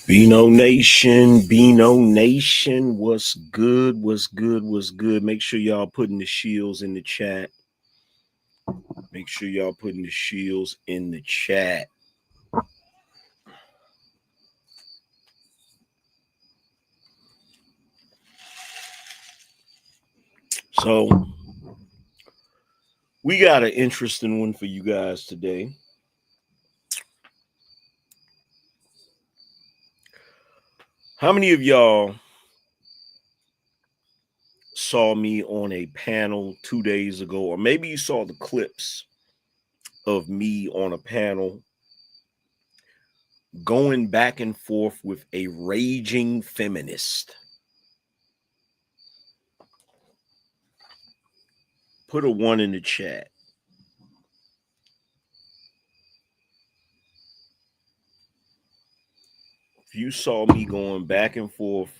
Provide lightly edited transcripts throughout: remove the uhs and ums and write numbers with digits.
BINO Nation, BINO Nation, what's good, what's good, what's good? Make sure y'all putting the shields in the chat. Make sure y'all putting the shields in the chat. So, we got an interesting one for you guys today. How many of y'all saw me on a panel 2 days ago, or maybe you saw the clips of me on a panel going back and forth with a raging feminist? Put a 1 in the chat. If you saw me going back and forth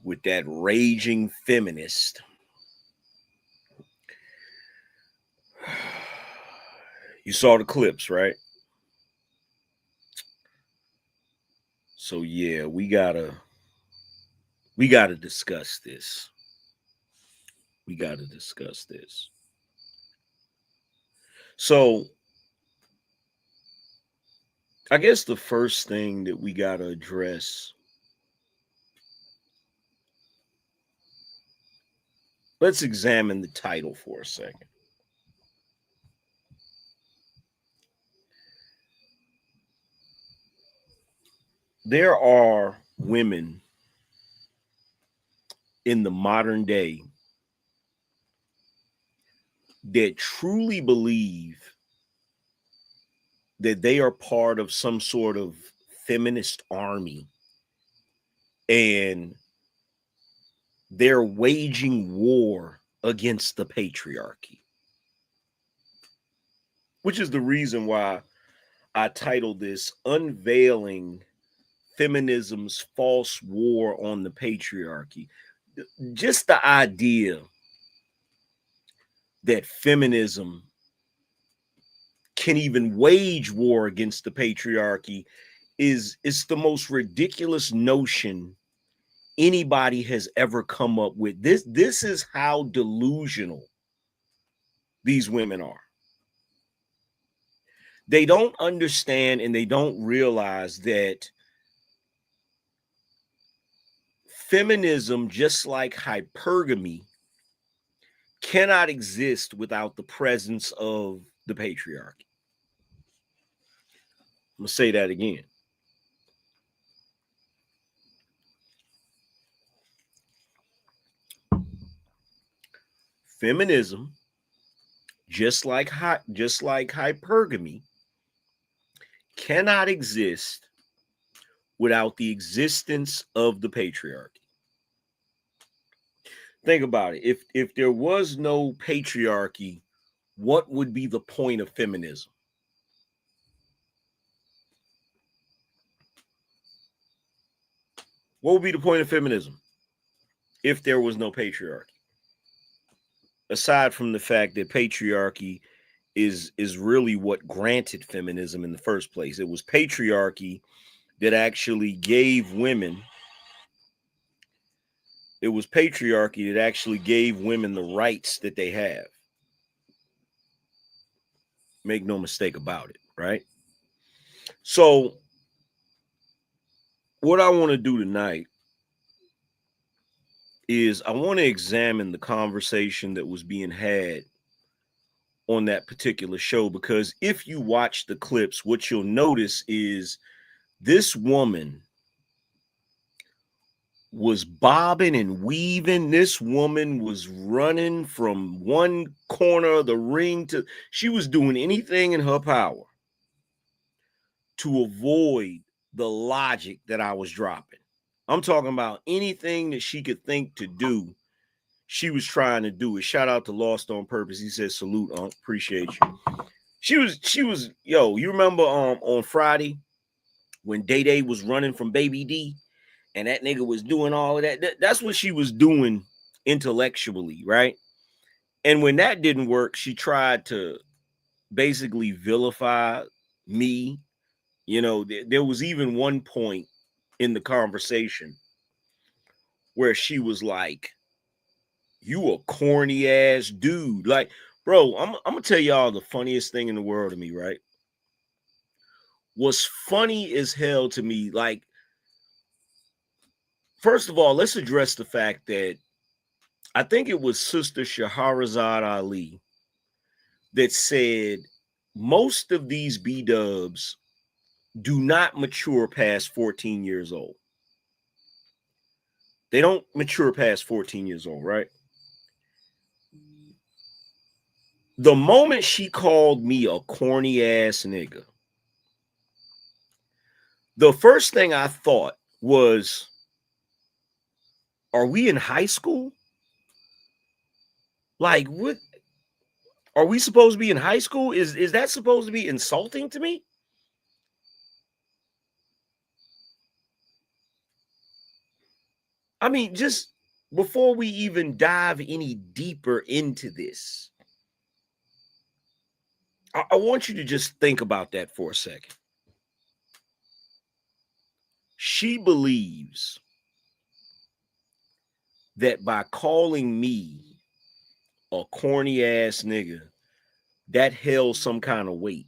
with that raging feminist, you saw the clips, right? So yeah, we gotta discuss this. We gotta discuss this. So I guess the first thing that we gotta address, let's examine the title for a second. There are women in the modern day that truly believe that they are part of some sort of feminist army and they're waging war against the patriarchy, which is the reason why I titled this Unveiling Feminism's False War on the Patriarchy. Just the idea that feminism can even wage war against the patriarchy is the most ridiculous notion anybody has ever come up with. This is how delusional these women are. They don't understand and they don't realize that feminism, just like hypergamy, cannot exist without the presence of the patriarchy. I'm going to say that again. Feminism, just like hypergamy, cannot exist without the existence of the patriarchy. Think about it. If there was no patriarchy, what would be the point of feminism? What would be the point of feminism if there was no patriarchy? Aside from the fact that patriarchy is really what granted feminism in the first place. It was patriarchy that actually gave women the rights that they have. Make no mistake about it, right? So what I want to do tonight is I want to examine the conversation that was being had on that particular show, because if you watch the clips, what you'll notice is This woman was bobbing and weaving. This woman was running from one corner of the ring to, she was doing anything in her power to avoid the logic that I was dropping. I'm talking about anything that she could think to do, she was trying to do it. Shout out to Lost on Purpose. He said, salute, appreciate you. She was, yo, you remember on Friday when Day Day was running from Baby D and that nigga was doing all of that? That's what she was doing intellectually, right? And when that didn't work, she tried to basically vilify me. You know, there was even one point in the conversation where she was like, you a corny ass dude. Like, bro, I'm gonna tell y'all the funniest thing in the world to me, right? Was funny as hell to me. Like, first of all, let's address the fact that I think it was Sister Shahrazad Ali that said most of these B-dubs do not mature past 14 years old. They don't mature past 14 years old, right? The moment she called me a corny ass nigga, the first thing I thought was, are we in high school? Like, what? Are we supposed to be in high school? Is that supposed to be insulting to me? I mean, just before we even dive any deeper into this, I want you to just think about that for a second. She believes that by calling me a corny ass nigga, that held some kind of weight.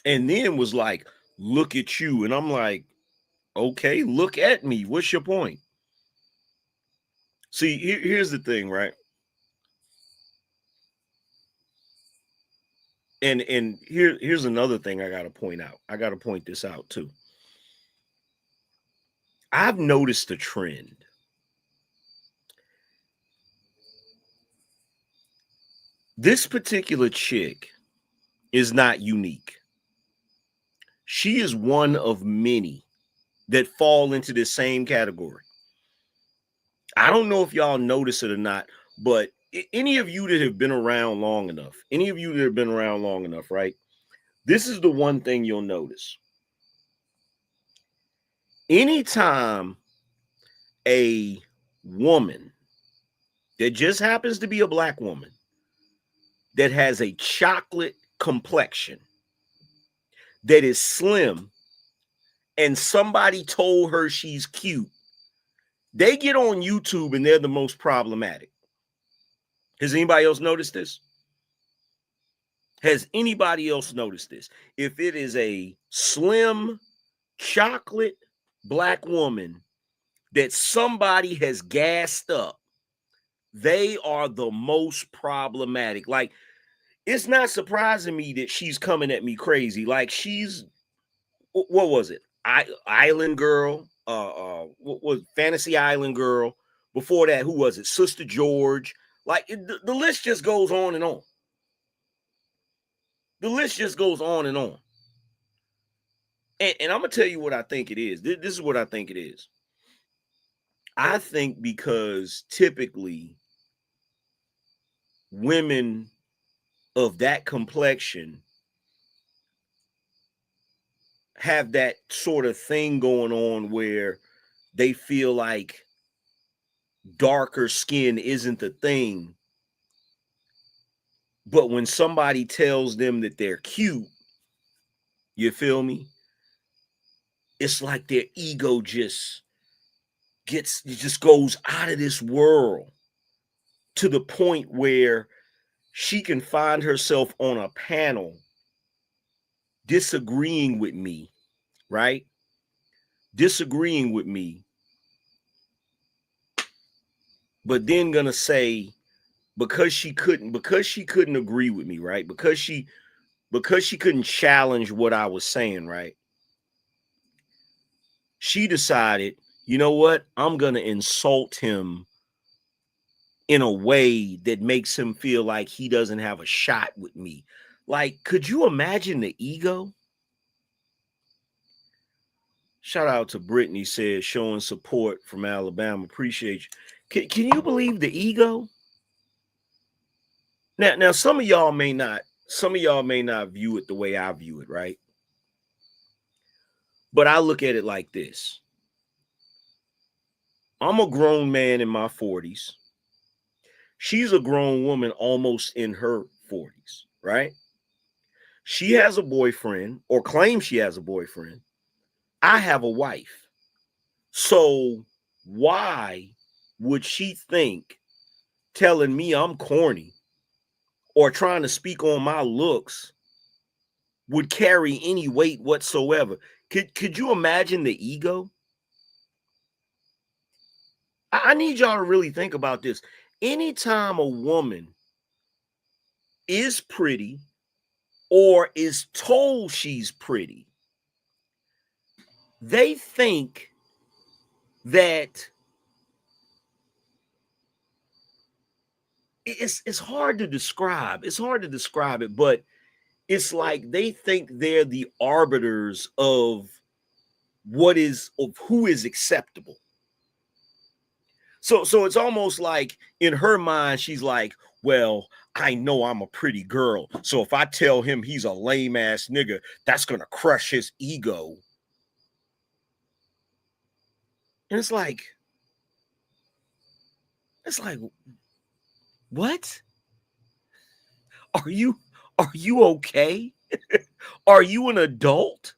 And then was like, look at you. And I'm like, okay, look at me. What's your point? See, here's the thing, right? And here's another thing I gotta point out. I gotta point this out too. I've noticed a trend. This particular chick is not unique. She is one of many that fall into the same category. I don't know if y'all notice it or not, but any of you that have been around long enough, right? This is the one thing you'll notice. Anytime a woman that just happens to be a black woman that has a chocolate complexion, that is slim, and somebody told her she's cute, they get on YouTube and they're the most problematic. Has anybody else noticed this? Has anybody else noticed this? If it is a slim, chocolate black woman that somebody has gassed up, they are the most problematic. Like, it's not surprising me that she's coming at me crazy. Like, she's, what was it? Island Girl, what was Fantasy Island Girl? Before that, who was it? Sister George. Like, the list just goes on and on. The list just goes on and on. And I'm gonna tell you what I think it is. This is what I think it is. I think because typically women of that complexion have that sort of thing going on where they feel like darker skin isn't the thing. But when somebody tells them that they're cute, you feel me? It's like their ego just goes out of this world to the point where she can find herself on a panel disagreeing with me, right? Disagreeing with me, but then gonna say, because she couldn't agree with me, right? Because she couldn't challenge what I was saying, right? She decided, you know what? I'm going to insult him in a way that makes him feel like he doesn't have a shot with me. Like, could you imagine the ego? Shout out to Brittany, says showing support from Alabama. Appreciate you. Can you believe the ego? Now some of y'all may not view it the way I view it, right? But I look at it like this. I'm a grown man in my 40s. She's a grown woman almost in her 40s, right? She has a boyfriend or claims she has a boyfriend. I have a wife. So why would she think telling me I'm corny or trying to speak on my looks would carry any weight whatsoever? Could you imagine the ego? I need y'all to really think about this. Anytime a woman is pretty or is told she's pretty, they think that it's hard to describe. It's hard to describe it, but it's like they think they're the arbiters of who is acceptable. So it's almost like in her mind, she's like, well, I know I'm a pretty girl. So if I tell him he's a lame ass nigga, that's gonna crush his ego. And it's like, what? Are you okay? Are you an adult?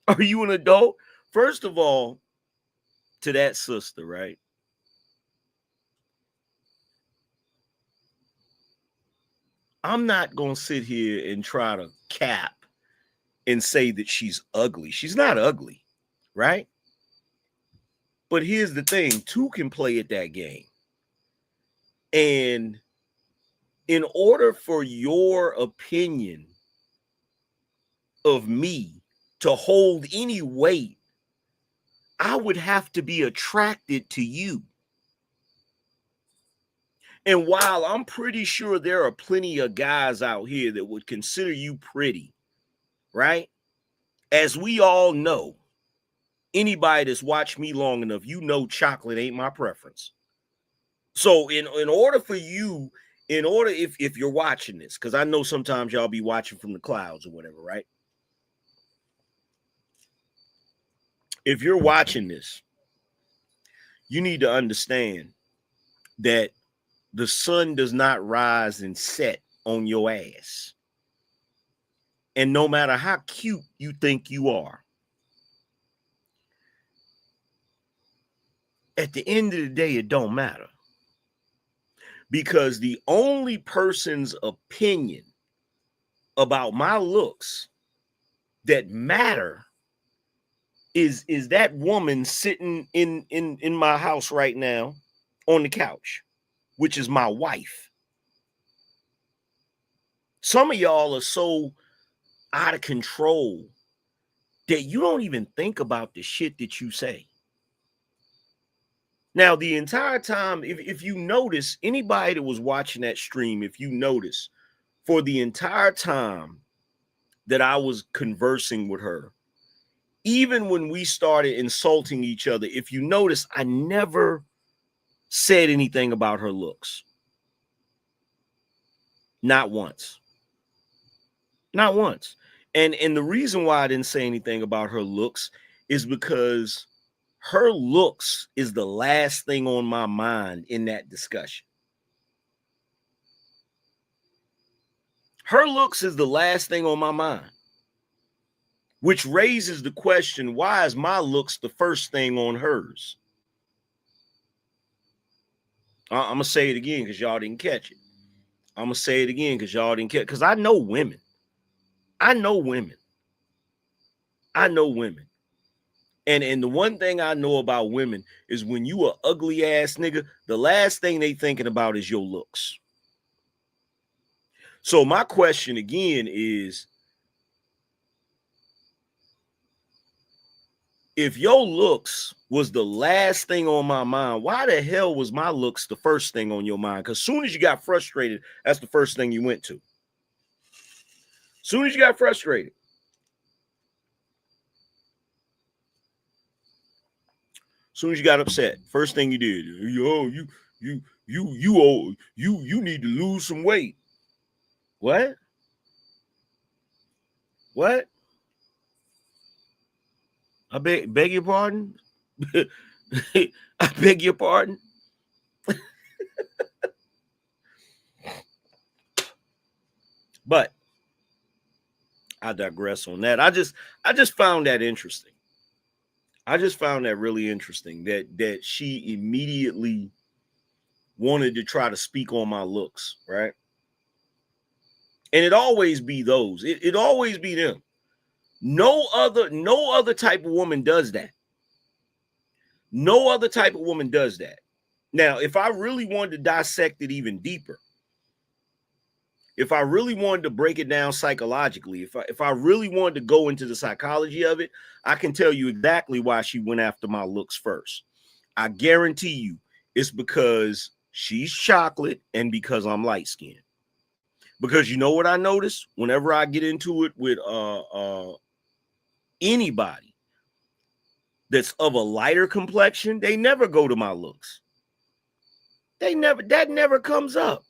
Are you an adult? First of all, to that sister, right? I'm not going to sit here and try to cap and say that she's ugly. She's not ugly, right? But here's the thing, two can play at that game. And in order for your opinion of me to hold any weight, I would have to be attracted to you. And while I'm pretty sure there are plenty of guys out here that would consider you pretty, right? As we all know, anybody that's watched me long enough, you know chocolate ain't my preference. So in order for you, if you're watching this, because I know sometimes y'all be watching from the clouds or whatever, right? If you're watching this, you need to understand that the sun does not rise and set on your ass. And no matter how cute you think you are, at the end of the day, it don't matter. Because the only person's opinion about my looks that matter is that woman sitting in my house right now on the couch, which is my wife. Some of y'all are so out of control that you don't even think about the shit that you say. Now, the entire time, if you notice, anybody that was watching that stream, if you notice, for the entire time that I was conversing with her, even when we started insulting each other, if you notice, I never said anything about her looks. Not once. Not once. And the reason why I didn't say anything about her looks is because her looks is the last thing on my mind in that discussion. Her looks is the last thing on my mind, which raises the question, why is my looks the first thing on hers? I'm going to say it again because y'all didn't catch it. I'm going to say it again because y'all didn't catch it. Because I know women. I know women. And the one thing I know about women is when you a ugly ass nigga, the last thing they thinking about is your looks. So my question again is, if your looks was the last thing on my mind, why the hell was my looks the first thing on your mind? Because soon as you got frustrated, that's the first thing you went to. Soon as you got frustrated. Soon as you got upset, first thing you did, yo, you need to lose some weight. What? What? I beg your pardon? I beg your pardon? But I digress on that. I just found that interesting. I just found that really interesting that she immediately wanted to try to speak on my looks, right? And it always be those. It always be them. No other type of woman does that. No other type of woman does that. Now, if I really wanted to dissect it even deeper, if I really wanted to break it down psychologically, if I really wanted to go into the psychology of it, I can tell you exactly why she went after my looks first. I guarantee you it's because she's chocolate and because I'm light skinned. Because you know what I notice whenever I get into it with anybody that's of a lighter complexion, they never go to my looks. That never comes up.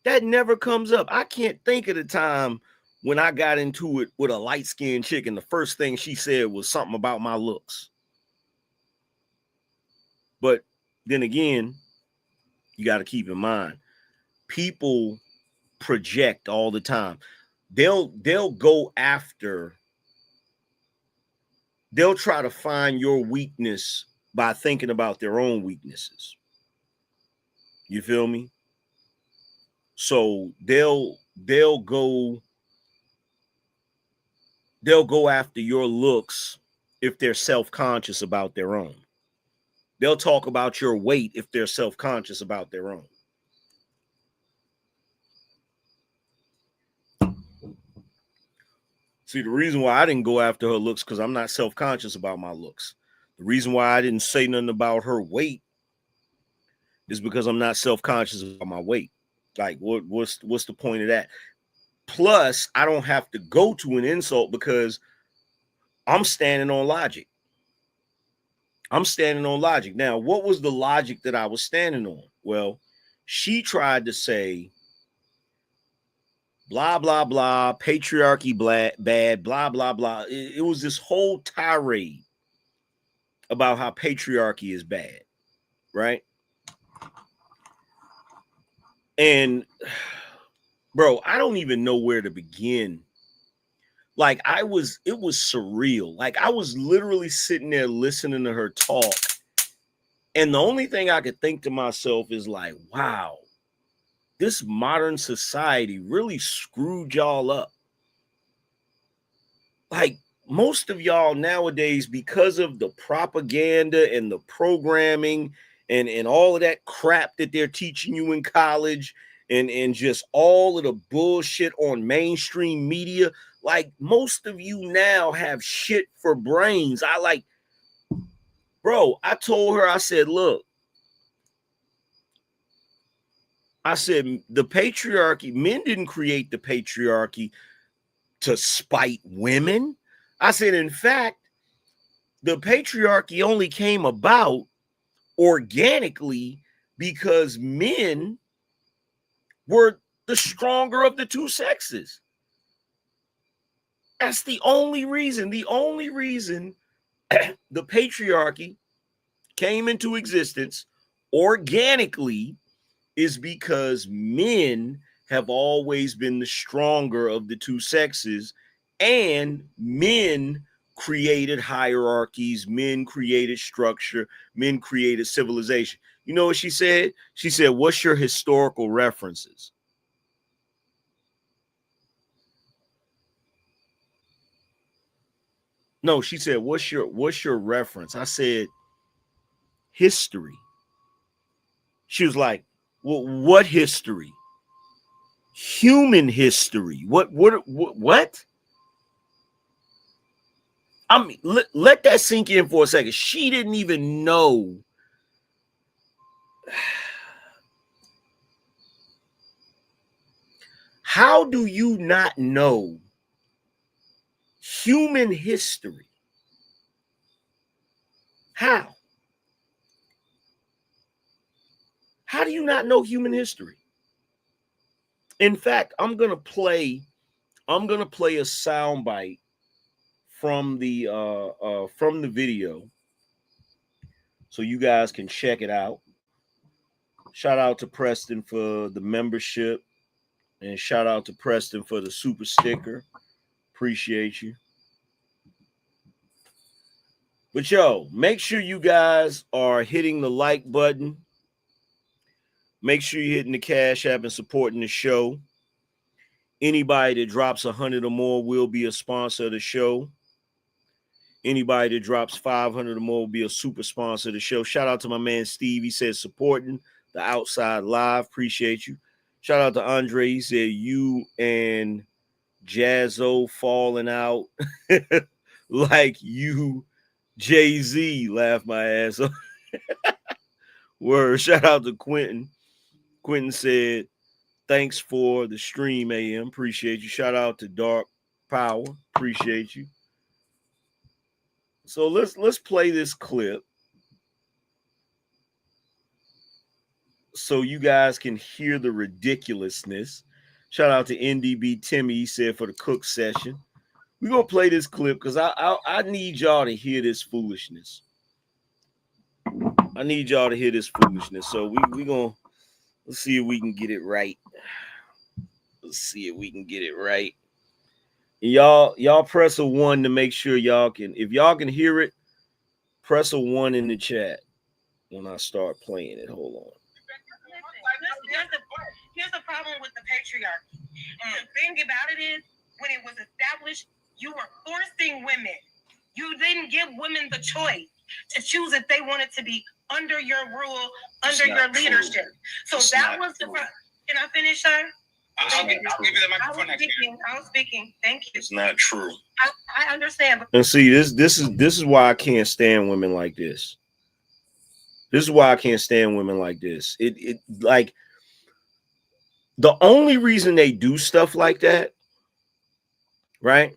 That never comes up. I can't think of the time when I got into it with a light-skinned chick and the first thing she said was something about my looks. But then again, you got to keep in mind, people project all the time. They'll go after, they'll try to find your weakness by thinking about their own weaknesses. You feel me? So they'll go after your looks if they're self-conscious about their own. They'll talk about your weight if they're self-conscious about their own. See, the reason why I didn't go after her looks because I'm not self-conscious about my looks. The reason why I didn't say nothing about her weight is because I'm not self-conscious about my weight. Like, what's the point of that? Plus, I don't have to go to an insult because I'm standing on logic. I'm standing on logic. Now, what was the logic that I was standing on? Well, she tried to say, blah, blah, blah, patriarchy bad, blah, blah, blah. It was this whole tirade about how patriarchy is bad, right? And, bro, I don't even know where to begin. Like, it was surreal. Like, I was literally sitting there listening to her talk. And the only thing I could think to myself is like, wow, this modern society really screwed y'all up. Like, most of y'all nowadays, because of the propaganda and the programming and all of that crap that they're teaching you in college and just all of the bullshit on mainstream media, like, most of you now have shit for brains. Bro, I told her, I said, look, I said, the patriarchy, men didn't create the patriarchy to spite women. I said, in fact, the patriarchy only came about organically because men were the stronger of the two sexes. That's the only reason. The only reason the patriarchy came into existence organically is because men have always been the stronger of the two sexes, and men created hierarchies, men created structure, men created civilization. You know what she said? She said, what's your historical references? No, she said, what's your reference? I said, history. She was like, well, what history? Human history. What? I mean, let that sink in for a second. She didn't even know. How do you not know human history? How? How do you not know human history? In fact, I'm gonna play a soundbite from the video so you guys can check it out. Shout out to Preston for the membership, and shout out to Preston for the super sticker. Appreciate you. But yo, make sure you guys are hitting the like button. Make sure you're hitting the Cash App and supporting the show. Anybody that drops 100 or more will be a sponsor of the show. Anybody that drops 500 or more will be a super sponsor of the show. Shout out to my man Steve. He said supporting the Outside Live. Appreciate you. Shout out to Andre. He said you and Jazzo falling out like you Jay-Z. Laugh my ass off. Word. Shout out to Quentin. Quentin said, thanks for the stream, AM. Appreciate you. Shout out to Dark Power. Appreciate you. So let's play this clip so you guys can hear the ridiculousness. Shout out to NDB Timmy. He said for the cook session. We're gonna play this clip because I need y'all to hear this foolishness. I need y'all to hear this foolishness. So we gonna let's see if we can get it right. Let's see if we can get it right. Y'all press a 1 to make sure y'all can. If y'all can hear it, press a 1 in the chat when I start playing it. Hold on. Here's the problem with the patriarchy. The thing about it is, when it was established, you were forcing women. You didn't give women the choice to choose if they wanted to be under your rule, under your leadership. So that was the problem. Can I finish, sir? I'll give you the microphone next year. I was speaking. Thank you. It's not true. I understand. And see, this is why I can't stand women like this. This is why I can't stand women like this. It like the only reason they do stuff like that, right?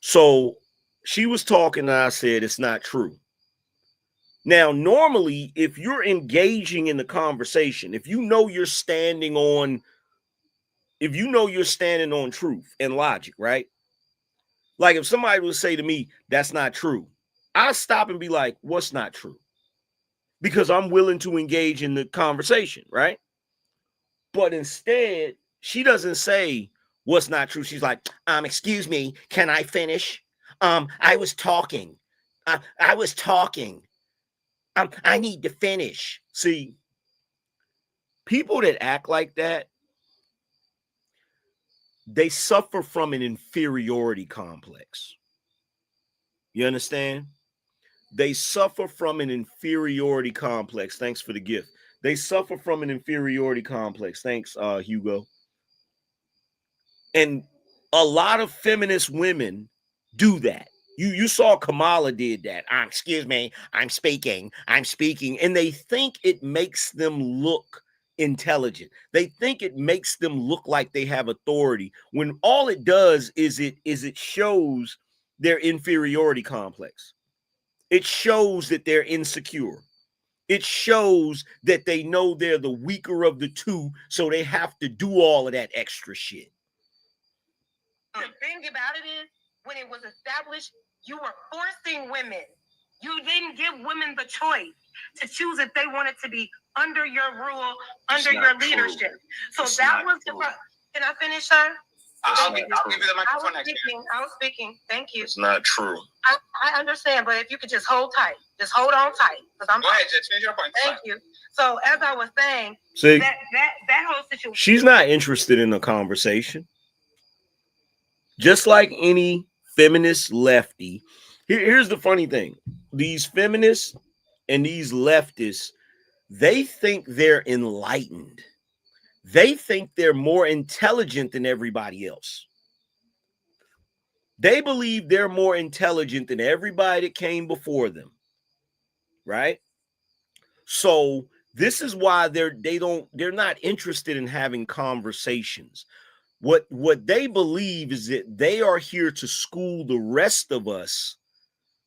So she was talking and I said it's not true. Now, normally, if you're engaging in the conversation, if you know you're standing on truth and logic, right? Like if somebody would say to me, that's not true, I stop and be like, what's not true? Because I'm willing to engage in the conversation, right? But instead, she doesn't say what's not true. She's like, excuse me, can I finish? I was talking. I was talking. I need to finish. See, people that act like that, they suffer from an inferiority complex. You understand? They suffer from an inferiority complex. Thanks for the gift. They suffer from an inferiority complex. Thanks, Hugo. And a lot of feminist women do that. You saw Kamala did that. Excuse me, I'm speaking. And they think it makes them look intelligent. They think it makes them look like they have authority, when all it does is it shows their inferiority complex. It shows that they're insecure. It shows that they know they're the weaker of the two, so they have to do all of that extra shit. The thing about it is, when it was established, you were forcing women. You didn't give women the choice to choose if they wanted to be under your rule, under your leadership. So that was the problem. Can I finish, sir? I'll give you the microphone next year. I was speaking. Thank you. It's not true. I understand, but if you could just hold tight. Just hold on tight. Go ahead, just finish your point. Thank you. So as I was saying, see, that whole situation. She's not interested in the conversation. Just like any feminist lefty, Here's the funny thing. These feminists and these leftists, they think they're enlightened. They think they're more intelligent than everybody else. They believe they're more intelligent than everybody that came before them. Right? So this is why they're not interested in having conversations. What they believe is that they are here to school the rest of us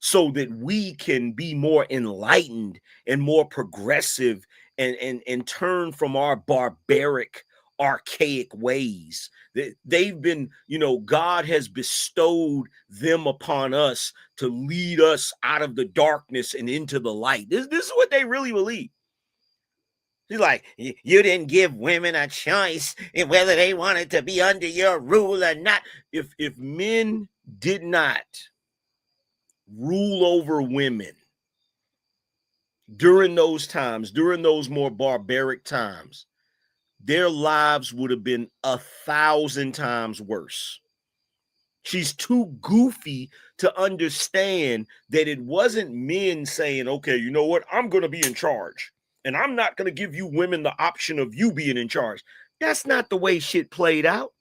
so that we can be more enlightened and more progressive and turn from our barbaric archaic ways. They've been, God has bestowed them upon us to lead us out of the darkness and into the light. This is what they really believe. He's like, you didn't give women a choice in whether they wanted to be under your rule or not. If men did not rule over women during those times, during those more barbaric times, their lives would have been 1,000 times worse. She's too goofy to understand that it wasn't men saying, okay, you know what? I'm going to be in charge. And I'm not going to give you women the option of you being in charge. That's not the way shit played out.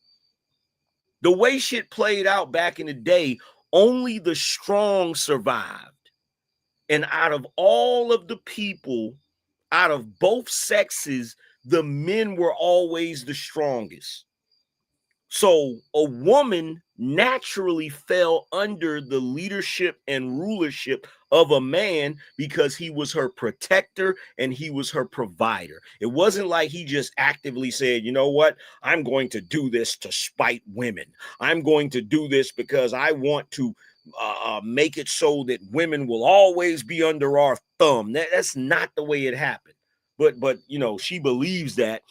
The way shit played out back in the day, only the strong survived. And out of all of the people, out of both sexes, the men were always the strongest. So a woman naturally fell under the leadership and rulership of a man because he was her protector and he was her provider. It wasn't like he just actively said, you know what, I'm going to do this to spite women. I'm going to do this because I want to make it so that women will always be under our thumb. That's not the way it happened. But she believes that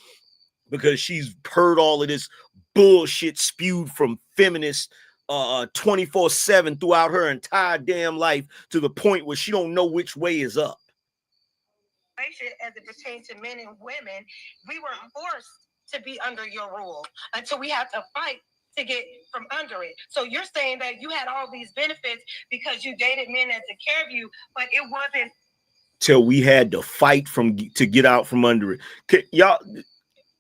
because she's heard all of this bullshit spewed from feminists 24/7 throughout her entire damn life, to the point where she don't know which way is up. As it pertains to men and women, we were forced to be under your rule until we have to fight to get from under it. So you're saying that you had all these benefits because you dated men that took care of you, but it wasn't till we had to fight to get out from under it. Y'all,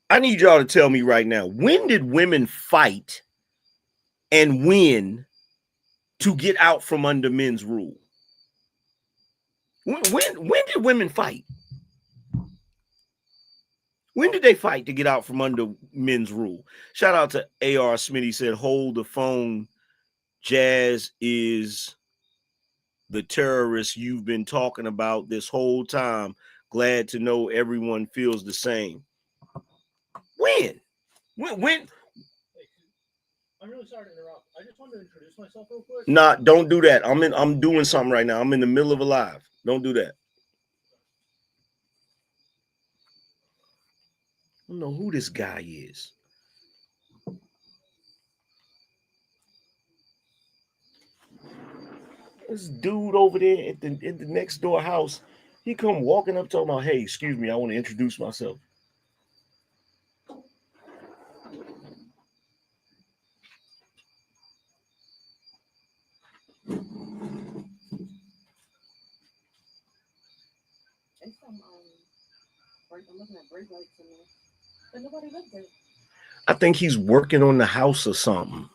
I need y'all to tell me right now, when did women fight and win to get out from under men's rule? When did women fight? When did they fight to get out from under men's rule? Shout out to A.R. Smitty, said, hold the phone. Jazz is the terrorist you've been talking about this whole time. Glad to know everyone feels the same. When? I'm really sorry to interrupt. I just wanted to introduce myself real quick. Nah, don't do that. I'm doing something right now. I'm in the middle of a live. Don't do that. I don't know who this guy is. This dude over there at the next door house, he come walking up talking about, hey, excuse me, I want to introduce myself. I think he's working on the house or something.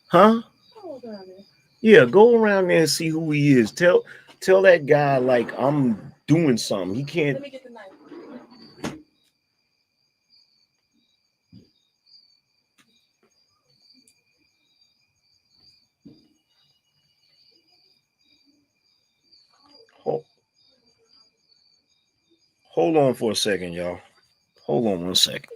Huh? Yeah, go around there and see who he is. Tell that guy, like, I'm doing something. He can't. Let me get the knife. Hold on for a second, y'all. Hold on 1 second.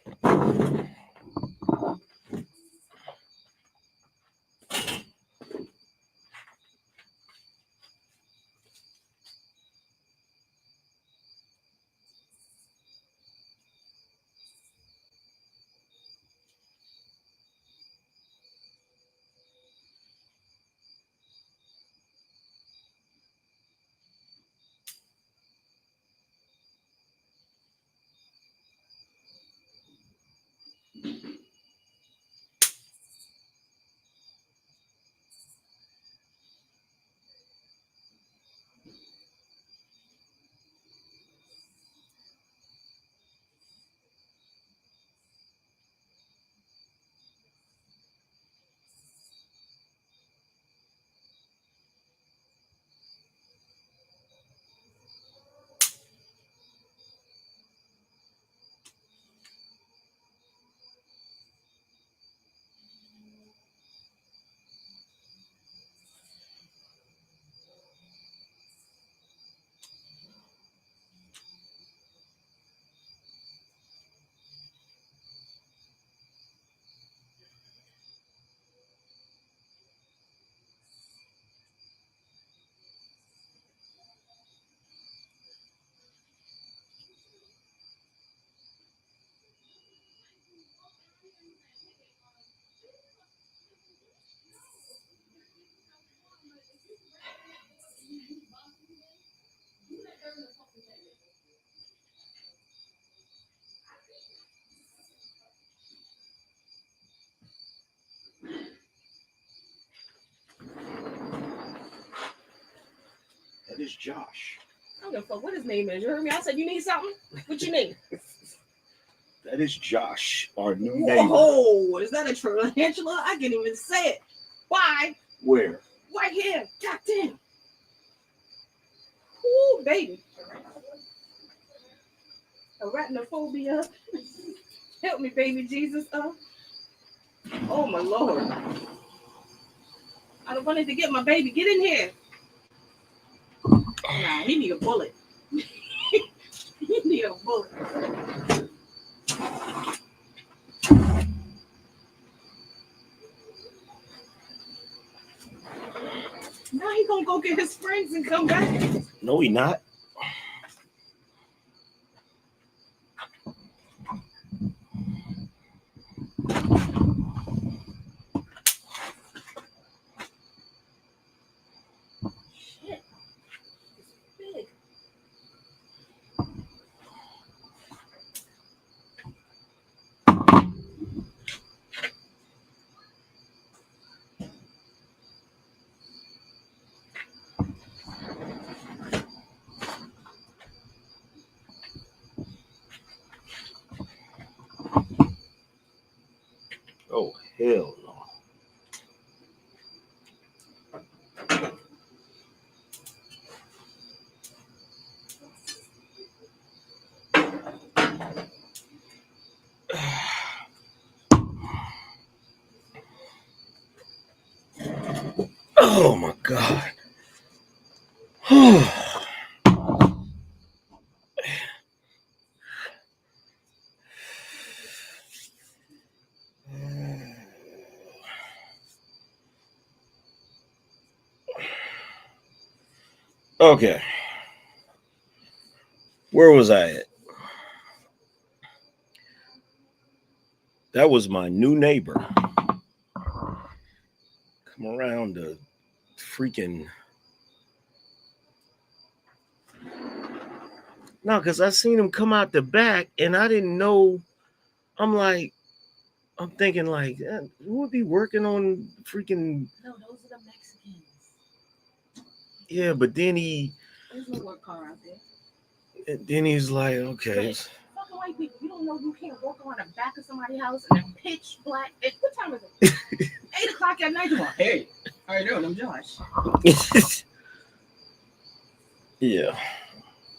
That is Josh. I don't give a fuck what his name is. You heard me? I said, you need something? What you need? That is Josh, our new neighbor. Whoa, is that a tarantula? I can't even say it. Why? Where? Right here. God damn. Ooh, baby. Arachnophobia. Help me, baby Jesus. Oh, my Lord. I wanted to get my baby. Get in here. Nah, he need a bullet. He need a bullet. Now he gonna go get his friends and come back. No, he not. Shit. It's big. Oh, hell no. Oh my God. Okay. Where was I at? That was my new neighbor. Come around the freaking. No, because I seen him come out the back and I didn't know. I'm thinking like, who would be working on freaking. No, those are the Mexicans. Yeah, but then There's no work car out there. then he's like, okay. Fucking white people, you don't know you can't walk around the back of somebody's house in a pitch black. What time is it? 8 o'clock at night. Hey, how you doing? I'm Josh. Yeah.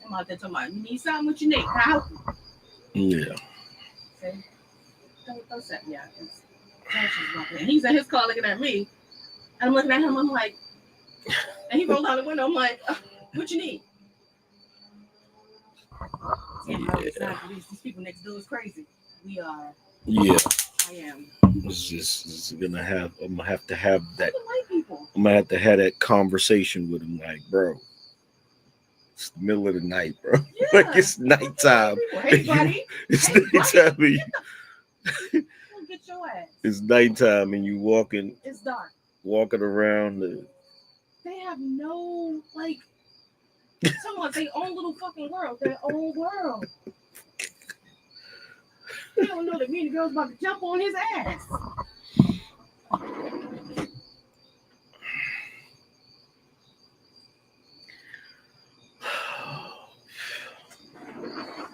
I'm out there talking about, you need something? What you need? How? Yeah. See? Don't set me out. And he's in his car looking at me. And I'm looking at him. I'm like, and he rolled out the window. I'm like, what you need? Yeah. These people next door is crazy. We are. Yeah. I am. It's gonna have. I'm gonna have to have that. White people. I'm gonna have to have that conversation with him. Like, bro, it's the middle of the night, bro. Yeah. Like it's nighttime. Hey, buddy. It's Hey, nighttime. buddy. Get your ass. It's nighttime, and you walking. It's dark. Walking around the. They have no like. Someone their own little fucking world. Their own world. They don't know that me and the girl's about to jump on his ass. I'm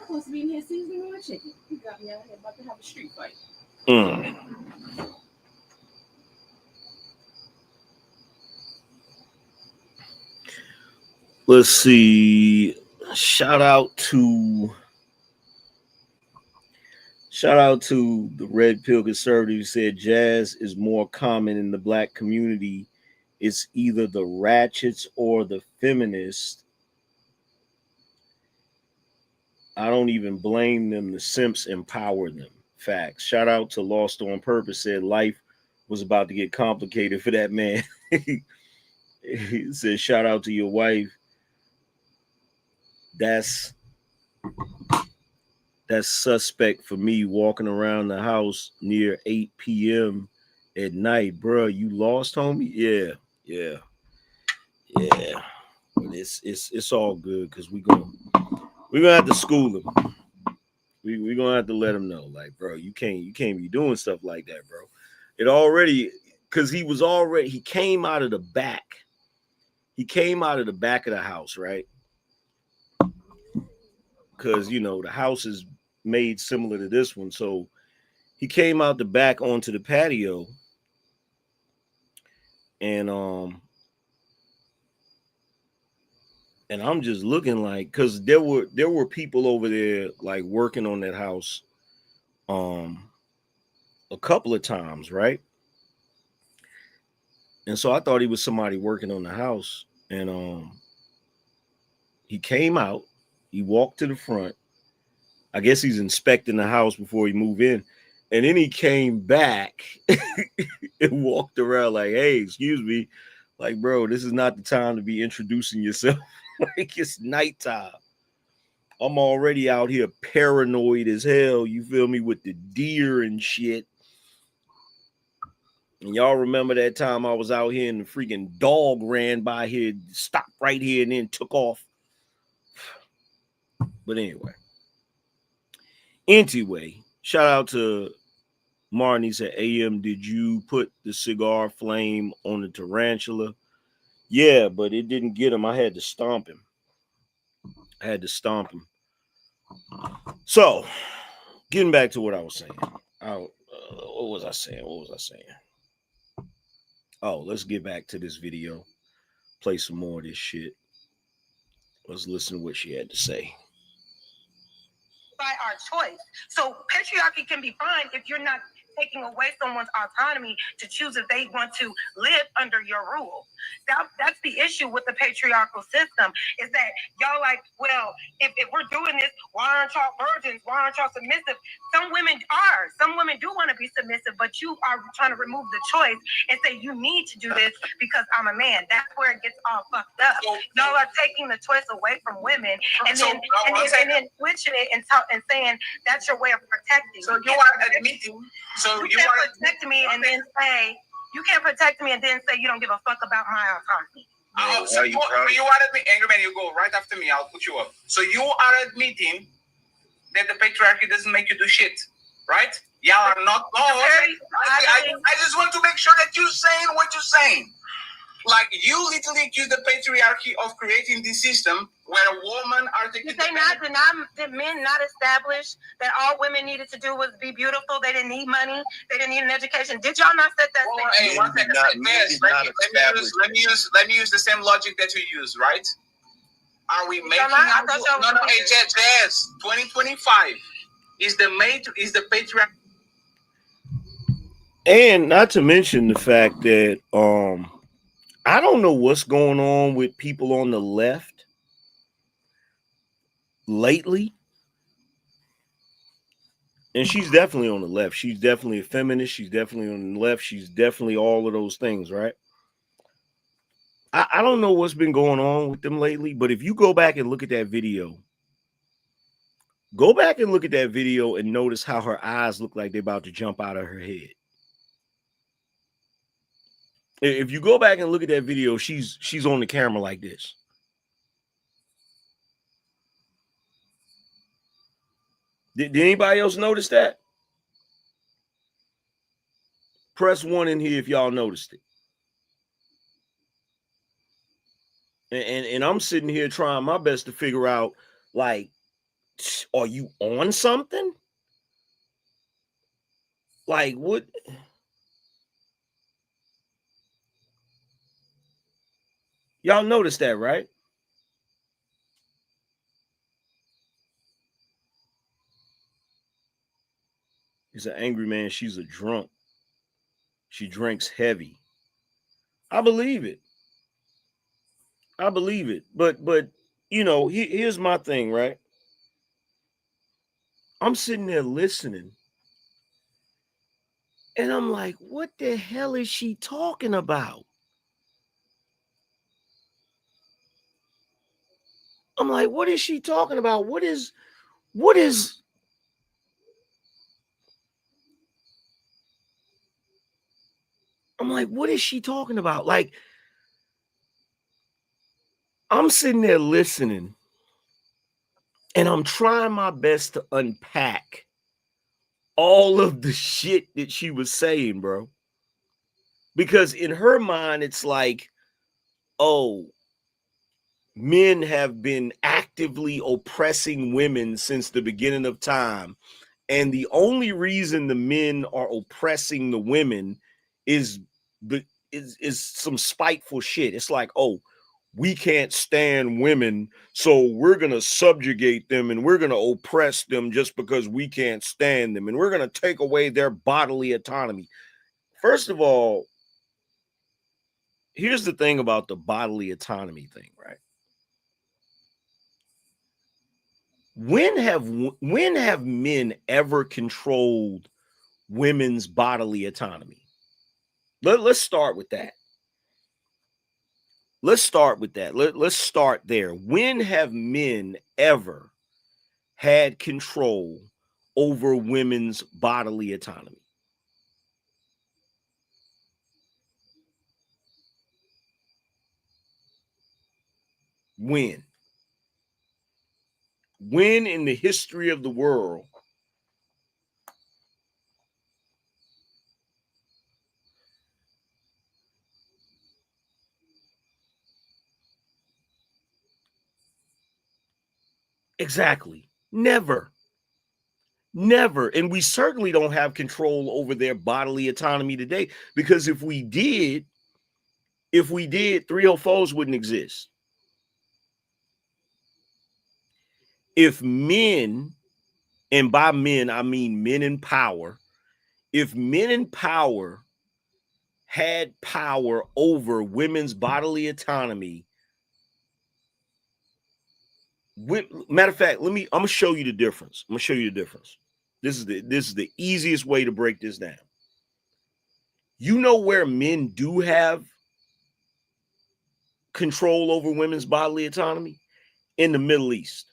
supposed to be in here seasoning my chicken. You got me out here about to have a street fight. Let's see. Shout out to the Red Pill Conservative who said jazz is more common in the black community. It's either the ratchets or the feminists. I don't even blame them. The simps empower them. Facts. Shout out to Lost on Purpose said life was about to get complicated for that man. He said, shout out to your wife. That's suspect for me walking around the house near 8 p.m. at night, bro. You lost, homie? Yeah. But it's all good because we're gonna have to school him. We're gonna have to let him know, like, bro, you can't be doing stuff like that, bro. It already because he came out of the back He came out of the back of the house, right? Because, you know, the house is made similar to this one. So he came out the back onto the patio, and I'm just looking like, because there were people over there like working on that house a couple of times, right? And so I thought he was somebody working on the house. And he came out, he walked to the front. I guess he's inspecting the house before he moved in. And then he came back and walked around like, hey, excuse me. Like, bro, this is not the time to be introducing yourself. Like, it's nighttime. I'm already out here paranoid as hell, you feel me, with the deer and shit. And y'all remember that time I was out here and the freaking dog ran by here, stopped right here, and then took off. But anyway, shout out to Martin. He said, AM, did you put the cigar flame on the tarantula? Yeah, but it didn't get him. I had to stomp him. So, getting back to what I was saying. What was I saying? Oh, let's get back to this video. Play some more of this shit. Let's listen to what she had to say. By our choice. So patriarchy can be fine if you're not taking away someone's autonomy to choose if they want to live under your rule. That's the issue with the patriarchal system, is that y'all like, well, if we're doing this, why aren't y'all virgins? Why aren't y'all submissive? Some women are. Some women do want to be submissive, but you are trying to remove the choice and say you need to do this because I'm a man. That's where it gets all fucked up. Y'all are taking the choice away from women and then switching it and saying that's your way of protecting. So you are admitting. So you can't protect me and then say you can't protect me and then say you don't give a fuck about my autonomy. So you are admitting, Angryman, you go right after me. I'll put you up. So you are admitting that the patriarchy doesn't make you do shit, right? Y'all are not. I just want to make sure that you're saying what you're saying. Like, you literally accuse the patriarchy of creating this system where a woman are taking. Did men not establish that all women needed to do was be beautiful? They didn't need money. They didn't need an education. Did y'all not set that? Hey, one second. Let me use the same logic that you use, right? Are we making? No. Hey, Jazz. 2025 is the patriarchy. And not to mention the fact that I don't know what's going on with people on the left lately. And she's definitely on the left. She's definitely a feminist. She's definitely on the left. She's definitely all of those things, right? I don't know what's been going on with them lately, but if you go back and look at that video, and notice how her eyes look like they're about to jump out of her head. If you go back and look at that video, she's on the camera like this. Did anybody else notice that? Press 1 in here if y'all noticed it. And I'm sitting here trying my best to figure out, like, are you on something? Like, what? Y'all noticed that, right? He's an angry man. She's a drunk. She drinks heavy. I believe it. But you know, here's my thing, right? I'm sitting there listening. And I'm like, what the hell is she talking about? I'm like, what is she talking about? What is I'm like, what is she talking about? Like, I'm sitting there listening and I'm trying my best to unpack all of the shit that she was saying, bro. Because in her mind, it's like, oh, men have been actively oppressing women since the beginning of time. And the only reason the men are oppressing the women is some spiteful shit. It's like, oh, we can't stand women, so we're going to subjugate them and we're going to oppress them just because we can't stand them. And we're going to take away their bodily autonomy. First of all, here's the thing about the bodily autonomy thing, right? When have men ever controlled women's bodily autonomy? Let's start with that. Let's start there. When have men ever had control over women's bodily autonomy? When? When in the history of the world? Exactly. Never. Never. And we certainly don't have control over their bodily autonomy today, because if we did, 304s wouldn't exist. If men, and by men, I mean men in power, if men in power had power over women's bodily autonomy, matter of fact, I'm gonna show you the difference. This is the easiest way to break this down. You know where men do have control over women's bodily autonomy? In the Middle East.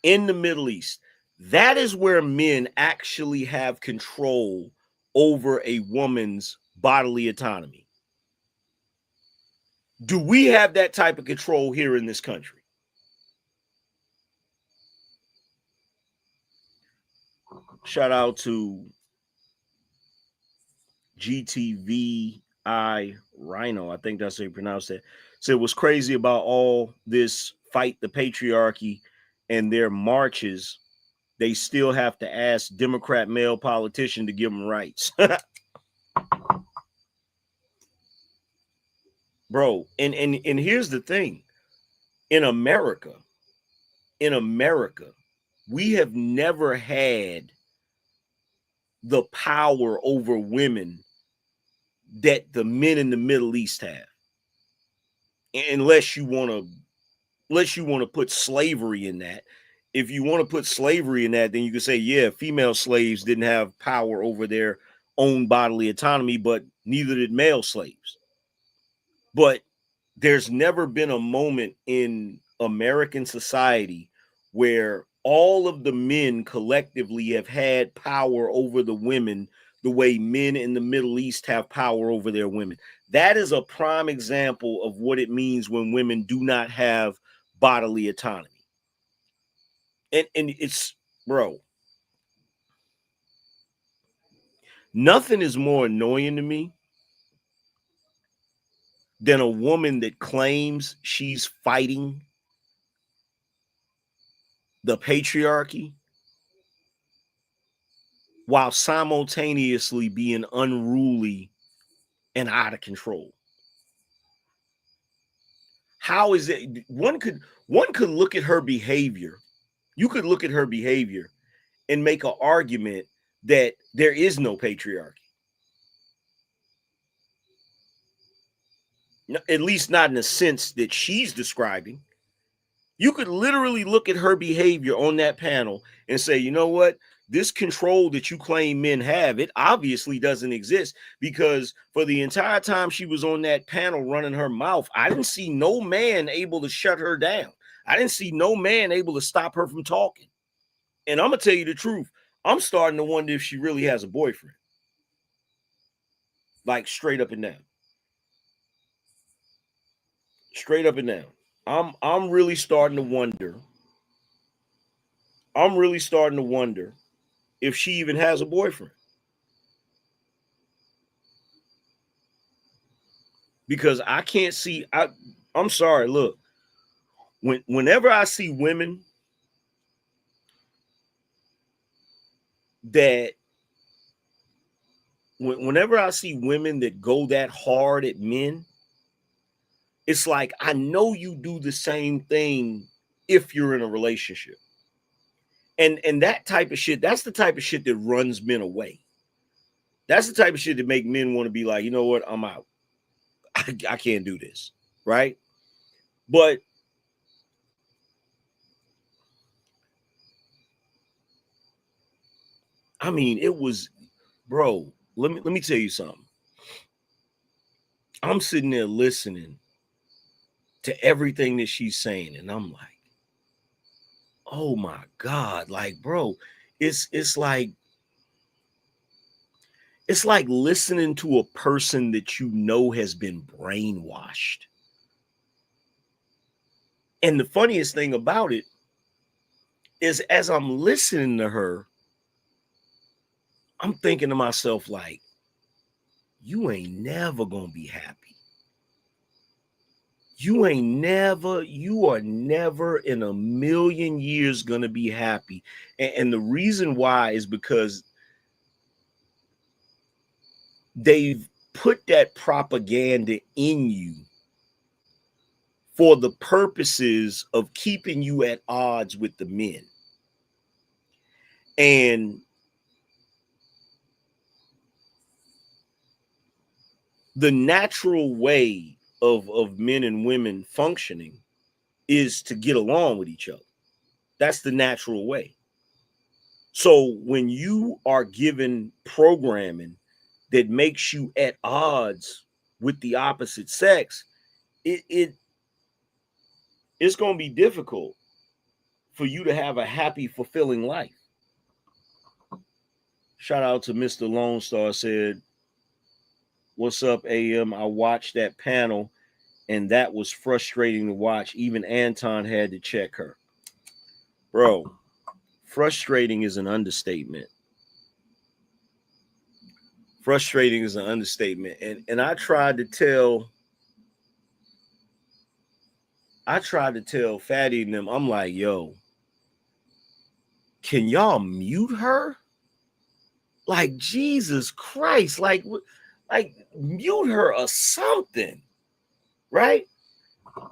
In the Middle East. That is where men actually have control over a woman's bodily autonomy. Do we have that type of control here in this country? Shout out to GTVI Rhino. I think that's how you pronounce it. So what's crazy about all this fight the patriarchy and their marches, they still have to ask Democrat male politician to give them rights. Bro, and here's the thing. In America, we have never had the power over women that the men in the Middle East have. Unless you want to put slavery in that. If you want to put slavery in that, then you can say, yeah, female slaves didn't have power over their own bodily autonomy, but neither did male slaves. But there's never been a moment in American society where all of the men collectively have had power over the women the way men in the Middle East have power over their women. That is a prime example of what it means when women do not have bodily autonomy. And it's, bro, nothing is more annoying to me than a woman that claims she's fighting the patriarchy while simultaneously being unruly and out of control. How is it? One could look at her behavior. You could look at her behavior and make an argument that there is no patriarchy. At least not in the sense that she's describing. You could literally look at her behavior on that panel and say, you know what? This control that you claim men have, it obviously doesn't exist, because for the entire time she was on that panel running her mouth, I didn't see no man able to shut her down. I didn't see no man able to stop her from talking. And I'm going to tell you the truth. I'm starting to wonder if she really has a boyfriend. Like straight up and down. Straight up and down. I'm really starting to wonder. If she even has a boyfriend. because I can't see. I'm sorry. Look, whenever I see women that whenever I see women that go that hard at men, it's like, I know you do the same thing if you're in a relationship. And that type of shit, that's the type of shit that runs men away. That's the type of shit that make men want to be like, you know what, I'm out. I can't do this, right? But I mean, it was, bro, let me tell you something. I'm sitting there listening to everything that she's saying, and I'm like, oh my God, like, bro, it's like listening to a person that you know has been brainwashed. And the funniest thing about it is, as I'm listening to her, I'm thinking to myself, like, you ain't never gonna be happy. You are never in a million years gonna be happy. And the reason why is because they've put that propaganda in you for the purposes of keeping you at odds with the men. And the natural way of men and women functioning is to get along with each other. That's the natural way. So when you are given programming that makes you at odds with the opposite sex, it's going to be difficult for you to have a happy, fulfilling life. Shout out to Mr. Lone Star, said, what's up, AM? I watched that panel and that was frustrating to watch. Even Anton had to check her. Bro, frustrating is an understatement. Frustrating is an understatement. And I tried to tell Fatty and them, I'm like, yo, can y'all mute her? Like, Jesus Christ, like mute her or something, right?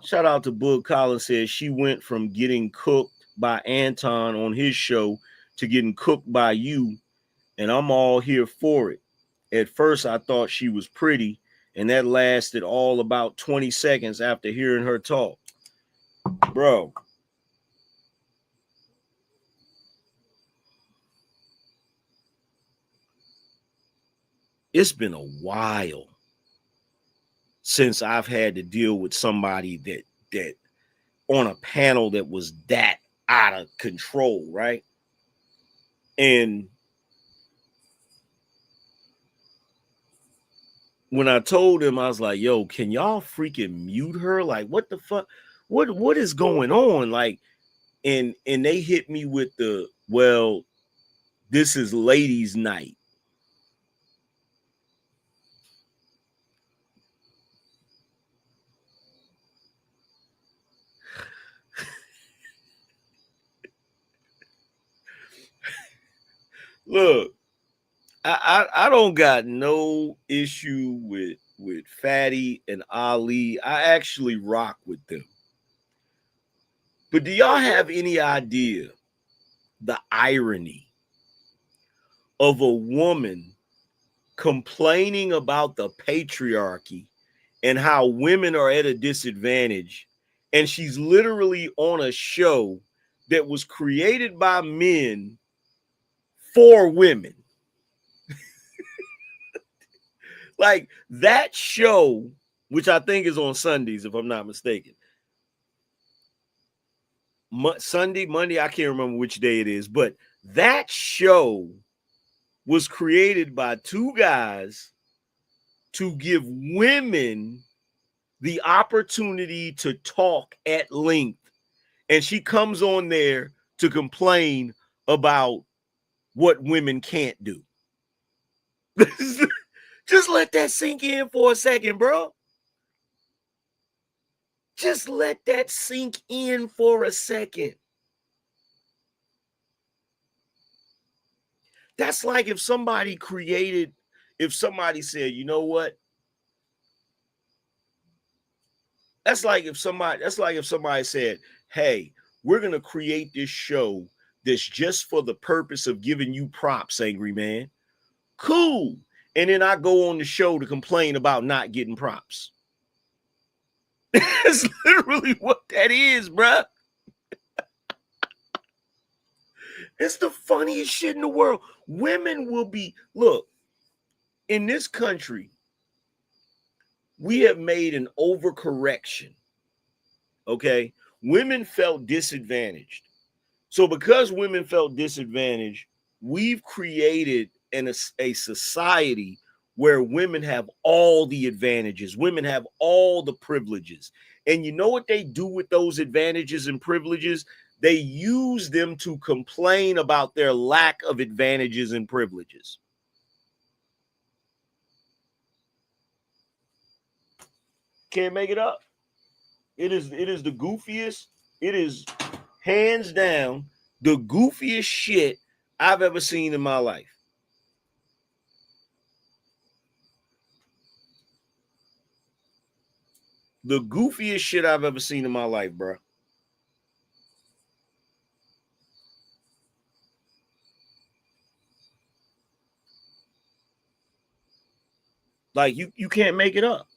Shout out to Boog Collins, says she went from getting cooked by Anton on his show to getting cooked by you, and I'm all here for it. At first, I thought she was pretty, and that lasted all about 20 seconds after hearing her talk. Bro, it's been a while since I've had to deal with somebody that on a panel that was that out of control, right? And when I told him, I was like, yo, can y'all freaking mute her? Like, what the fuck? What is going on? Like, and they hit me with the, well, this is ladies' night. Look, I don't got no issue with Fatty and Ali. I actually rock with them. But do y'all have any idea the irony of a woman complaining about the patriarchy and how women are at a disadvantage, and she's literally on a show that was created by men for women? Like, that show, which I think is on Sundays, if I'm not mistaken. Sunday, Monday, I can't remember which day it is, but that show was created by two guys to give women the opportunity to talk at length. And she comes on there to complain about what women can't do. Just let that sink in for a second, bro. Just let that sink in for a second. That's like if somebody said, you know what? That's like if somebody said, hey, we're going to create this show that's just for the purpose of giving you props, Angryman. Cool. And then I go on the show to complain about not getting props. That's literally what that is, bruh. It's the funniest shit in the world. Women will be, look, in this country, we have made an overcorrection. Okay? Women felt disadvantaged. So because women felt disadvantaged, we've created a society where women have all the advantages. Women have all the privileges. And you know what they do with those advantages and privileges? They use them to complain about their lack of advantages and privileges. Can't make it up. It is the goofiest. It is hands down the goofiest shit I've ever seen in my life. The goofiest shit I've ever seen in my life, bro. Like you can't make it up.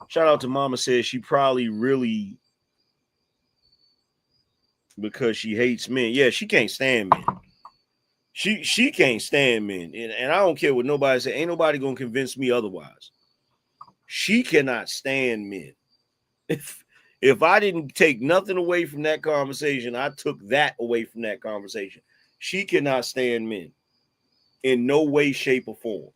Shout out to Mama says she probably really because she hates men. Yeah, she can't stand men. She can't stand men. And I don't care what nobody say. Ain't nobody gonna convince me otherwise. She cannot stand men. If I didn't take nothing away from that conversation, I took that away from that conversation. She cannot stand men in no way, shape, or form.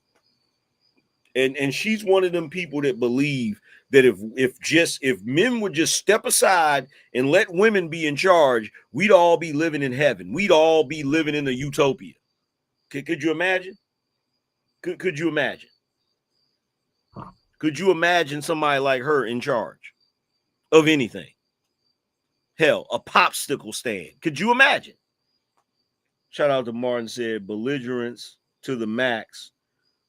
And she's one of them people that believe that if men would just step aside and let women be in charge, we'd all be living in heaven. We'd all be living in a utopia. Could you imagine? Could you imagine? Could you imagine somebody like her in charge of anything? Hell, a popsicle stand. Could you imagine? Shout out to Martin said belligerence to the max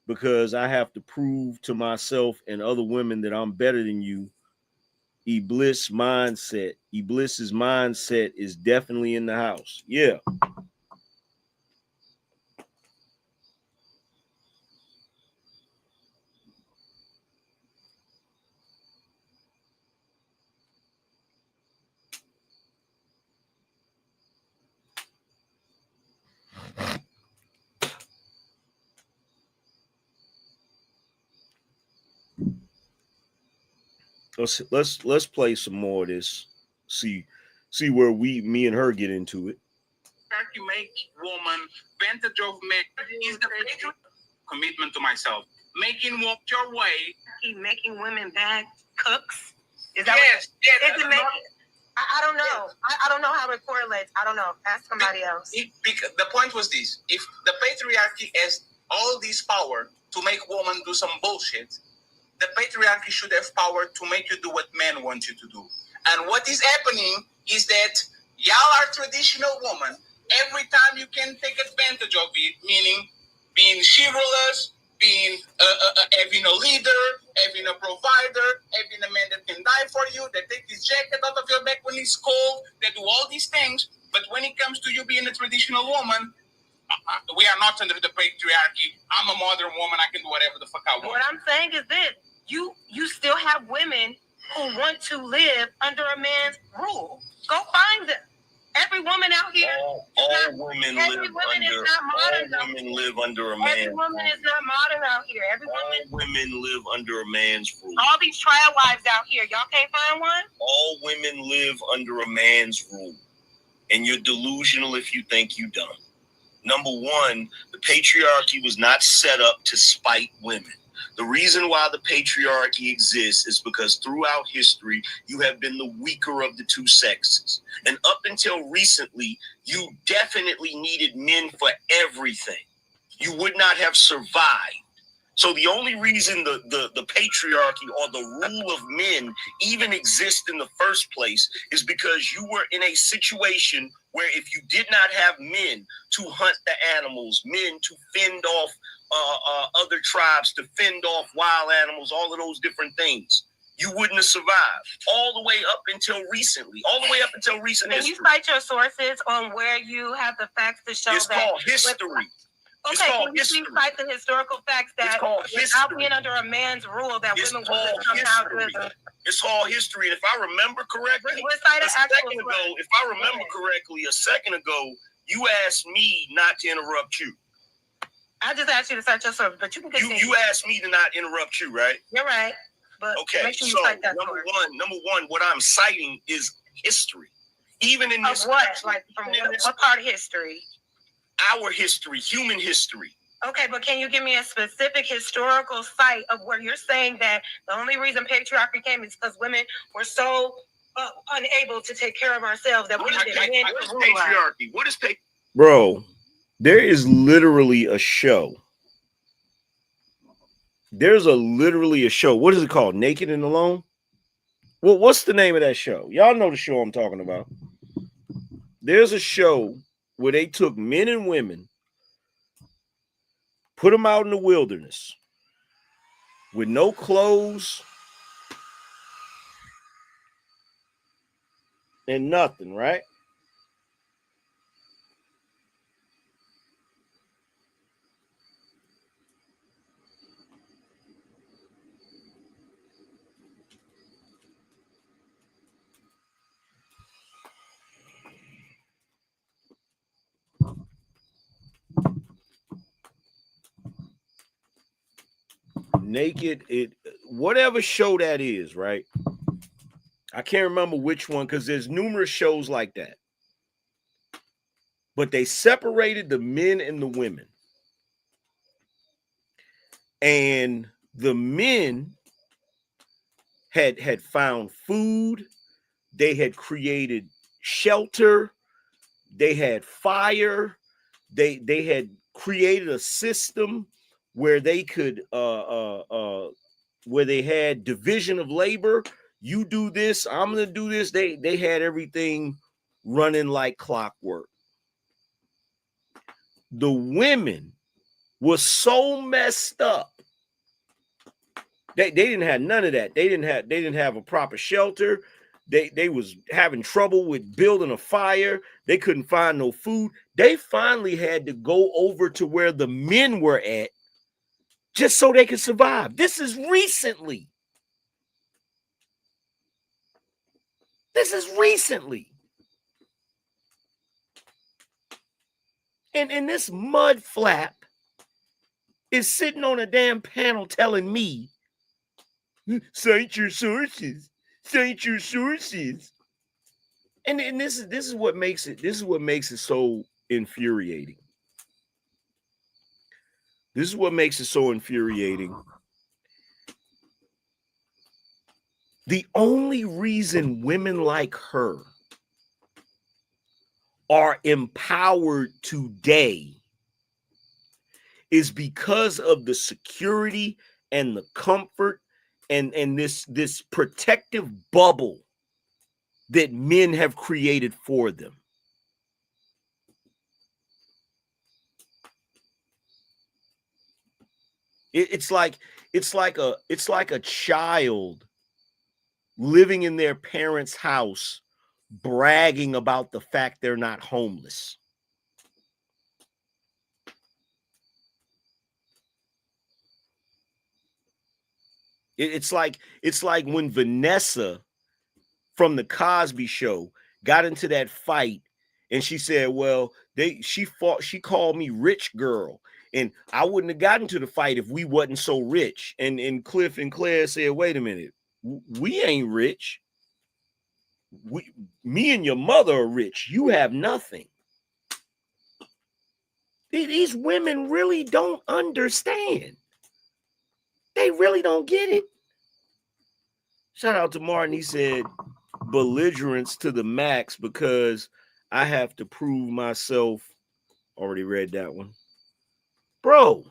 because I have to prove to myself and other women that I'm better than you. Iblis's mindset is definitely in the house. Yeah. Let's play some more of this. See where me and her get into it. You make woman advantage of men is the commitment to myself. Making women your way. Keep making women bad cooks. Is that yes? Is it making? I don't know. I don't know how it correlates. I don't know. Ask somebody else. Because the point was this: if the patriarchy has all this power to make women do some bullshit, the patriarchy should have power to make you do what men want you to do. And what is happening is that y'all are traditional women. Every time you can take advantage of it, meaning being chivalrous, being having a leader, having a provider, having a man that can die for you, that take his jacket out of your back when it's cold, that do all these things. But when it comes to you being a traditional woman, we are not under the patriarchy. I'm a modern woman. I can do whatever the fuck I want. What I'm saying is this. You still have women who want to live under a man's rule. Go find them. Every woman out here. All women live under a man's Every woman is not modern out here. All women live under a man's rule. All these trial wives out here. Y'all can't find one? All women live under a man's rule. And you're delusional if you think you don't. Number one, the patriarchy was not set up to spite women. The reason why the patriarchy exists is because throughout history, you have been the weaker of the two sexes. And up until recently, you definitely needed men for everything. You would not have survived. So the only reason the patriarchy or the rule of men even exist in the first place is because you were in a situation where if you did not have men to hunt the animals, men to fend off other tribes, to fend off wild animals, all of those different things, you wouldn't have survived all the way up until recently, all the way up until recent history. Can you cite your sources on where you have the facts to show it's that? Called history. Okay, it's called can you history. please cite the historical facts that without being under a man's rule that women would somehow do it? It's all history. And if I remember correctly, a second ago, you asked me not to interrupt you. I just asked you to cite your source, but you can continue. You asked me to not interrupt you, right? You're right. But okay, make sure you so cite that number one, what I'm citing is history. Even in this, of what? Like from what part of history? Our history, human history. Okay, but can you give me a specific historical site of where you're saying that the only reason patriarchy came is because women were so unable to take care of ourselves that we needed men to rule us? Patriarchy? What is patriarchy? Bro, there is literally a show. There's literally a show. What is it called? Naked and Alone? Well, what's the name of that show? Y'all know the show I'm talking about. There's a show where they took men and women, put them out in the wilderness with no clothes and nothing, right? Naked, whatever show that is, right? I can't remember which one because there's numerous shows like that. But they separated the men and the women. And the men had found food, they had created shelter, they had fire, they had created a system where they could where they had division of labor. You do this, I'm gonna do this. They had everything running like clockwork. The women were so messed up. They didn't have none of that. They didn't have a proper shelter. They was having trouble with building a fire. They couldn't find no food. They finally had to go over to where the men were at just so they could survive. This is recently. And this mud flap is sitting on a damn panel telling me, cite your sources. And this is what makes it so infuriating. This is what makes it so infuriating. The only reason women like her are empowered today is because of the security and the comfort and this protective bubble that men have created for them. It's like a child living in their parents' house, bragging about the fact they're not homeless. It's like when Vanessa from the Cosby Show got into that fight, and she said, "Well, she called me rich girl, and I wouldn't have gotten to the fight if we wasn't so rich." And Cliff and Claire said, "Wait a minute, we ain't rich. Me and your mother are rich. You have nothing." These women really don't understand. They really don't get it. Shout out to Martin. He said, belligerence to the max because I have to prove myself. Already read that one. Bro,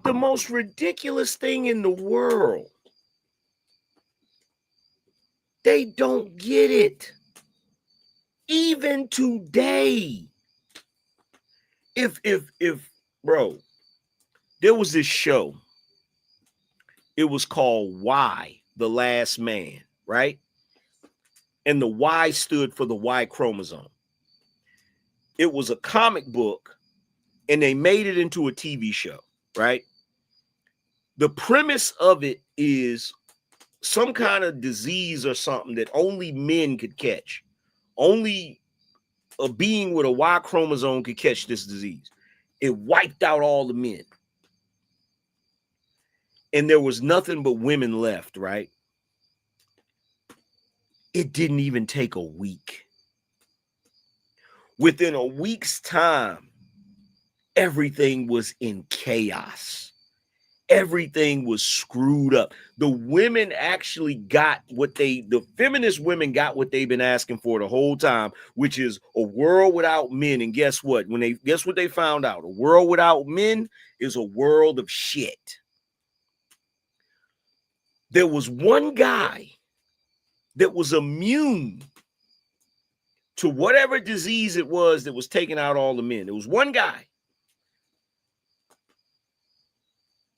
the most ridiculous thing in the world. They don't get it. Even today. If bro, there was this show. It was called Y, The Last Man, right? And the Y stood for the Y chromosome. It was a comic book, and they made it into a TV show, right? The premise of it is some kind of disease or something that only men could catch. Only a being with a Y chromosome could catch this disease. It wiped out all the men. And there was nothing but women left, right? It didn't even take a week. Within a week's time, everything was in chaos. Everything was screwed up. The women actually got the feminist women got what they've been asking for the whole time, which is a world without men. And guess what? Guess what they found out? A world without men is a world of shit. There was one guy that was immune to whatever disease it was that was taking out all the men. There was one guy.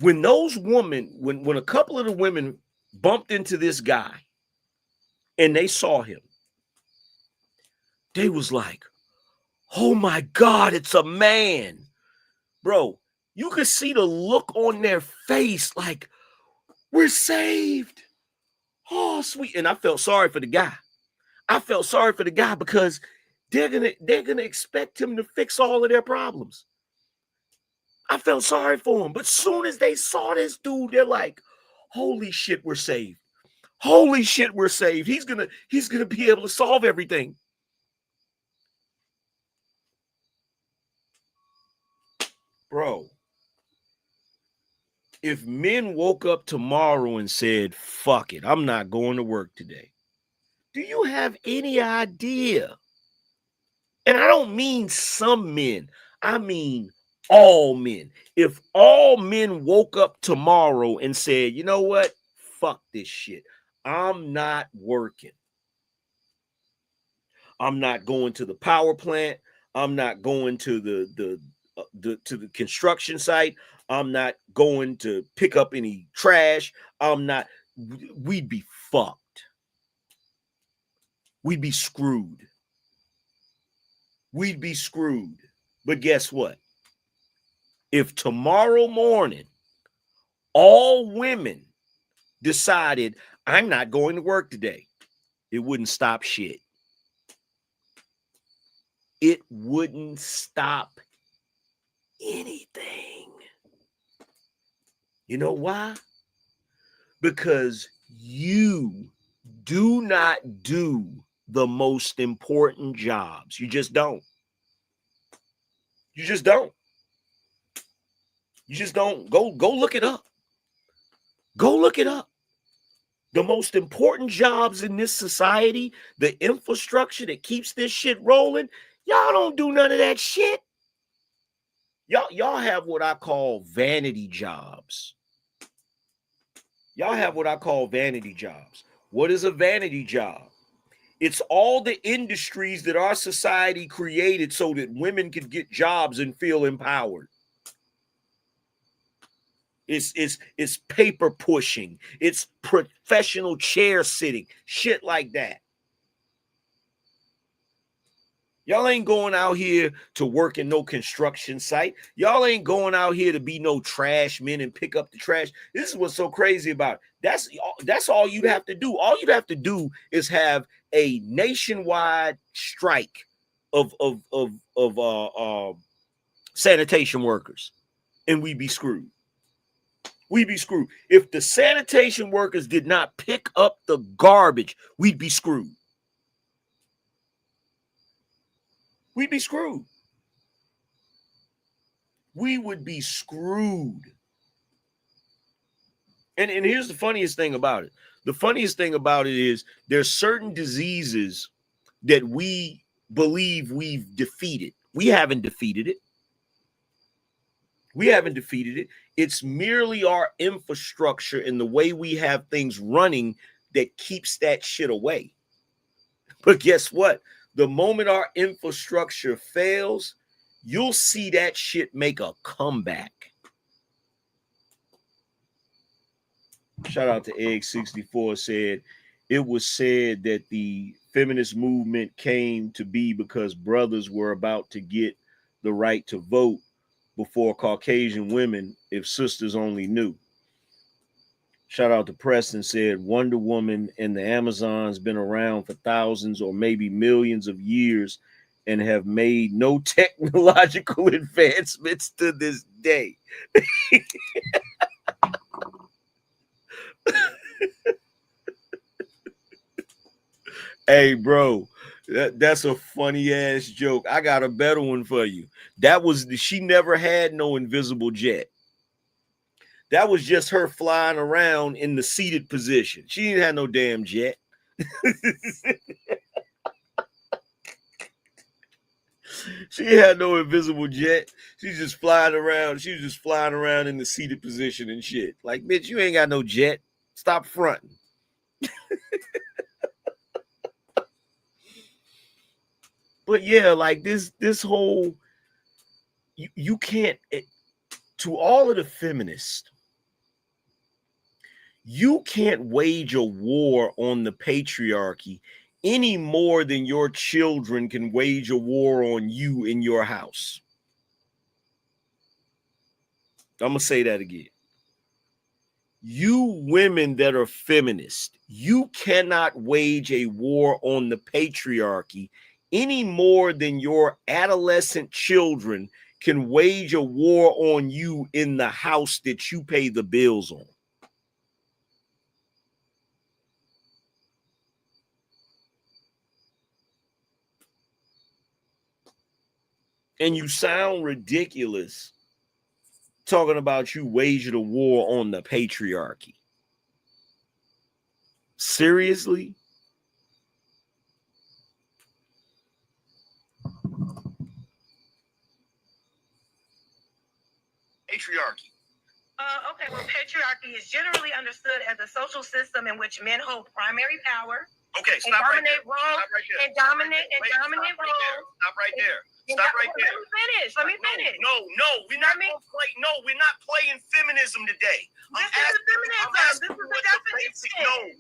When those women, when a couple of the women bumped into this guy and they saw him, they was like, oh my God, it's a man. Bro, you could see the look on their face like, we're saved. Oh, sweet. And I felt sorry for the guy. I felt sorry for the guy because they're gonna expect him to fix all of their problems. I felt sorry for him. But soon as they saw this dude, they're like, holy shit, we're saved. Holy shit, we're saved. He's gonna be able to solve everything. Bro, if men woke up tomorrow and said, fuck it, I'm not going to work today, do you have any idea? And I don't mean some men, I mean all men. If all men woke up tomorrow and said, you know what? Fuck this shit. I'm not working. I'm not going to the power plant. I'm not going to the construction site. I'm not going to pick up any trash. We'd be fucked. We'd be screwed. We'd be screwed. But guess what? If tomorrow morning all women decided, I'm not going to work today, it wouldn't stop shit. It wouldn't stop anything. You know why? Because you do not do the most important jobs. You just don't. You just don't. You just don't. Go look it up. Go look it up. The most important jobs in this society, the infrastructure that keeps this shit rolling, y'all don't do none of that shit. Y'all have what I call vanity jobs. Y'all have what I call vanity jobs. What is a vanity job? It's all the industries that our society created so that women could get jobs and feel empowered. It's paper pushing. It's professional chair sitting. Shit like that. Y'all ain't going out here to work in no construction site. Y'all ain't going out here to be no trash men and pick up the trash. This is what's so crazy about it. That's all you'd have to do. All you'd have to do is have a nationwide strike of sanitation workers, and we'd be screwed. We'd be screwed. If the sanitation workers did not pick up the garbage, we'd be screwed. We'd be screwed. We would be screwed. And here's the funniest thing about it. The funniest thing about it is there's certain diseases that we believe we've defeated. We haven't defeated it. We haven't defeated it. It's merely our infrastructure and the way we have things running that keeps that shit away. But guess what? The moment our infrastructure fails, you'll see that shit make a comeback. Shout out to Egg64 said, it was said that the feminist movement came to be because brothers were about to get the right to vote before Caucasian women, if sisters only knew. Shout out to Preston said, Wonder Woman and the Amazons been around for thousands or maybe millions of years and have made no technological advancements to this day. Hey, bro, that's a funny ass joke. I got a better one for you. She never had no invisible jet. That was just her flying around in the seated position. She didn't have no damn jet. She had no invisible jet. She's just flying around. She was just flying around in the seated position and shit. Like, bitch, you ain't got no jet. Stop fronting. But yeah, like this whole, you can't, to all of the feminists, you can't wage a war on the patriarchy any more than your children can wage a war on you in your house. I'm going to say that again. You women that are feminists, you cannot wage a war on the patriarchy any more than your adolescent children can wage a war on you in the house that you pay the bills on. And you sound ridiculous talking about you waging a war on the patriarchy. Seriously? Patriarchy. Okay, well, patriarchy is generally understood as a social system in which men hold primary power. Okay, stop right there. Roles, stop right there. And dominate roles. Stop right there. Stop right there. Let me finish. No, we're not gonna play. No, we're not playing feminism today. This is the definition. No.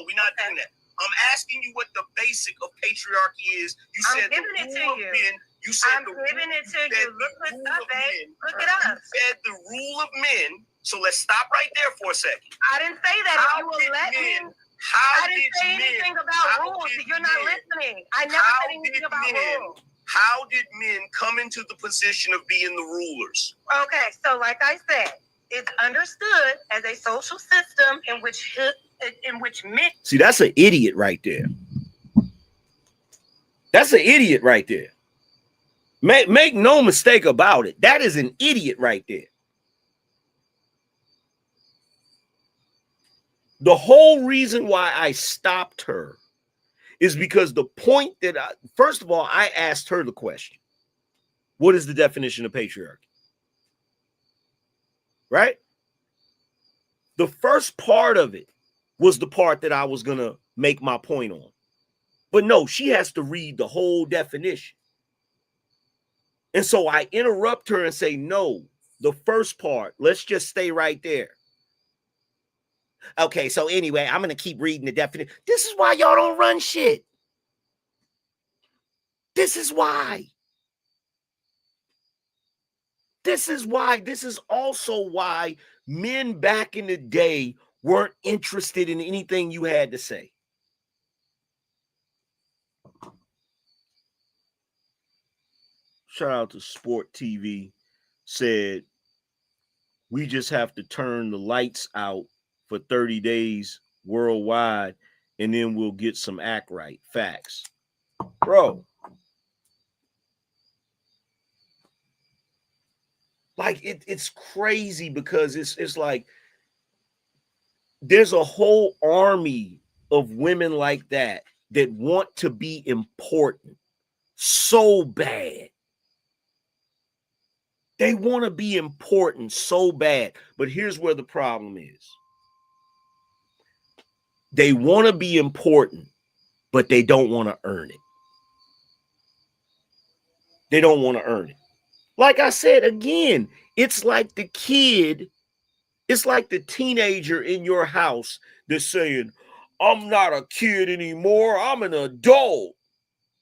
We're not doing that. I'm asking you what the basic of patriarchy is. You said the rule of men. You said the rule of men. Look it up. You said the rule of men. So let's stop right there for a second. I didn't say that. If you will let me. I didn't say anything about rules. You're not listening. I never said anything about rules. How did men come into the position of being the rulers? Okay, so like I said, it's understood as a social system in which men. See, that's an idiot right there. That's an idiot right there. Make no mistake about it. That is an idiot right there. The whole reason why I stopped her is because the point that first of all, I asked her the question. What is the definition of patriarchy? Right? The first part of it was the part that I was going to make my point on. But no, she has to read the whole definition. And so I interrupt her and say, no, the first part, let's just stay right there. Okay, so anyway, I'm going to keep reading the definition. This is why y'all don't run shit. This is why. This is why. This is also why men back in the day weren't interested in anything you had to say. Shout out to Sport TV. Said, we just have to turn the lights out for 30 days worldwide, and then we'll get some act right. Facts. Bro. Like, it's crazy because it's like there's a whole army of women like that want to be important so bad. They want to be important so bad. But here's where the problem is. They want to be important, but they don't want to earn it. They don't want to earn it. Like I said, again, it's like the kid, it's like the teenager in your house that's saying, I'm not a kid anymore, I'm an adult,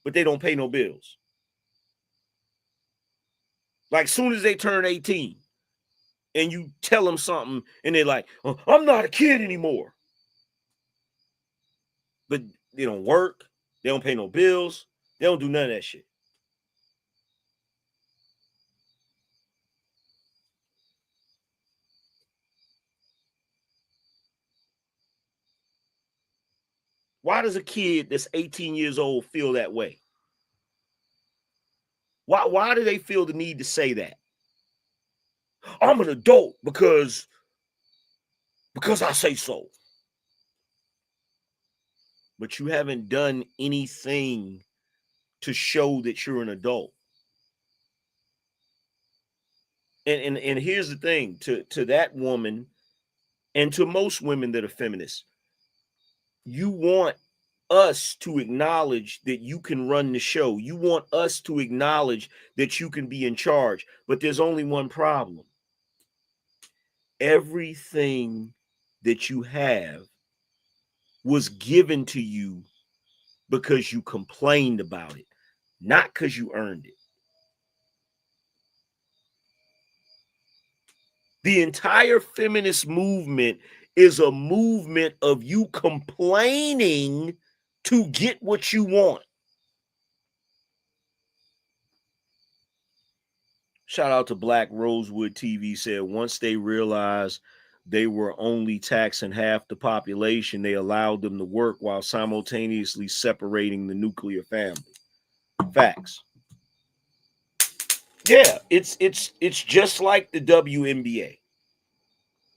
but they don't pay no bills. Like soon as they turn 18 and you tell them something and they're like, oh, I'm not a kid anymore. But they don't work, they don't pay no bills, they don't do none of that shit. Why does a kid that's 18 years old feel that way? Why do they feel the need to say that? I'm an adult because I say so. But you haven't done anything to show that you're an adult. And here's the thing, to that woman and to most women that are feminists, you want us to acknowledge that you can run the show. You want us to acknowledge that you can be in charge. But there's only one problem. Everything that you have was given to you because you complained about it, not because you earned it. The entire feminist movement is a movement of you complaining to get what you want. Shout out to Black Rosewood TV, said once they realized they were only taxing half the population, they allowed them to work while simultaneously separating the nuclear family. Facts. Yeah, it's just like the WNBA.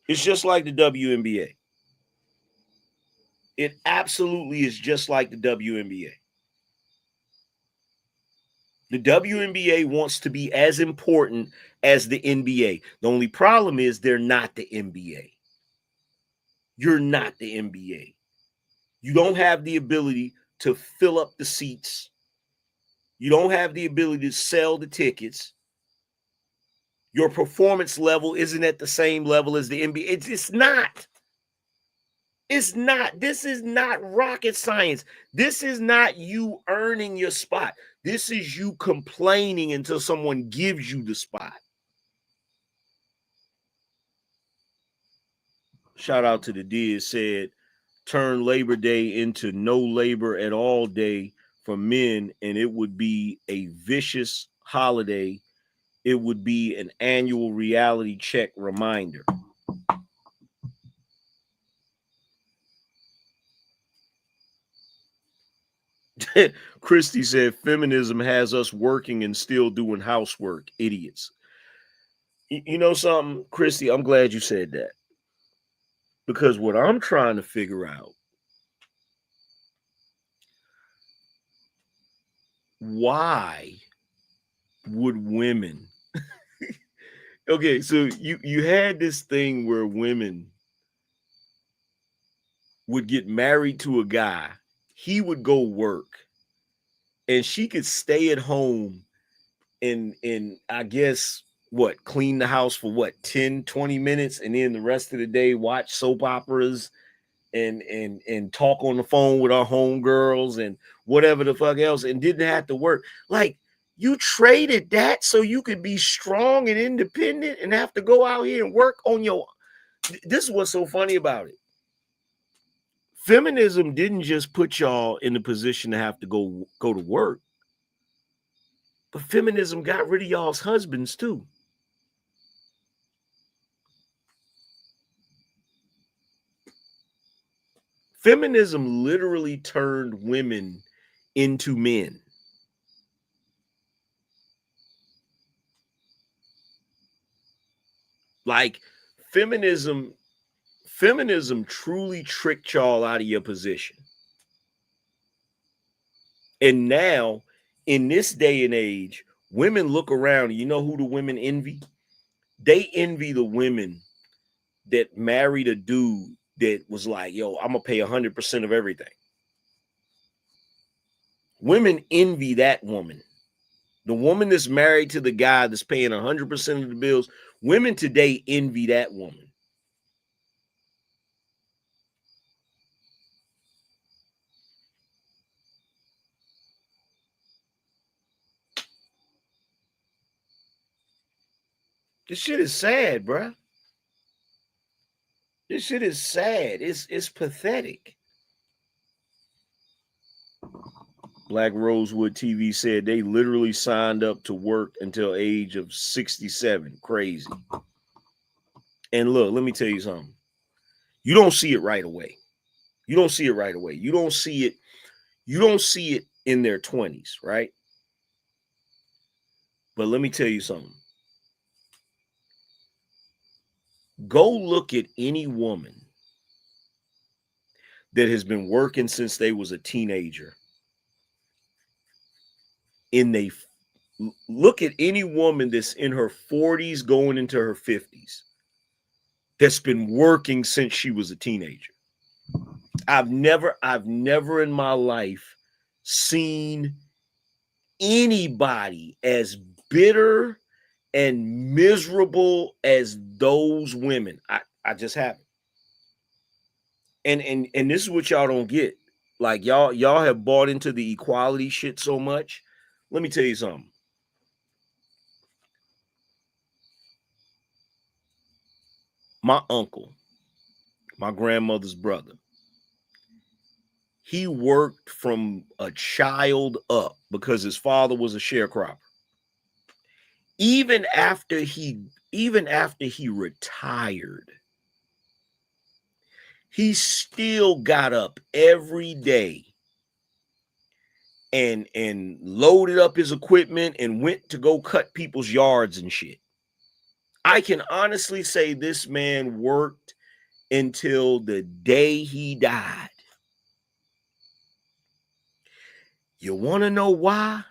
It's just like the WNBA. It absolutely is just like the WNBA. The WNBA wants to be as important as the NBA. The only problem is they're not the NBA. You're not the NBA. You don't have the ability to fill up the seats. You don't have the ability to sell the tickets. Your performance level isn't at the same level as the NBA. It's not. It's not. This is not rocket science. This is not you earning your spot. This is you complaining until someone gives you the spot. Shout out to the Diz, said, turn Labor Day into no labor at all day for men, and it would be a vicious holiday. It would be an annual reality check reminder. Christy said, feminism has us working and still doing housework. Idiots. You know something, Christy? I'm glad you said that. Because what I'm trying to figure out, why would women okay, so you had this thing where women would get married to a guy, he would go work, and she could stay at home and I guess what, clean the house for what, 10-20 minutes, and then the rest of the day watch soap operas and talk on the phone with our homegirls and whatever the fuck else, and didn't have to work. Like, you traded that so you could be strong and independent and have to go out here and work on your. This is what's so funny about it. Feminism didn't just put y'all in the position to have to go to work, but feminism got rid of y'all's husbands too. Feminism literally turned women into men. Like, feminism truly tricked y'all out of your position. And now, in this day and age, Women look around, and you know who the women envy? They envy the women that married a dude that was like, yo, I'm gonna pay 100% of everything. Women envy that woman. The woman that's married to the guy that's paying 100% of the bills. Women today envy that woman. This shit is sad, bruh. This shit is sad. It's pathetic. Black Rosewood TV said they literally signed up to work until age of 67. Crazy. And look, let me tell you something. You don't see it right away. You don't see it right away. You don't see it in their 20s, right? But let me tell you something. Go look at any woman that has been working since they was a teenager. Look at any woman that's in her 40s going into her 50s that's been working since she was a teenager. I've never in my life seen anybody as bitter and miserable as those women. I just haven't. And this is what y'all don't get. Like y'all have bought into the equality shit so much. Let me tell you something. My uncle, my grandmother's brother, he worked from a child up because his father was a sharecropper. Even after he retired, he still got up every day and loaded up his equipment and went to go cut people's yards and shit. I can honestly say this man worked until the day he died. You want to know why?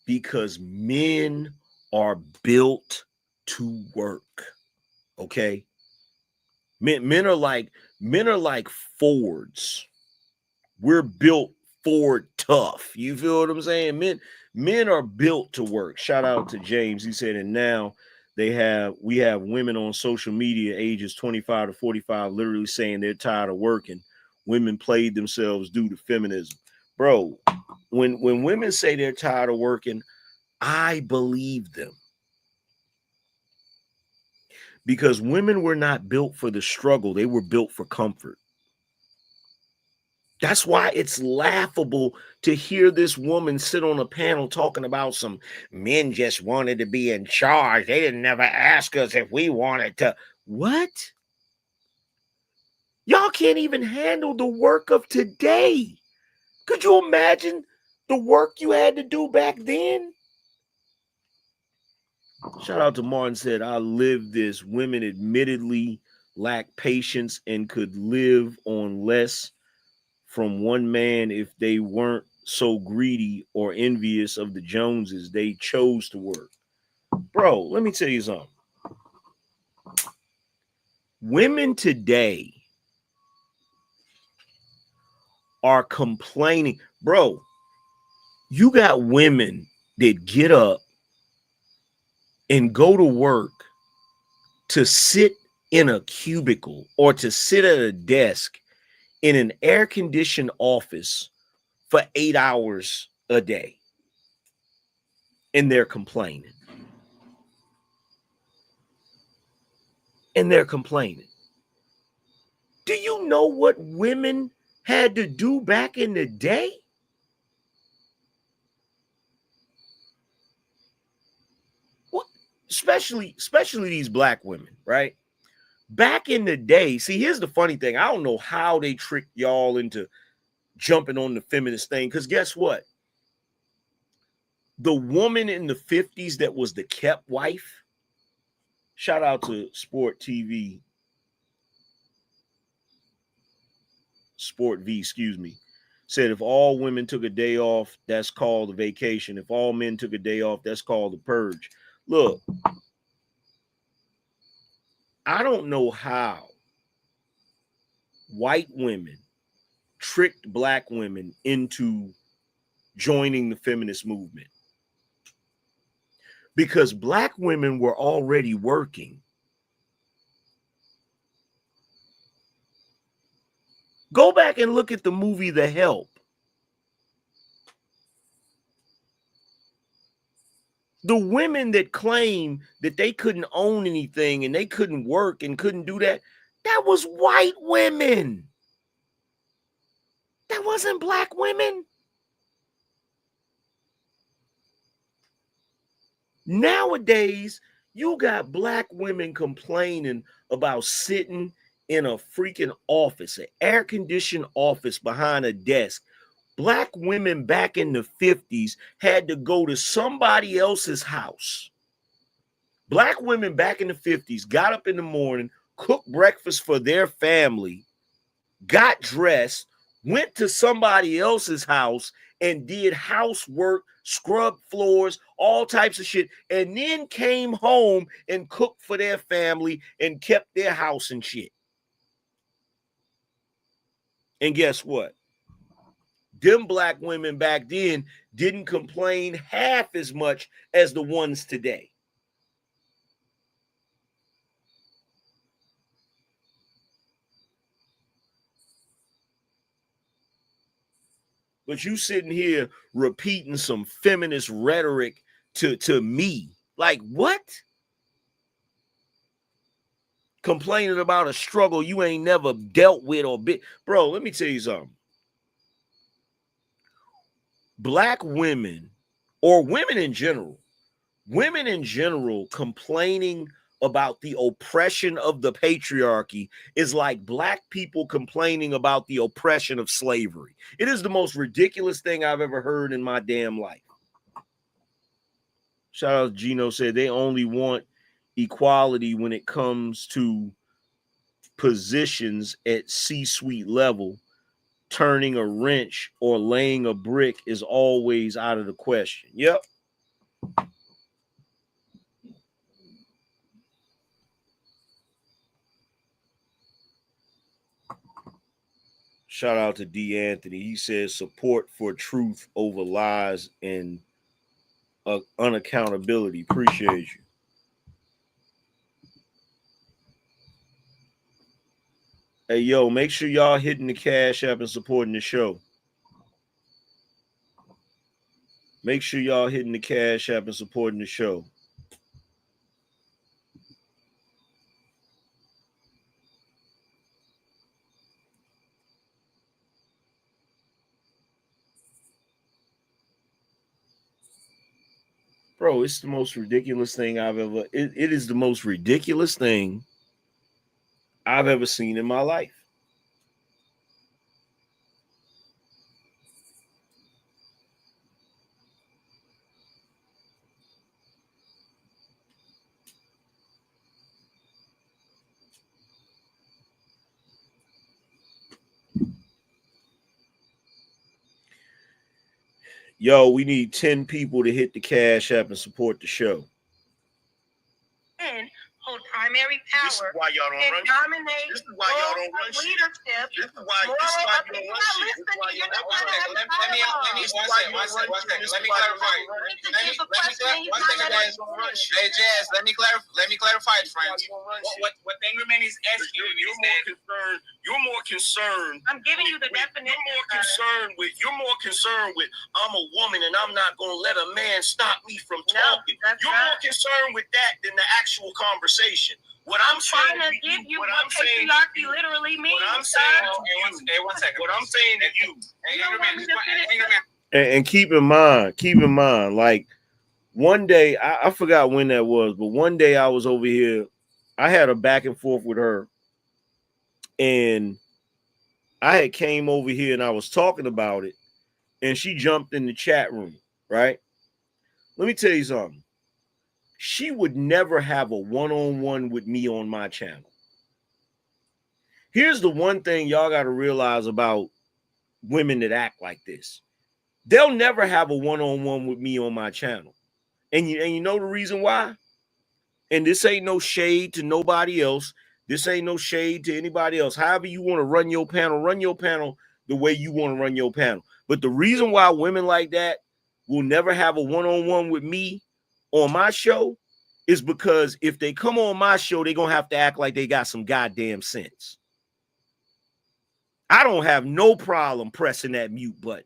Because men are built to work. Okay? Men are like Fords. We're built Ford tough. You feel what I'm saying? Men are built to work. Shout out to James. He said, and now we have women on social media ages 25 to 45 literally saying they're tired of working. Women played themselves due to feminism. Bro, when women say they're tired of working, I believe them. Because women were not built for the struggle. They were built for comfort. That's why it's laughable to hear this woman sit on a panel talking about some men just wanted to be in charge. They didn't never ask us if we wanted to. What? Y'all can't even handle the work of today. Could you imagine the work you had to do back then? Shout out to Martin said, I lived this. Women admittedly lack patience and could live on less from one man if they weren't so greedy or envious of the Joneses. They chose to work. Bro, let me tell you something. Women today are complaining. Bro, you got women that get up and go to work to sit in a cubicle or to sit at a desk in an air-conditioned office for 8 hours a day. And they're complaining. Do you know what women had to do back in the day? What? Especially these black women, right? Back in the day, see, here's the funny thing. I don't know how they tricked y'all into jumping on the feminist thing, because guess what? The woman in the 50s that was the kept wife, shout out to Sport V, excuse me. said if all women took a day off, that's called a vacation. If all men took a day off, that's called a purge. Look, I don't know how white women tricked black women into joining the feminist movement, because black women were already working. Go back and look at the movie The Help. The women that claim that they couldn't own anything and they couldn't work and couldn't do that, that was white women. That wasn't black women. Nowadays, you got black women complaining about sitting in a freaking office, an air-conditioned office behind a desk. Black women back in the 50s had to go to somebody else's house. Black women back in the 50s got up in the morning, cooked breakfast for their family, got dressed, went to somebody else's house and did housework, scrubbed floors, all types of shit, and then came home and cooked for their family and kept their house and shit. And guess what? Them black women back then didn't complain half as much as the ones today. But you sitting here repeating some feminist rhetoric to me. Like, what? Complaining about a struggle you ain't never dealt with or been. Bro, let me tell you something. Black women, or women in general complaining about the oppression of the patriarchy is like black people complaining about the oppression of slavery. It is the most ridiculous thing I've ever heard in my damn life. Shout out to Gino, said they only want equality when it comes to positions at C-suite level. Turning a wrench or laying a brick is always out of the question. Yep. Shout out to D. Anthony. He says support for truth over lies and unaccountability. Appreciate you. Hey, yo, make sure y'all hitting the Cash App and supporting the show. Make sure y'all hitting the Cash App and supporting the show. Bro, it's the most ridiculous thing I've ever... It is the most ridiculous thing I've ever seen in my life. Yo, we need 10 people to hit the Cash App and support the show. And hold primary power. This is why y'all don't run. Dominate. This is why y'all don't run shit. Leadership. This is why you don't run shit. Let me clarify. Hey, Jazz, let me clarify it, friends. What Angryman is asking you is that you're more concerned. I'm giving you the definition. You're more concerned with I'm a woman and I'm not gonna let a man stop me from talking. You're more concerned with that than the actual conversation. What I'm trying to give you what patriarchy literally means. What I'm saying to you, one second. What I'm saying to you, and keep in mind, like one day, I forgot when that was, but one day I was over here, I had a back and forth with her, and I had came over here and I was talking about it, and she jumped in the chat room, right? Let me tell you something. She would never have a one-on-one with me on my channel. Here's the one thing y'all got to realize about women that act like this. They'll never have a one-on-one with me on my channel. And you know the reason why? And this ain't no shade to nobody else. This ain't no shade to anybody else. However you want to run your panel the way you want to run your panel. But the reason why women like that will never have a one-on-one with me on my show is because if they come on my show, they're going to have to act like they got some goddamn sense. I don't have no problem pressing that mute button.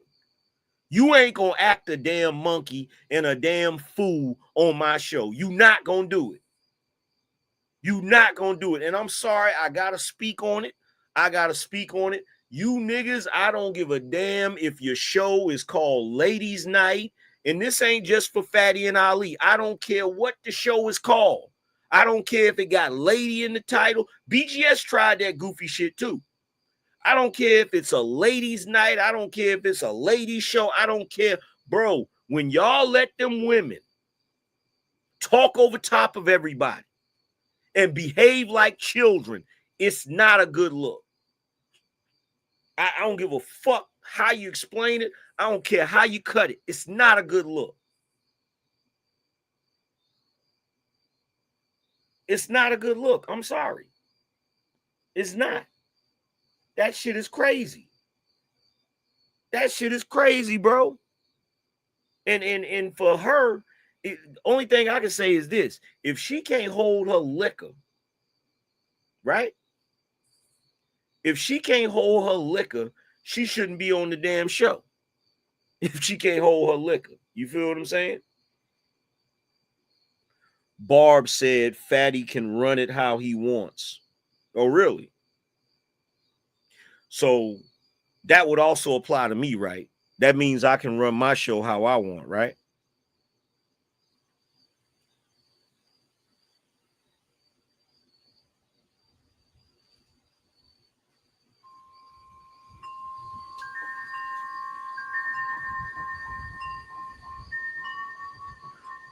You ain't going to act a damn monkey and a damn fool on my show. You not going to do it. You not going to do it. And I'm sorry, I got to speak on it. You niggas, I don't give a damn if your show is called Ladies Night. And this ain't just for Fatty and Ali. I don't care what the show is called. I don't care if it got lady in the title. BGS tried that goofy shit too. I don't care if it's a ladies' night. I don't care if it's a ladies' show. I don't care. Bro, when y'all let them women talk over top of everybody and behave like children, it's not a good look. I don't give a fuck how you explain it. I don't care how you cut it. It's not a good look. It's not a good look. I'm sorry. It's not. That shit is crazy. That shit is crazy, bro. And for her, the only thing I can say is this. If she can't hold her liquor, right? If she can't hold her liquor, she shouldn't be on the damn show. If she can't hold her liquor. You feel what I'm saying? Barb said Fatty can run it how he wants. Oh, really? So that would also apply to me, right? That means I can run my show how I want, right?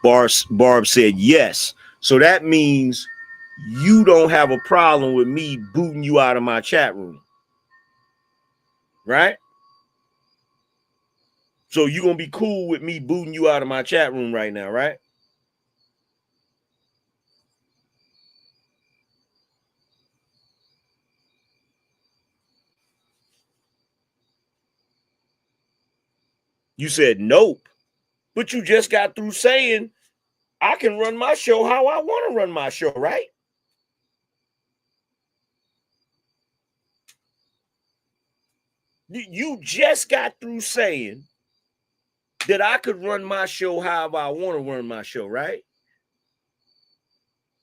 Barb said yes. So that means you don't have a problem with me booting you out of my chat room. Right? So you're going to be cool with me booting you out of my chat room right now, right? You said nope. But you just got through saying I can run my show how I want to run my show, right? You just got through saying that I could run my show however I want to run my show, right?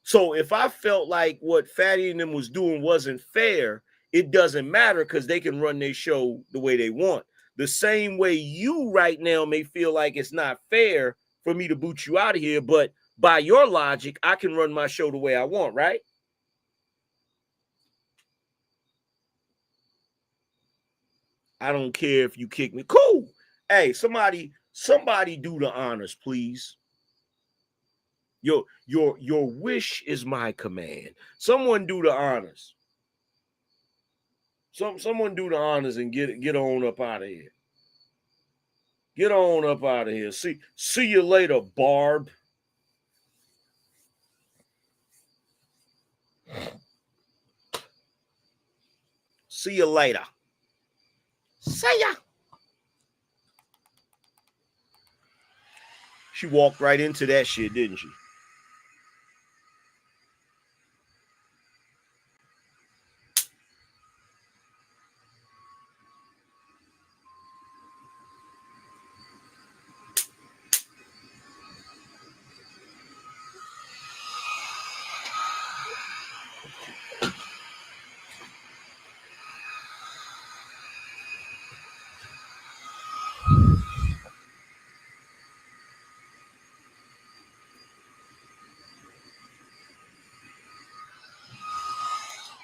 So if I felt like what Fatty and them was doing wasn't fair, it doesn't matter because they can run their show the way they want. The same way you right now may feel like it's not fair for me to boot you out of here, but by your logic, I can run my show the way I want, right? I don't care if you kick me. Cool. Hey, somebody do the honors, please. Your wish is my command. Someone do the honors. Someone do the honors and get on up out of here. Get on up out of here. See you later, Barb. See you later. See ya. She walked right into that shit, didn't she?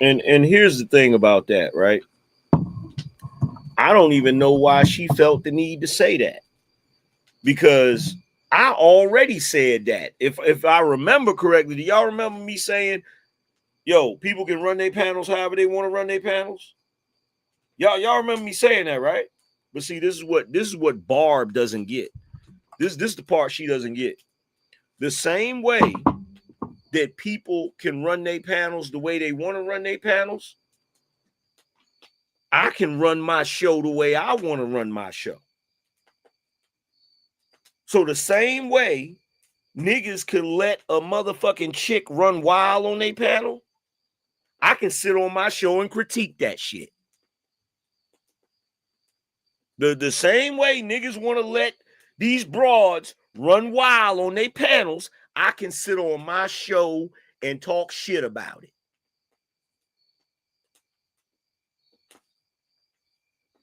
And here's the thing about that, right? I don't even know why she felt the need to say that. Because I already said that. If I remember correctly, do y'all remember me saying, yo, people can run their panels however they want to run their panels? Y'all remember me saying that, right? But see, this is what Barb doesn't get. This is the part she doesn't get. The same way that people can run their panels the way they want to run their panels, I can run my show the way I want to run my show. So the same way niggas can let a motherfucking chick run wild on their panel, I can sit on my show and critique that shit. The same way niggas want to let these broads run wild on their panels, I can sit on my show and talk shit about it.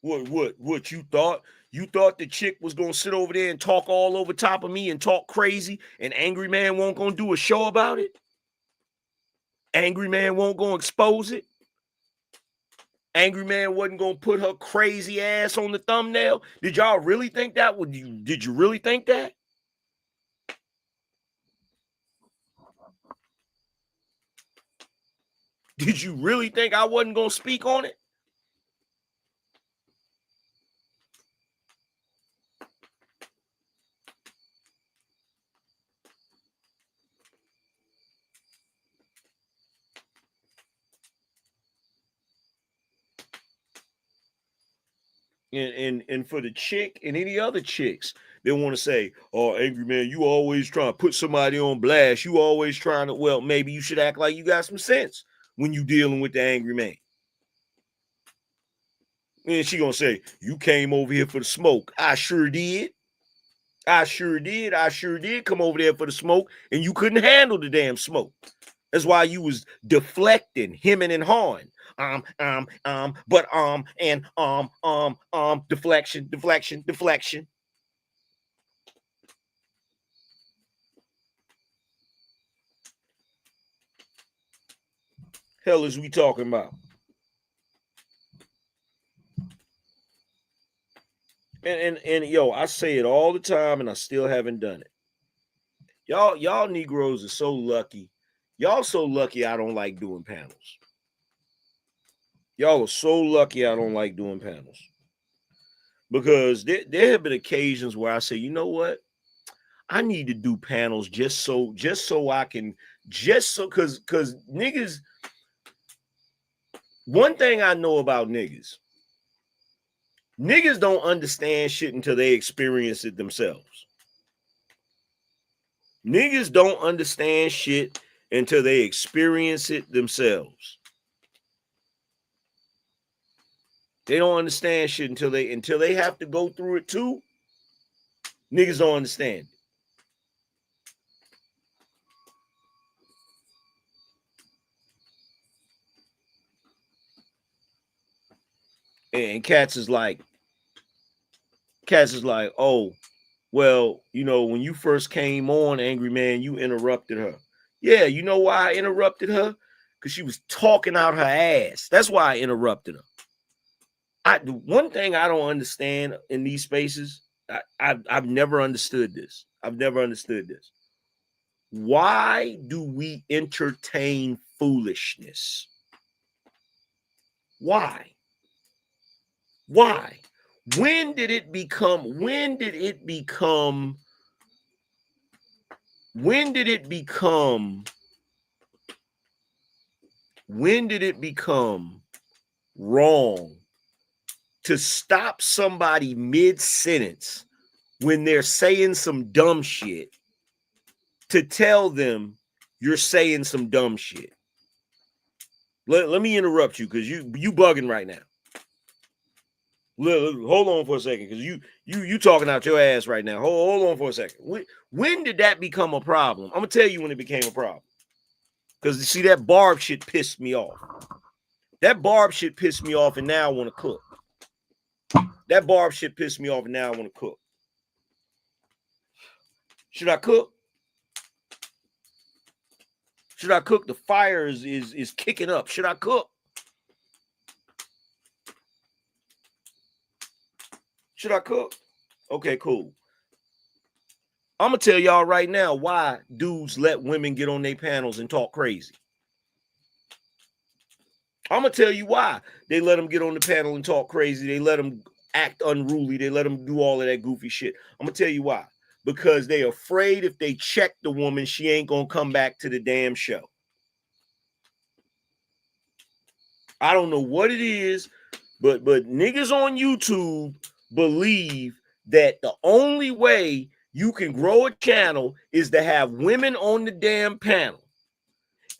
What you thought? You thought the chick was gonna sit over there and talk all over top of me and talk crazy, and Angryman won't gonna do a show about it? Angryman won't gonna expose it? Angryman wasn't gonna put her crazy ass on the thumbnail? Did y'all really think that? Did you really think that? Did you really think I wasn't gonna speak on it? And for the chick and any other chicks, they want to say, "Oh, Angryman, you always trying to put somebody on blast. You always trying to." Well, maybe you should act like you got some sense when you dealing with the Angryman. And she gonna say, "You came over here for the smoke." I sure did. I sure did. I sure did come over there for the smoke, and you couldn't handle the damn smoke. That's why you was deflecting, hemming and hawing. Deflection. Hell is we talking about? And yo, I say it all the time, and I still haven't done it. Y'all Negroes are so lucky. Y'all so lucky I don't like doing panels. Y'all are so lucky I don't like doing panels. Because there have been occasions where I say, you know what? I need to do panels just so I can, because niggas, one thing I know about niggas don't understand shit until they experience it themselves. Niggas don't understand shit until they experience it themselves. They don't understand shit until they have to go through it too. Niggas don't understand. And cats is like, oh, well, you know, when you first came on, Angryman, you interrupted her. Yeah, you know why I interrupted her? Because she was talking out her ass. That's why I interrupted her. One thing I don't understand in these spaces, I've never understood this. Why do we entertain foolishness? Why? When did it become wrong to stop somebody mid-sentence when they're saying some dumb shit to tell them you're saying some dumb shit? Let me interrupt you because you bugging right now. Hold on for a second, because you talking out your ass right now. Hold on for a second. When did that become a problem? I'm gonna tell you when it became a problem. Because you see, that Barb shit pissed me off. And now I want to cook. Should I cook? The fire is kicking up. Should I cook? Okay, cool. I'm gonna tell y'all right now why dudes let women get on their panels and talk crazy. I'm gonna tell you why they let them get on the panel and talk crazy. They let them act unruly. They let them do all of that goofy shit. I'm gonna tell you why. Because they're afraid if they check the woman, she ain't gonna come back to the damn show. I don't know what it is, but niggas on YouTube believe that the only way you can grow a channel is to have women on the damn panel.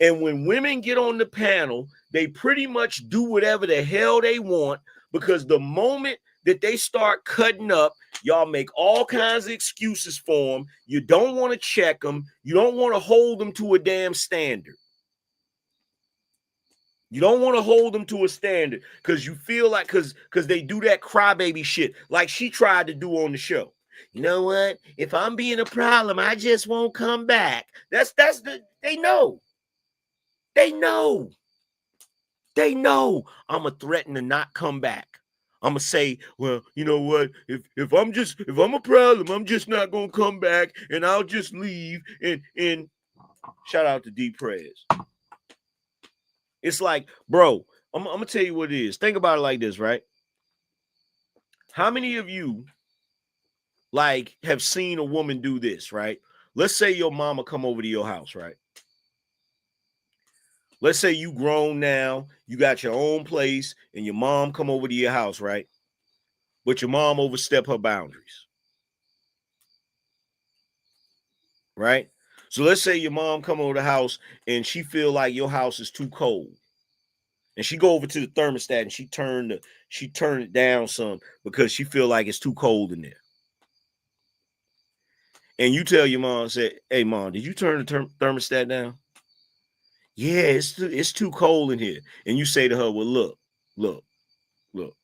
And when women get on the panel, they pretty much do whatever the hell they want, because the moment that they start cutting up, y'all make all kinds of excuses for them. You don't want to check them. You don't want to hold them to a damn standard. You don't want to hold them to a standard because you feel like because they do that crybaby shit like she tried to do on the show. You know what? If I'm being a problem, I just won't come back. That's they know. They know. They know I'm going to threaten to not come back. I'm going to say, well, you know what? If I'm a problem, I'm just not going to come back and I'll just leave. And shout out to D Prez. It's like, bro, I'm going to tell you what it is. Think about it like this, right? How many of you like have seen a woman do this, right? Let's say your mama come over to your house, right? Let's say you grown now, you got your own place, and your mom come over to your house, right? But your mom overstep her boundaries, right? So let's say your mom come over the house and she feel like your house is too cold. And she go over to the thermostat and she turn it down some because she feel like it's too cold in there. And you tell your mom, say, hey, mom, did you turn the thermostat down? Yeah, it's too cold in here. And you say to her, well, look.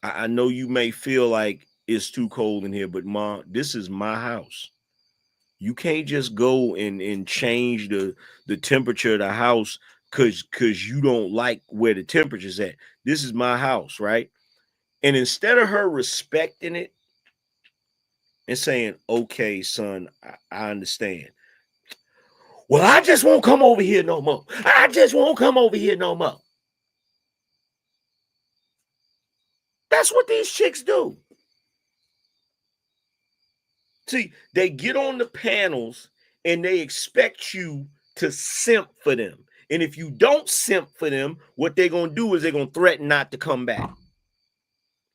I know you may feel like it's too cold in here, but mom, this is my house. You can't just go and change the temperature of the house because you don't like where the temperature's at. This is my house, right? And instead of her respecting it and saying, okay, son, I understand. Well, I just won't come over here no more. I just won't come over here no more. That's what these chicks do. See, they get on the panels and they expect you to simp for them. And if you don't simp for them, what they're going to do is they're going to threaten not to come back.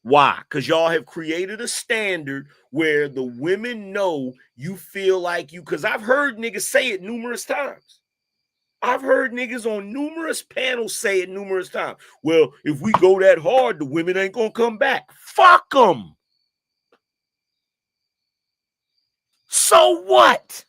Why? Because y'all have created a standard where the women know you feel like you, because I've heard niggas say it numerous times. I've heard niggas on numerous panels say it numerous times. Well, if we go that hard, the women ain't going to come back. Fuck them. So what?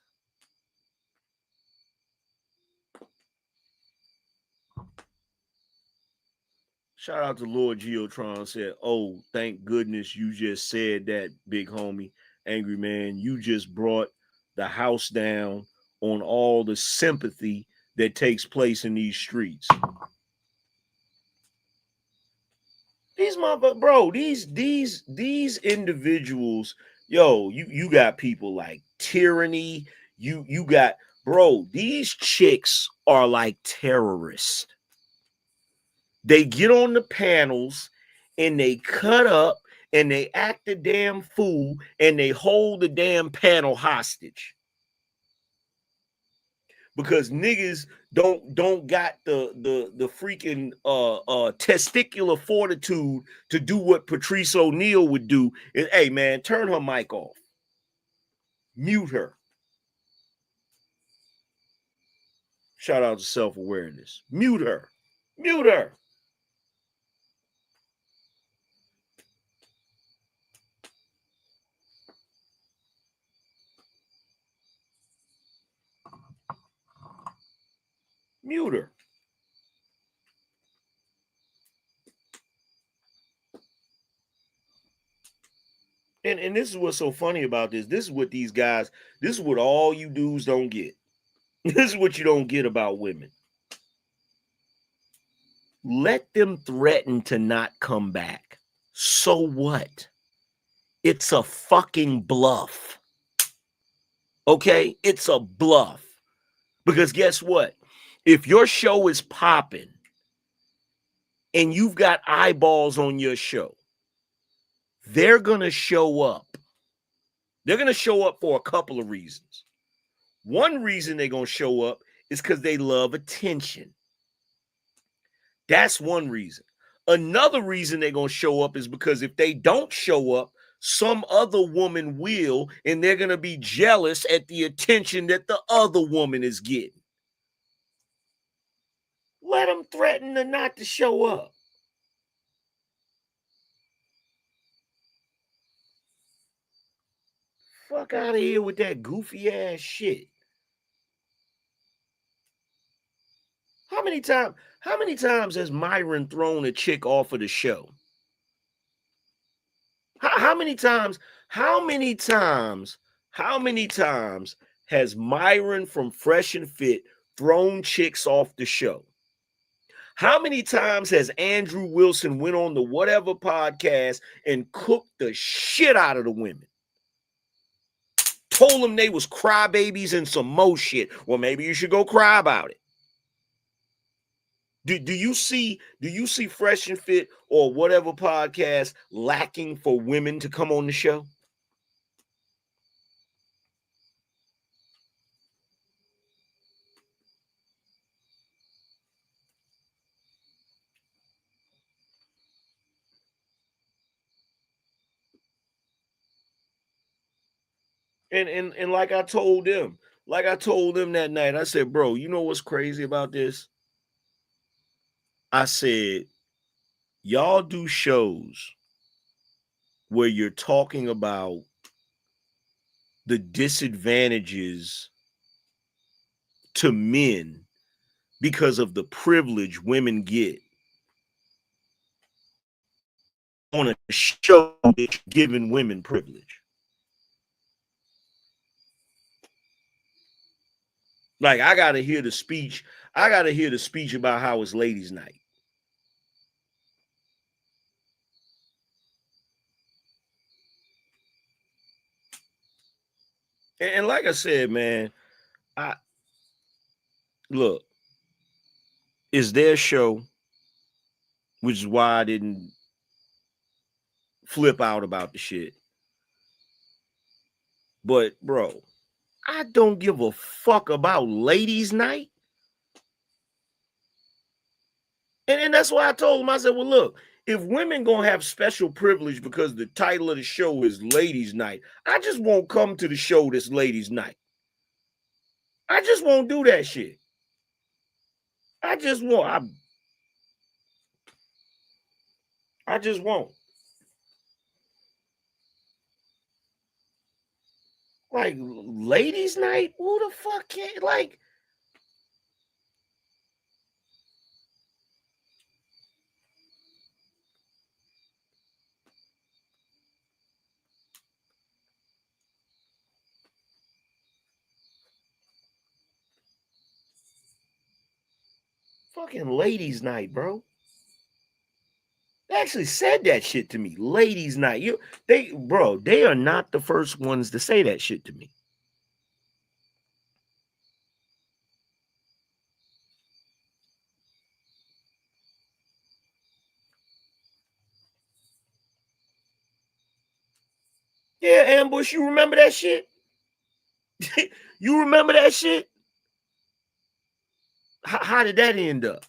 Shout out to Lord Geotron said, oh, thank goodness you just said that, big homie, angry man. You just brought the house down on all the sympathy that takes place in these streets. These motherfuckers, bro, these individuals, yo, you got people like Tyranny, you got, bro, these chicks are like terrorists. They get on the panels and they cut up and they act a damn fool and they hold the damn panel hostage. Because niggas don't got the freaking testicular fortitude to do what Patrice O'Neal would do. And hey man, turn her mic off. Mute her. Shout out to self-awareness. Mute her. Mute her. Mute her. And this is what's so funny about this. This is what these guys, this is what all you dudes don't get. This is what you don't get about women. Let them threaten to not come back. So what? It's a fucking bluff. Okay? It's a bluff. Because guess what? If your show is popping and you've got eyeballs on your show, they're going to show up. They're going to show up for a couple of reasons. One reason they're going to show up is because they love attention. That's one reason. Another reason they're going to show up is because if they don't show up, some other woman will, and they're going to be jealous at the attention that the other woman is getting. Let them threaten to not to show up. Fuck out of here with that goofy ass shit. How many times has Myron thrown a chick off of the show? How many times has Myron from Fresh and Fit thrown chicks off the show? How many times has Andrew Wilson went on the whatever podcast and cooked the shit out of the women? Told them they was crybabies and some more shit. Well, maybe you should go cry about it. Do you see Fresh and Fit or whatever podcast lacking for women to come on the show? And like I told them that night, I said, bro, you know what's crazy about this? I said, y'all do shows where you're talking about the disadvantages to men because of the privilege women get on a show that's giving women privilege. Like, I gotta hear the speech about how it's ladies' night. And like I said, man, look, it's their show, which is why I didn't flip out about the shit. But, bro, I don't give a fuck about ladies' night. And that's why I told him, I said, well, look, if women gonna have special privilege because the title of the show is Ladies' Night, I just won't come to the show that's Ladies' Night. I just won't do that shit. I just won't. I just won't. Like, Ladies' Night? Who the fuck can't, like... Fucking Ladies' Night, bro. They actually said that shit to me. Ladies' Night. They are not the first ones to say that shit to me. Yeah, Ambush, you remember that shit? You remember that shit? How did that end up?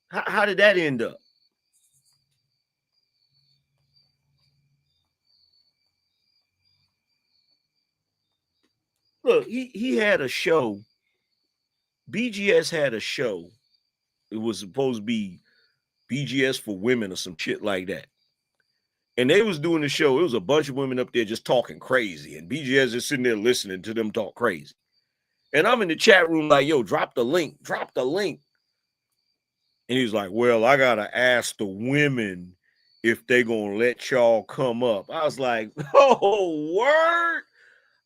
How did that end up? Look, he had a show. BGS had a show. It was supposed to be BGS for women or some shit like that. And they was doing the show. It was a bunch of women up there just talking crazy. And BGS is sitting there listening to them talk crazy. And I'm in the chat room like, yo, drop the link. And he's like, well, I got to ask the women if they going to let y'all come up. I was like, oh, word?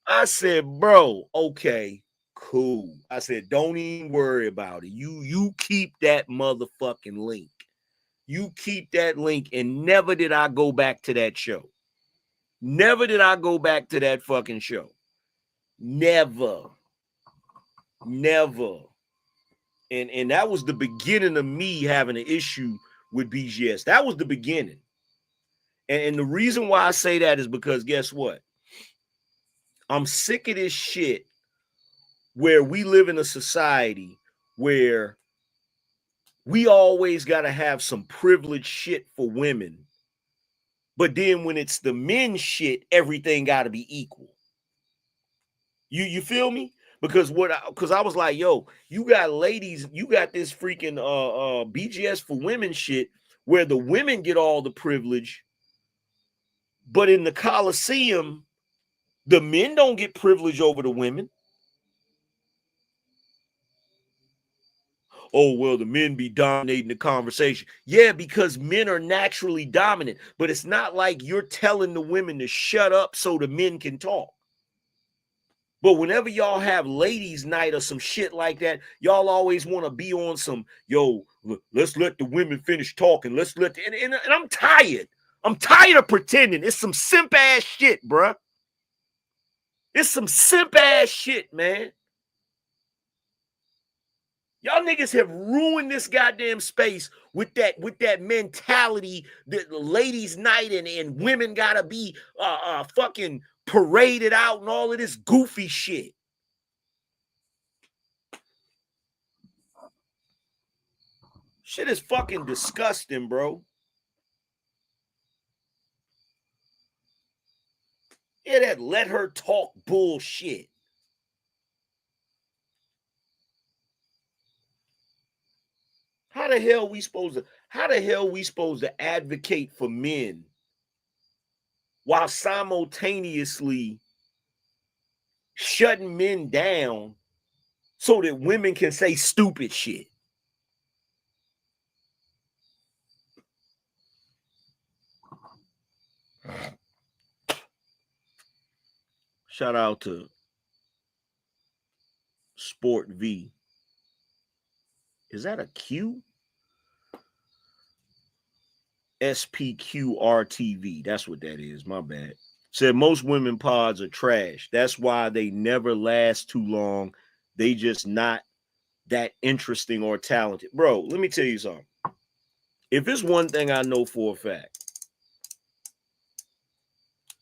I said, bro, okay, cool. I said, don't even worry about it. You keep that motherfucking link. You keep that link. And never did I go back to that show. Never did I go back to that fucking show. Never. And that was the beginning of me having an issue with BGS. That was the beginning. And the reason why I say that is because guess what? I'm sick of this shit where we live in a society where we always got to have some privileged shit for women. But then when it's the men shit, everything got to be equal. You feel me? Because I was like, yo, you got ladies, you got this freaking BGS for women shit where the women get all the privilege, but in the Coliseum, the men don't get privilege over the women. Oh, well, the men be dominating the conversation. Yeah, because men are naturally dominant, but it's not like you're telling the women to shut up so the men can talk. But whenever y'all have ladies' night or some shit like that, y'all always want to be on some, yo, let's let the women finish talking. Let's let, and I'm tired. I'm tired of pretending. It's some simp ass shit, bruh. It's some simp ass shit, man. Y'all niggas have ruined this goddamn space with that mentality that the ladies' night and women gotta be fucking paraded out and all of this goofy shit. Shit is fucking disgusting, bro. Yeah, that let her talk bullshit. How the hell we supposed to advocate for men while simultaneously shutting men down so that women can say stupid shit? Shout out to Sport V. Is that a Q? SPQRTV. That's what that is. My bad. Said most women pods are trash. That's why they never last too long. They just not that interesting or talented. Bro, let me tell you something. If it's one thing I know for a fact,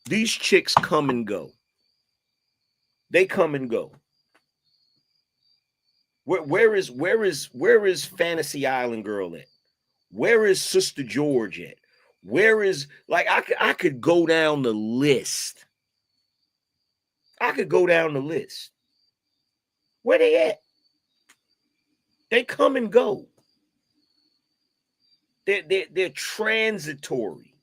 these chicks come and go. They come and go. Where is Fantasy Island Girl at? Where is Sister George at? Where is, like, I could go down the list. I could go down the list. Where they at? They come and go. They're transitory.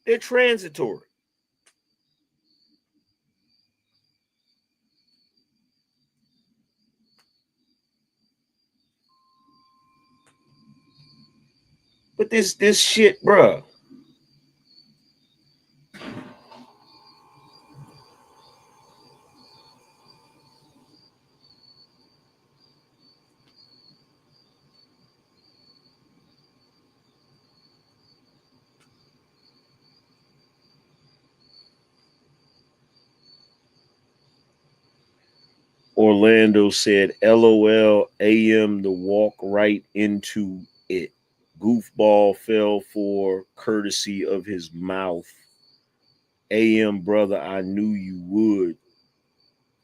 They're transitory. But this shit, bruh. Orlando said, LOL, AM to walk right into it. Goofball fell for courtesy of his mouth. AM, brother, I knew you would.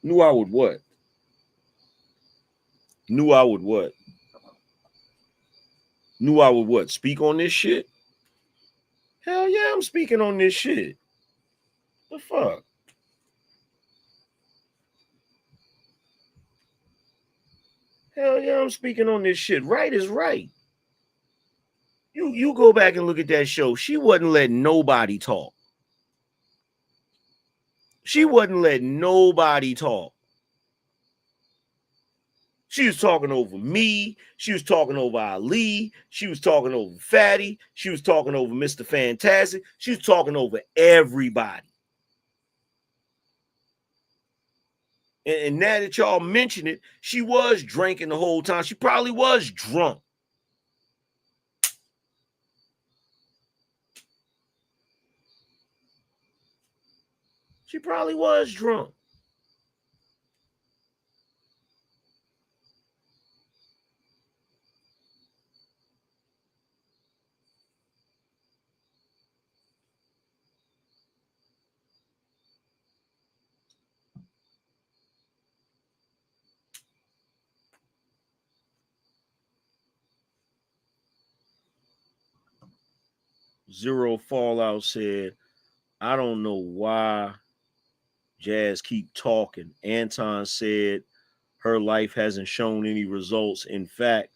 Knew I would what? Knew I would what? Knew I would what? Speak on this shit? Hell yeah, I'm speaking on this shit. The fuck? Hell yeah, I'm speaking on this shit. Right is right. You go back and look at that show. She wasn't letting nobody talk. She wasn't letting nobody talk. She was talking over me. She was talking over Ali. She was talking over Fatty. She was talking over Mr. Fantastic. She was talking over everybody. And now that y'all mention it, she was drinking the whole time. She probably was drunk. She probably was drunk. Zero Fallout said, I don't know why Jazz keep talking. Anton said her life hasn't shown any results. In fact,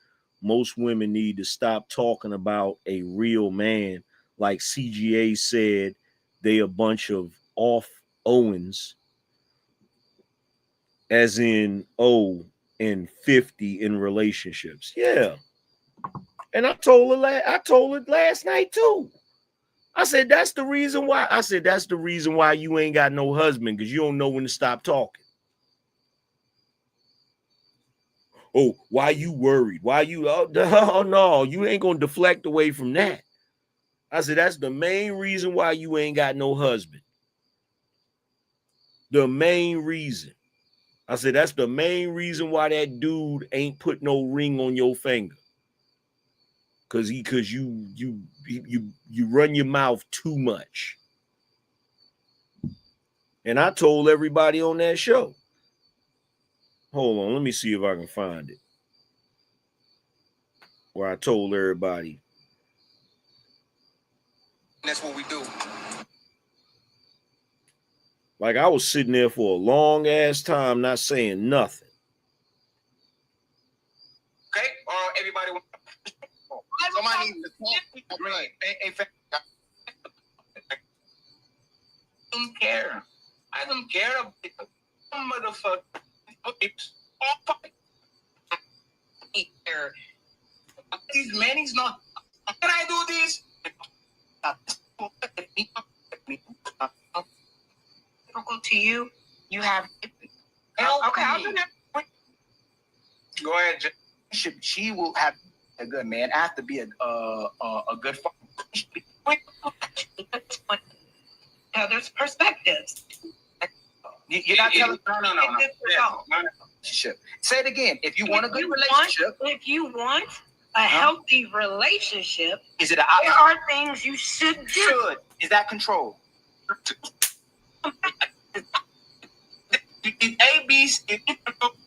most women need to stop talking about a real man. Like CGA said, they a bunch of off Owens, as in O and 50 in relationships. Yeah. And I told her last night too. I said, that's the reason why. I said, that's the reason why you ain't got no husband, because you don't know when to stop talking. Oh, why you worried? Why you, oh no, you ain't gonna deflect away from that. I said, that's the main reason why you ain't got no husband. The main reason. I said, that's the main reason why that dude ain't put no ring on your finger. Cause you run your mouth too much. And I told everybody on that show. Hold on, let me see if I can find it. Where I told everybody. That's what we do. Like I was sitting there for a long ass time not saying nothing. Okay? Or everybody wants somebody needs to talk. Right. I don't care. I don't care about some motherfucker. These men is not. Can I do this? To you, you have. Okay, I'll do that. Go ahead, Jay. She will have a good man. I have to be a good father. Now, there's perspectives. You're not telling. No. Say it again. If you want a good relationship, If you want a healthy relationship, is it there are things you should do. Should. Is that control? A, B, C,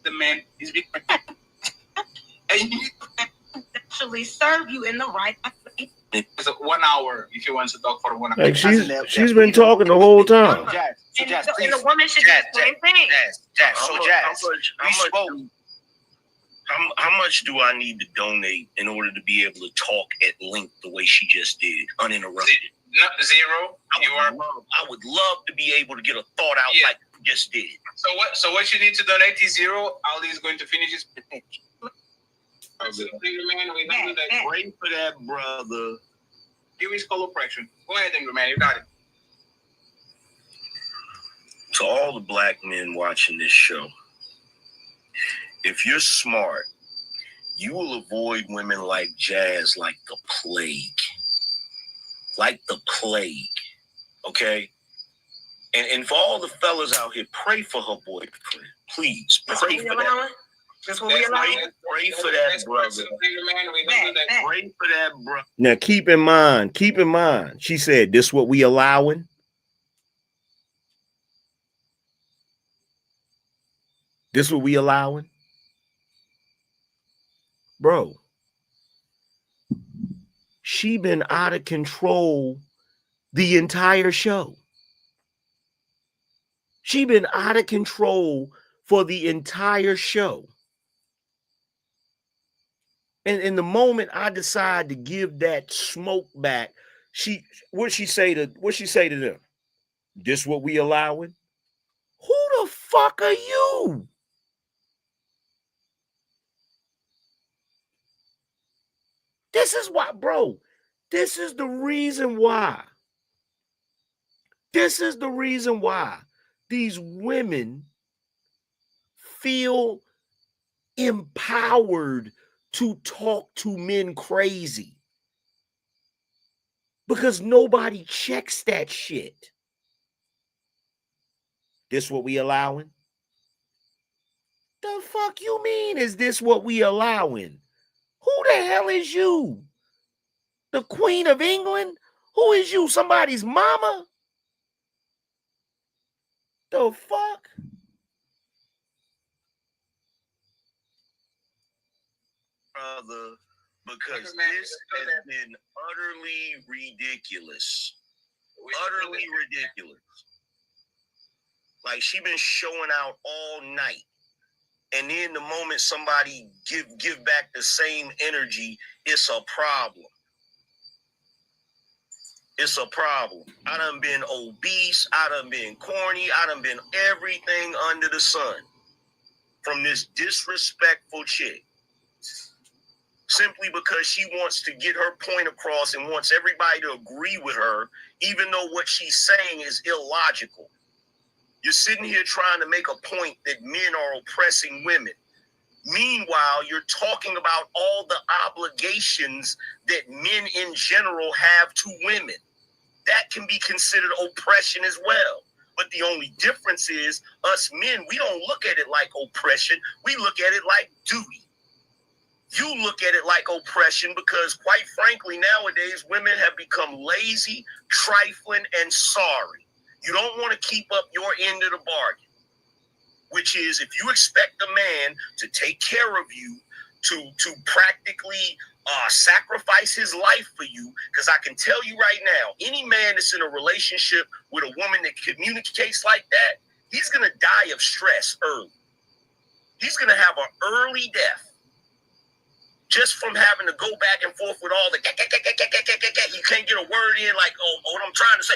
the man is and you actually serve you in the right way. it's 1 hour if you want to talk for 1 hour. Like she's been talking the whole time. Jazz, so Jazz, And the woman should do the same thing. Jazz, so Jazz, How much do I need to donate in order to be able to talk at length the way she just did, uninterrupted? Not zero. I would love to be able to get a thought out like you just did. So what you need to donate is zero. Ali is going to finish his pitch. Man, we don't do that. Pray for that brother. Give his color correction. Go ahead, Angryman. You got it. To all the black men watching this show, if you're smart, you will avoid women like Jazz like the plague. Like the plague. Okay? And for all the fellas out here, pray for her boyfriend. Please, pray for that. That's what we allow. Pray for that brother. Pray for that brother. Now keep in mind, she said, this what we allowing? This what we allowing? Bro, she been out of control the entire show. She been out of control for the entire show. And in the moment I decide to give that smoke back, what she say to them? This what we allowing? Who the fuck are you? This is why, bro. This is the reason why. This is the reason why these women feel empowered to talk to men crazy. Because nobody checks that shit. This what we allowing? The fuck you mean is this what we allowing? Who the hell is you? The Queen of England? Who is you? Somebody's mama? The fuck? Brother, because this has been utterly ridiculous. Utterly ridiculous. Like, she been showing out all night. And then the moment somebody give back the same energy, it's a problem. It's a problem. I done been obese. I done been corny. I done been everything under the sun from this disrespectful chick. Simply because she wants to get her point across and wants everybody to agree with her, even though what she's saying is illogical. You're sitting here trying to make a point that men are oppressing women. Meanwhile, you're talking about all the obligations that men in general have to women. That can be considered oppression as well. But the only difference is us men, we don't look at it like oppression. We look at it like duty. You look at it like oppression because, quite frankly, nowadays, women have become lazy, trifling, and sorry. You don't want to keep up your end of the bargain, which is if you expect a man to take care of you, to practically sacrifice his life for you, because I can tell you right now, any man that's in a relationship with a woman that communicates like that, he's going to die of stress early. He's going to have an early death just from having to go back and forth with all the you can't get a word in like, oh, what I'm trying to say,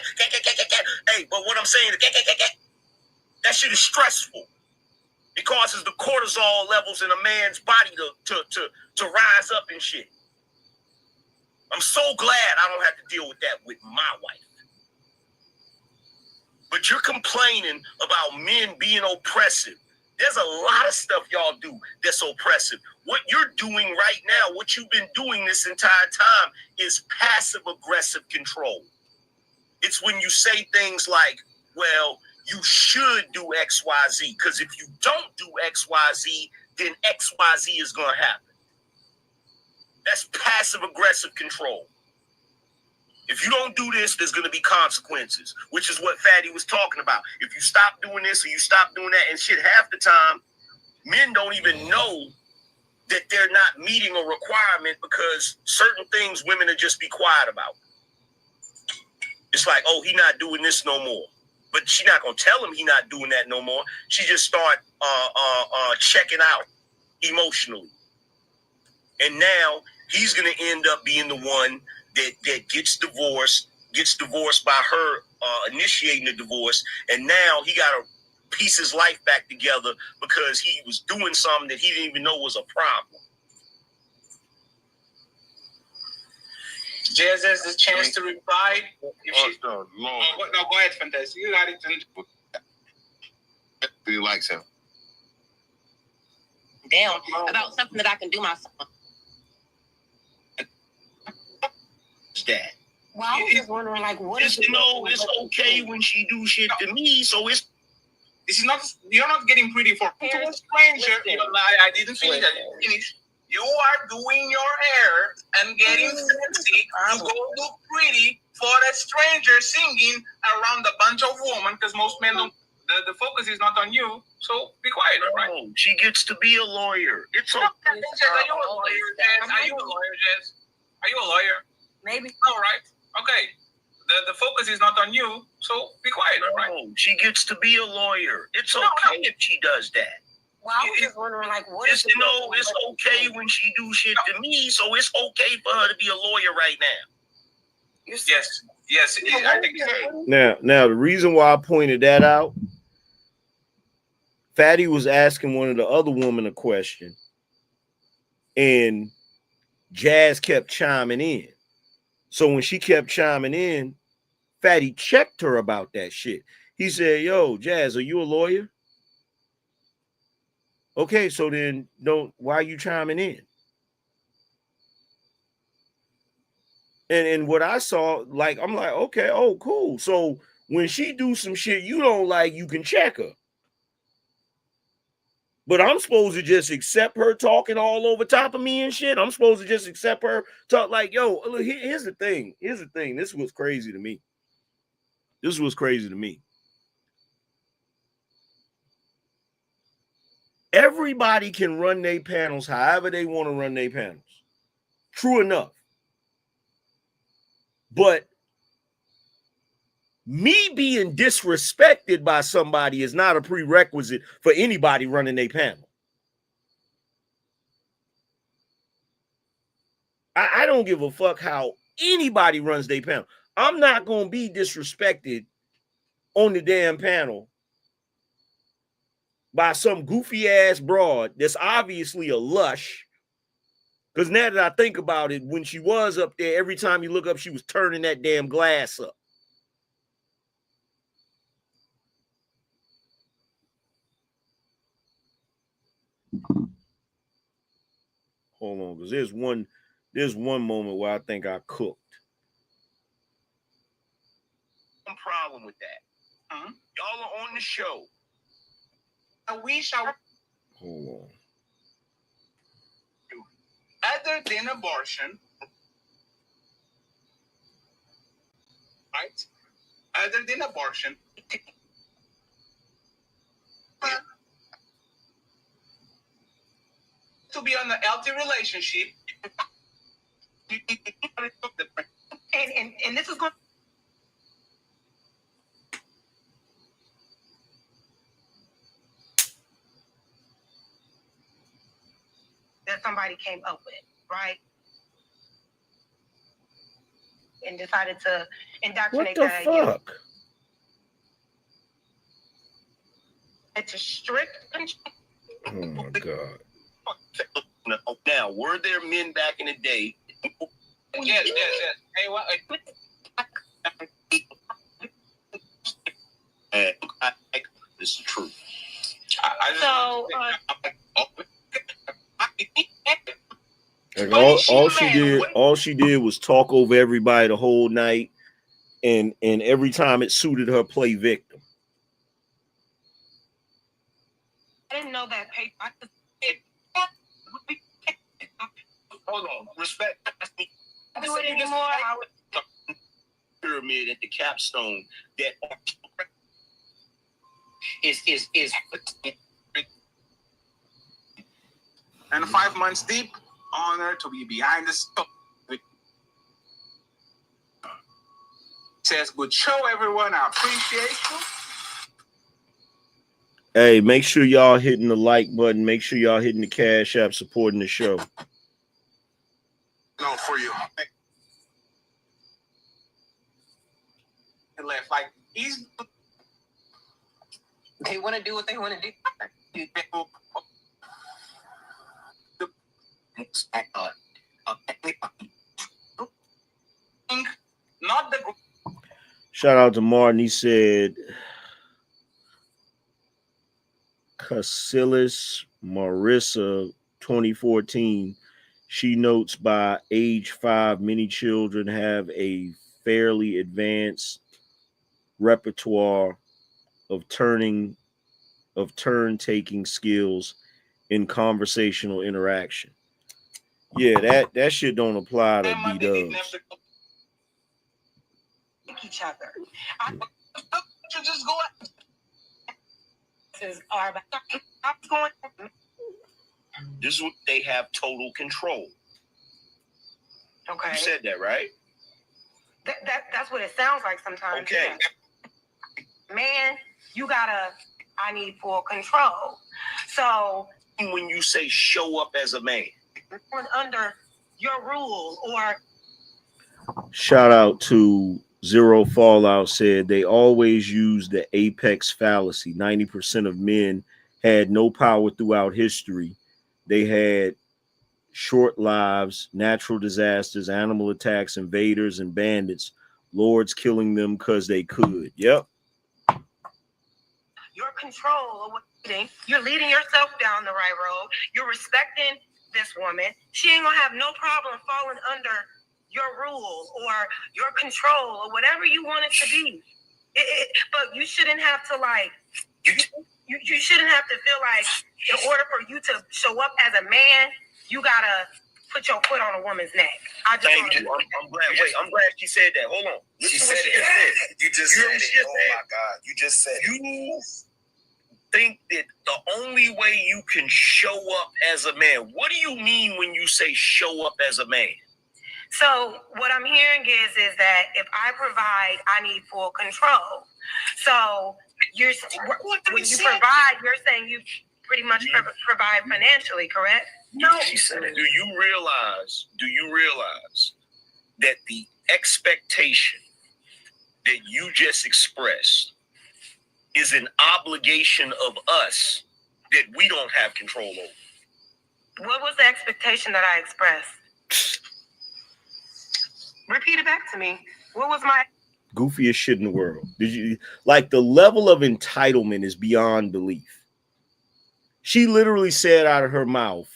hey, but what I'm saying is that shit is stressful. It causes the cortisol levels in a man's body to rise up and shit. I'm so glad I don't have to deal with that with my wife. But you're complaining about men being oppressive. There's a lot of stuff y'all do that's oppressive. What you're doing right now, what you've been doing this entire time is passive-aggressive control. It's when you say things like, well, you should do X, Y, Z, because if you don't do X, Y, Z, then X, Y, Z is going to happen. That's passive-aggressive control. If you don't do this, there's going to be consequences, which is what Fatty was talking about. If you stop doing this or you stop doing that and shit, half the time, men don't even know that they're not meeting a requirement because certain things women will just be quiet about. It's like, oh, he not doing this no more. But she not going to tell him he not doing that no more. She just start checking out emotionally. And now he's going to end up being the one that gets divorced by her initiating the divorce, and now he got to piece his life back together because he was doing something that he didn't even know was a problem. Jazz has the chance to reply. No, go ahead, Fantastic. You got it. He likes him. Down about something that I can do myself. That. Well, I was just wondering, like, what is it? It's okay when she do shit to me, so it's. This is not. You're not getting pretty for to a stranger. I didn't finish that. Finish. You are doing your hair and getting fancy to go look pretty for a stranger singing around a bunch of women, because most men don't. The focus is not on you, so be quiet, right? Oh, she gets to be a lawyer. It's okay. Are you a lawyer, Jess? Are you a lawyer, Jess? Are you a lawyer? Maybe. All right. Okay. The focus is not on you, so be quiet, right? Oh, she gets to be a lawyer. It's okay if she does that. Well, I was just wondering, like, what is it? It's okay when she do shit to me, so it's okay for her to be a lawyer right now. Yes. I think it's Now, the reason why I pointed that out, Fatty was asking one of the other women a question, and Jazz kept chiming in. So when she kept chiming in, Fatty checked her about that shit. He said, yo, Jazz, are you a lawyer? Okay, so then why are you chiming in? And what I saw, like, I'm like, okay, oh, cool. So when she do some shit you don't like, you can check her. But I'm supposed to just accept her talking all over top of me and shit. I'm supposed to just accept her talk like, yo, look, here's the thing. This was crazy to me. Everybody can run their panels however they want to run their panels. True enough. But me being disrespected by somebody is not a prerequisite for anybody running a panel. I don't give a fuck how anybody runs their panel. I'm not going to be disrespected on the damn panel by some goofy ass broad that's obviously a lush. Because now that I think about it, when she was up there, every time you look up, she was turning that damn glass up. Hold on, because there's one moment where I think I cooked. No problem with that. Y'all are on the show. We shall. Hold on. Other than abortion, right? Other than abortion, to be on a healthy relationship, and this is going. That somebody came up with, right? And decided to indoctrinate What the that fuck? idea. To strict control. Oh my God. Now, were there men back in the day? yes. Hey, what? This is true. Like all she did was talk over everybody the whole night, and every time it suited her, play victim. I didn't know that paper. Hold on, respect. Do it anymore. I would. Pyramid at the capstone that is and 5 months deep, honor to be behind the stone. Says good show, everyone. I appreciate you. Hey, make sure y'all hitting the like button. Make sure y'all hitting the Cash App, supporting the show. No, for you. And left like he's. They want to do what they want to do. Not the. Shout out to Martin. He said, Casillas Marissa 2014. She notes by age 5, many children have a fairly advanced repertoire of turn-taking skills in conversational interaction. Yeah, that shit don't apply to B-dubs. Each other. Just go. This is our. I'm going. this is what they have total control. Okay. You said that, right? That's what it sounds like sometimes. Okay. Yeah. Man, you gotta. I need full control. So When you say show up as a man, under your rule or. Shout out to Zero Fallout said they always use the apex fallacy. 90% of men had no power throughout history. They had short lives, natural disasters, animal attacks, invaders, and bandits, lords killing them because they could. Yep. Your control of what you're doing. You're leading yourself down the right road. You're respecting this woman. She ain't gonna have no problem falling under your rule or your control or whatever you want it to be. But you shouldn't have to like. You shouldn't have to feel like in order for you to show up as a man, you gotta put your foot on a woman's neck. I just thank you. I'm glad. Wait, I'm glad she said that. Hold on. She said it. You just said it. Oh my God. You just said it. You think that the only way you can show up as a man, what do you mean when you say show up as a man? So what I'm hearing is that if I provide, I need full control. So when you provide, you're saying you pretty much provide financially, correct? No. She said it. Do you realize that the expectation that you just expressed is an obligation of us that we don't have control over? What was the expectation that I expressed? Repeat it back to me. What was my goofiest shit in the world? Did you like the level of entitlement is beyond belief? She literally said out of her mouth,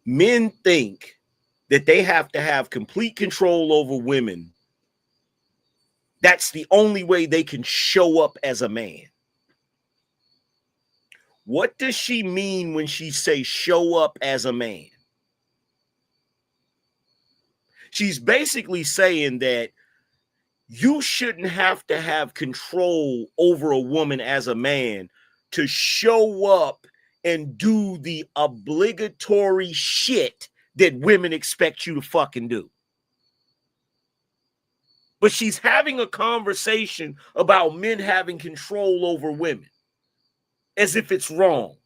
men think that they have to have complete control over women. That's the only way they can show up as a man. What does she mean when she says show up as a man? She's basically saying that you shouldn't have to have control over a woman as a man to show up and do the obligatory shit that women expect you to fucking do. But she's having a conversation about men having control over women as if it's wrong.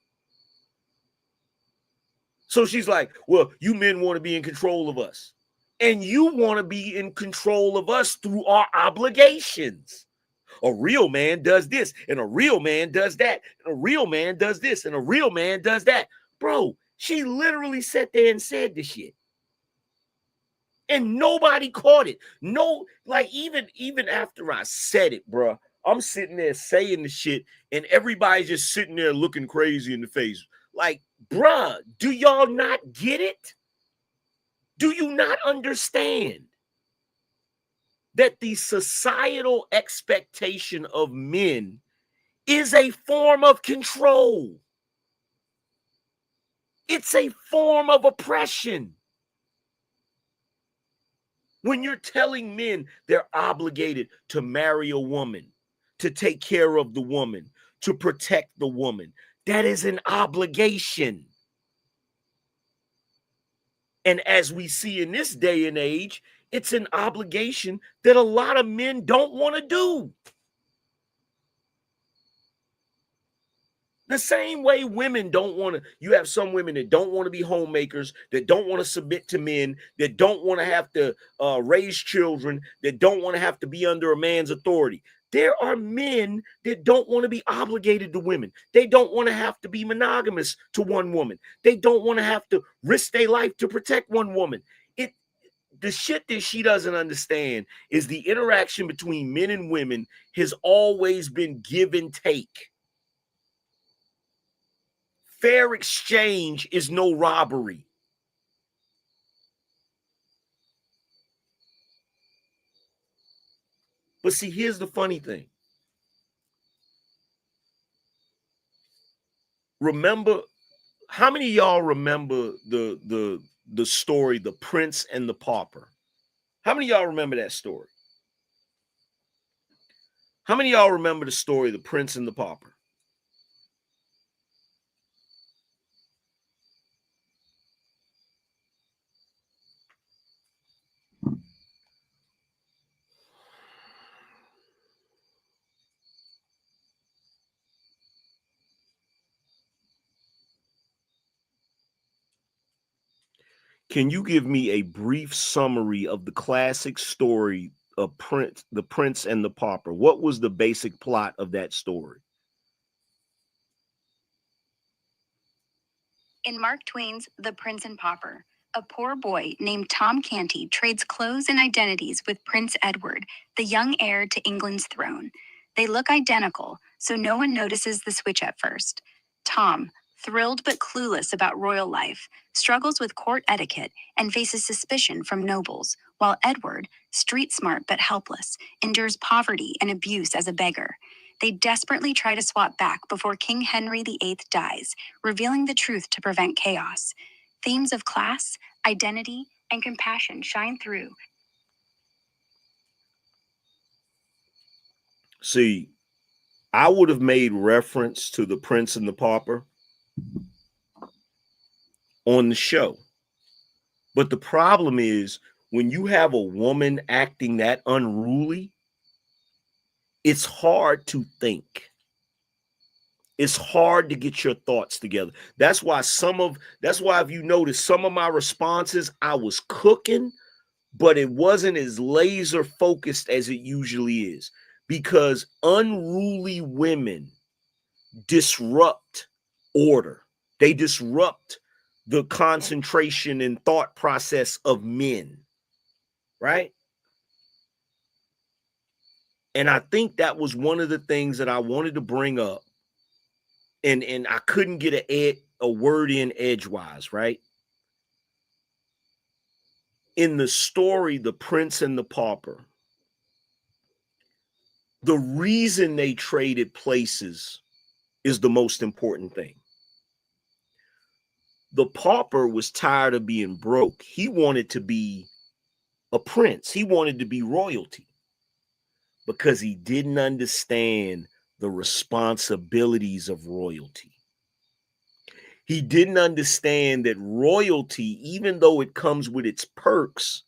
So she's like, well, you men want to be in control of us. And you want to be in control of us through our obligations. A real man does this, and a real man does that, and a real man does this, and a real man does that. Bro, she literally sat there and said the shit. And nobody caught it. No, like even after I said it, bro, I'm sitting there saying the shit, and everybody's just sitting there looking crazy in the face. Like, bruh, do y'all not get it? Do you not understand that the societal expectation of men is a form of control? It's a form of oppression. When you're telling men they're obligated to marry a woman, to take care of the woman, to protect the woman, that is an obligation. And as we see in this day and age, it's an obligation that a lot of men don't want to do. The same way women don't want to, you have some women that don't want to be homemakers, that don't want to submit to men, that don't want to have to raise children, that don't want to have to be under a man's authority. There are men that don't want to be obligated to women. They don't want to have to be monogamous to one woman. They don't want to have to risk their life to protect one woman. The shit that she doesn't understand is the interaction between men and women has always been give and take. Fair exchange is no robbery. But see, here's the funny thing. Remember, how many of y'all remember the story, The Prince and the Pauper? How many of y'all remember that story? How many of y'all remember the story, The Prince and the Pauper? Can you give me a brief summary of the classic story of The Prince and the Pauper? What was the basic plot of that story? In Mark Twain's The Prince and Pauper, a poor boy named Tom Canty trades clothes and identities with Prince Edward, the young heir to England's throne. They look identical, so no one notices the switch at first. Tom, thrilled but clueless about royal life, struggles with court etiquette and faces suspicion from nobles, while Edward, street smart but helpless, endures poverty and abuse as a beggar. They desperately try to swap back before King Henry VIII dies, revealing the truth to prevent chaos. Themes of class, identity, and compassion shine through. See, I would have made reference to The Prince and the Pauper on the show. But the problem is when you have a woman acting that unruly, it's hard to think. It's hard to get your thoughts together. That's why if you notice some of my responses, I was cooking, but it wasn't as laser focused as it usually is, because unruly women disrupt order. They disrupt the concentration and thought process of men, right? And I think that was one of the things that I wanted to bring up, and I couldn't get a word in edgewise, right? In the story, The Prince and the Pauper, the reason they traded places is the most important thing. The pauper was tired of being broke. He wanted to be a prince. He wanted to be royalty, because he didn't understand the responsibilities of royalty. He didn't understand that royalty, even though it comes with its perks,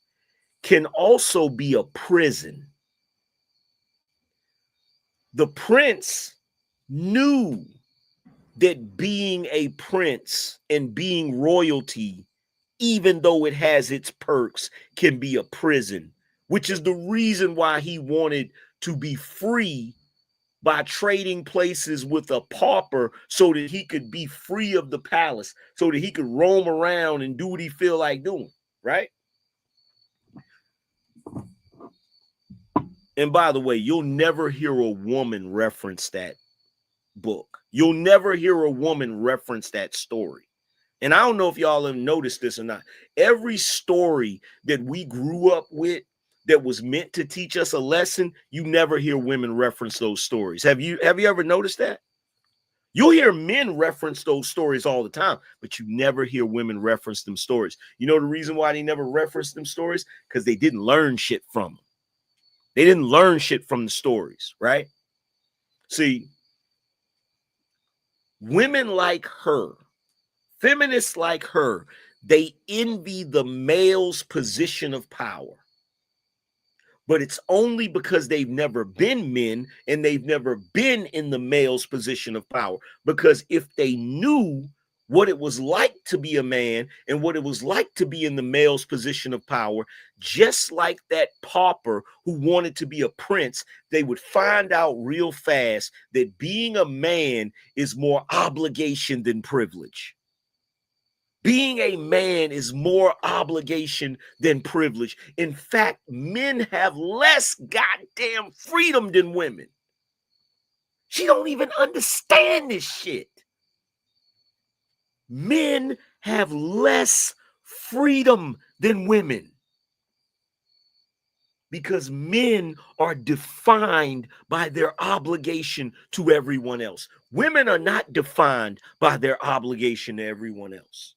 can also be a prison. The prince knew that being a prince and being royalty, even though it has its perks, can be a prison, which is the reason why he wanted to be free by trading places with a pauper, so that he could be free of the palace, so that he could roam around and do what he feel like doing, right? And by the way, you'll never hear a woman reference that book. You'll never hear a woman reference that story. And I don't know if y'all have noticed this or not. Every story that we grew up with that was meant to teach us a lesson, you never hear women reference those stories. Have you ever noticed that? You'll hear men reference those stories all the time, but you never hear women reference them stories. You know the reason why they never reference them stories? Because they didn't learn shit from them. They didn't learn shit from the stories, right? See, women like her, feminists like her, they envy the male's position of power. But it's only because they've never been men and they've never been in the male's position of power. Because if they knew what it was like to be a man and what it was like to be in the male's position of power, just like that pauper who wanted to be a prince, they would find out real fast that being a man is more obligation than privilege. Being a man is more obligation than privilege. In fact, men have less goddamn freedom than women. She don't even understand this shit. Men have less freedom than women, because men are defined by their obligation to everyone else. Women are not defined by their obligation to everyone else.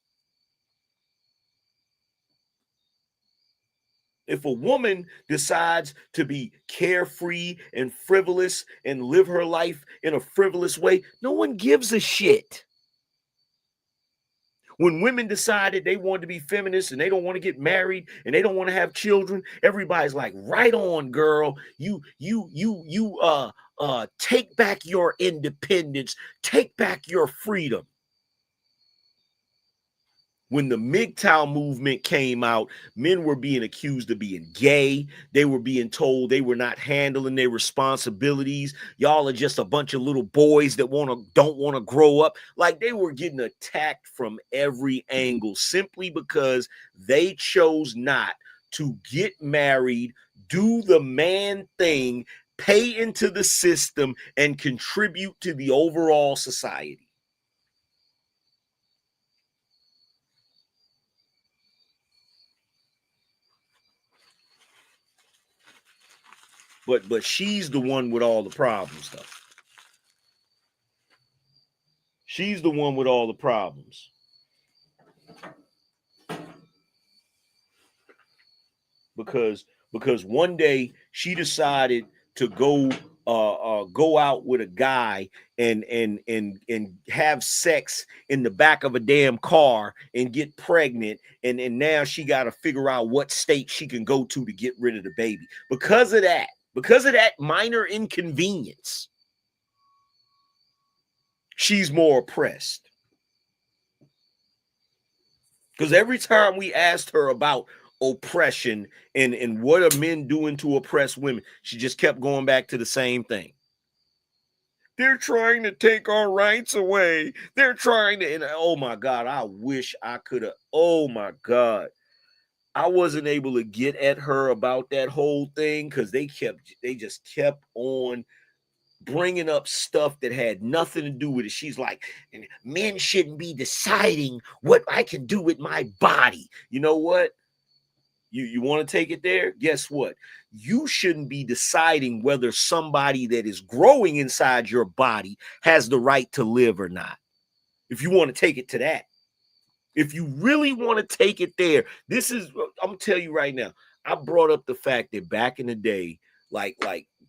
If a woman decides to be carefree and frivolous and live her life in a frivolous way, no one gives a shit. When women decided they wanted to be feminists and they don't want to get married and they don't want to have children, everybody's like, right on, girl. You take back your independence, take back your freedom. When the MGTOW movement came out, men were being accused of being gay. They were being told they were not handling their responsibilities. Y'all are just a bunch of little boys that don't want to grow up. Like, they were getting attacked from every angle simply because they chose not to get married, do the man thing, pay into the system, and contribute to the overall society. But she's the one with all the problems, though. She's the one with all the problems. Because one day she decided to go go out with a guy and have sex in the back of a damn car and get pregnant, and now she got to figure out what state she can go to get rid of the baby because of that minor inconvenience. She's more oppressed. Because every time we asked her about oppression and what are men doing to oppress women, she just kept going back to the same thing. They're trying to take our rights away. They're trying to, and oh my God, I wish I could have, oh my God. I wasn't able to get at her about that whole thing because they just kept on bringing up stuff that had nothing to do with it. She's like, men shouldn't be deciding what I can do with my body. You know what? You want to take it there? Guess what? You shouldn't be deciding whether somebody that is growing inside your body has the right to live or not. If you want to take it to that. If you really want to take it there, this is, I'm going to tell you right now, I brought up the fact that back in the day, like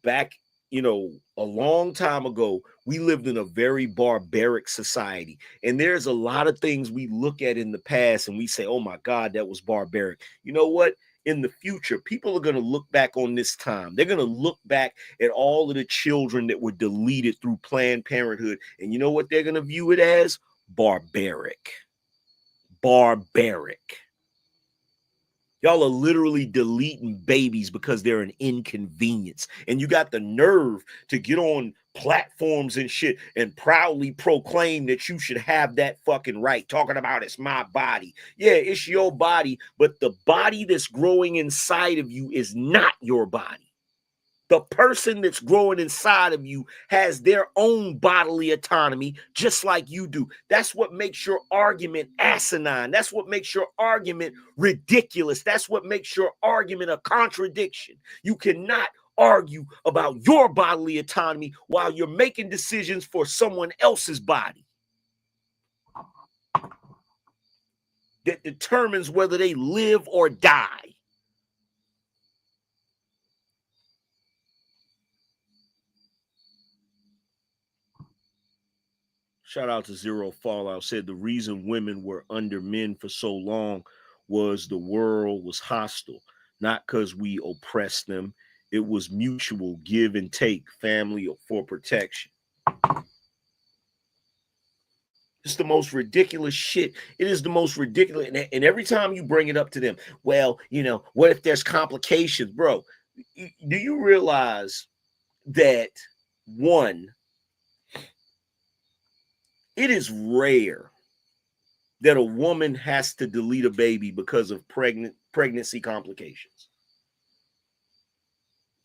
back, a long time ago, we lived in a very barbaric society. And there's a lot of things we look at in the past and we say, oh my God, that was barbaric. You know what? In the future, people are going to look back on this time. They're going to look back at all of the children that were deleted through Planned Parenthood. And you know what they're going to view it as? Barbaric. Barbaric. Y'all are literally deleting babies because they're an inconvenience. And you got the nerve to get on platforms and shit and proudly proclaim that you should have that fucking right. Talking about it's my body. Yeah, it's your body, but the body that's growing inside of you is not your body. The person that's growing inside of you has their own bodily autonomy, just like you do. That's what makes your argument asinine. That's what makes your argument ridiculous. That's what makes your argument a contradiction. You cannot argue about your bodily autonomy while you're making decisions for someone else's body that determines whether they live or die. Shout out to Zero Fallout, said the reason women were under men for so long was the world was hostile, not because we oppressed them. It was mutual give and take, family for protection. It's the most ridiculous shit. It is the most ridiculous. And every time you bring it up to them, well, what if there's complications? Bro, do you realize that, one, it is rare that a woman has to delete a baby because of pregnancy complications?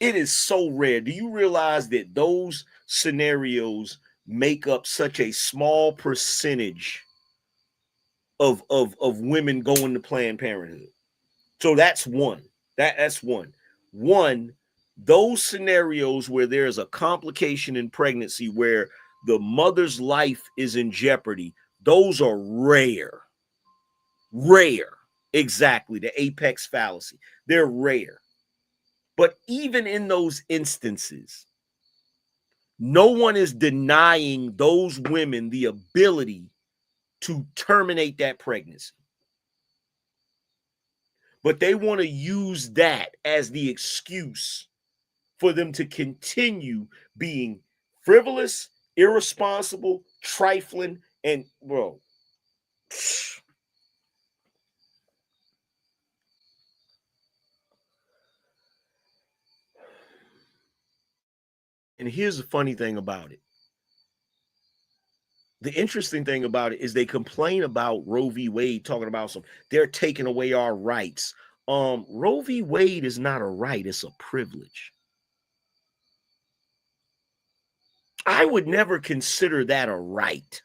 It is so rare. Do you realize that those scenarios make up such a small percentage of women going to Planned Parenthood? So that's one. That's one. One, those scenarios where there's a complication in pregnancy where the mother's life is in jeopardy, those are rare. Rare. Exactly. The apex fallacy. They're rare. But even in those instances, no one is denying those women the ability to terminate that pregnancy. But they want to use that as the excuse for them to continue being frivolous, irresponsible, trifling, and bro. And here's the funny thing about it. The interesting thing about it is they complain about Roe v. Wade, talking about they're taking away our rights. Roe v. Wade is not a right, it's a privilege. I would never consider that a right.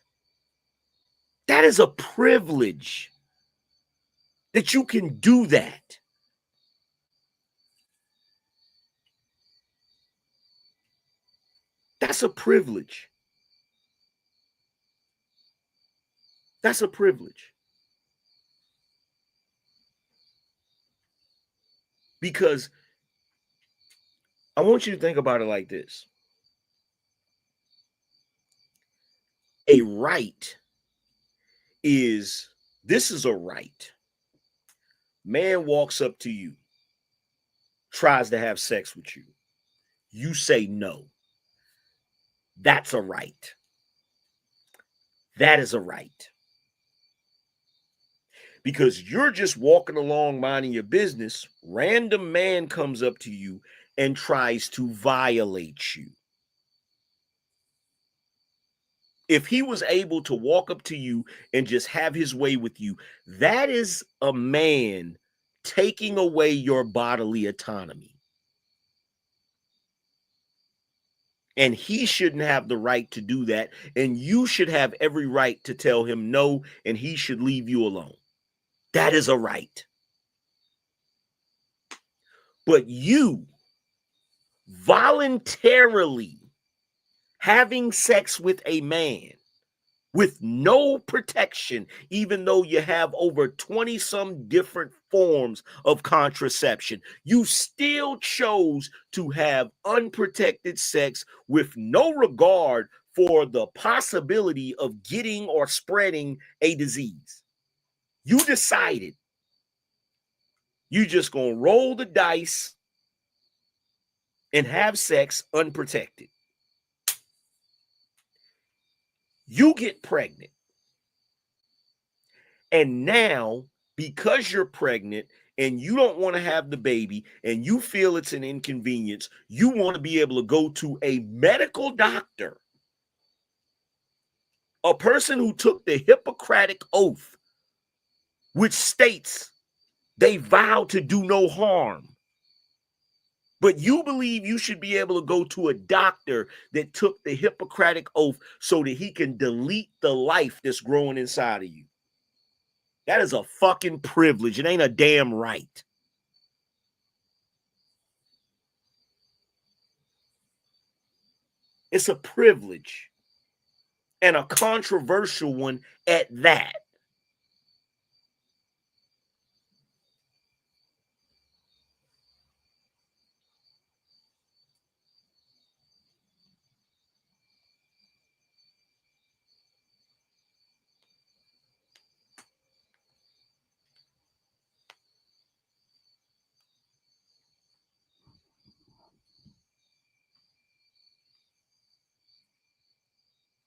That is a privilege that you can do that. That's a privilege. That's a privilege. Because I want you to think about it like this. A right is, this is a right. Man walks up to you, tries to have sex with you. You say no. That's a right. That is a right. Because you're just walking along minding your business. Random man comes up to you and tries to violate you. If he was able to walk up to you and just have his way with you, that is a man taking away your bodily autonomy. And he shouldn't have the right to do that. And you should have every right to tell him no, and he should leave you alone. That is a right. But you voluntarily having sex with a man with no protection, even though you have over 20 some different forms of contraception, you still chose to have unprotected sex with no regard for the possibility of getting or spreading a disease. You decided you just gonna roll the dice and have sex unprotected. You get pregnant. And now, because you're pregnant and you don't want to have the baby and you feel it's an inconvenience, you want to be able to go to a medical doctor, a person who took the Hippocratic oath, which states they vow to do no harm. But you believe you should be able to go to a doctor that took the Hippocratic oath so that he can delete the life that's growing inside of you. That is a fucking privilege. It ain't a damn right. It's a privilege, and a controversial one at that.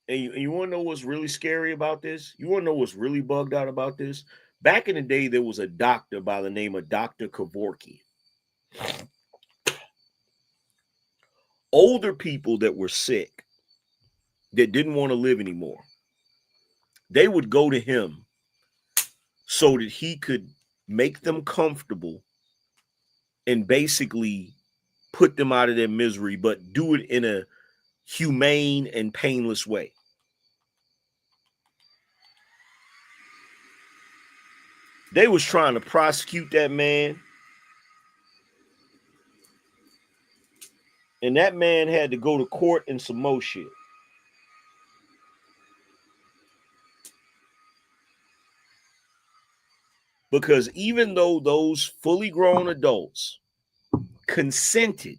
And you want to know what's really scary about this? You want to know what's really bugged out about this? Back in the day, there was a doctor by the name of Dr. Kevorkian. Older people that were sick, that didn't want to live anymore, they would go to him so that he could make them comfortable and basically put them out of their misery, but do it in a humane and painless way. They was trying to prosecute that man, and that man had to go to court and some more shit. Because even though those fully grown adults consented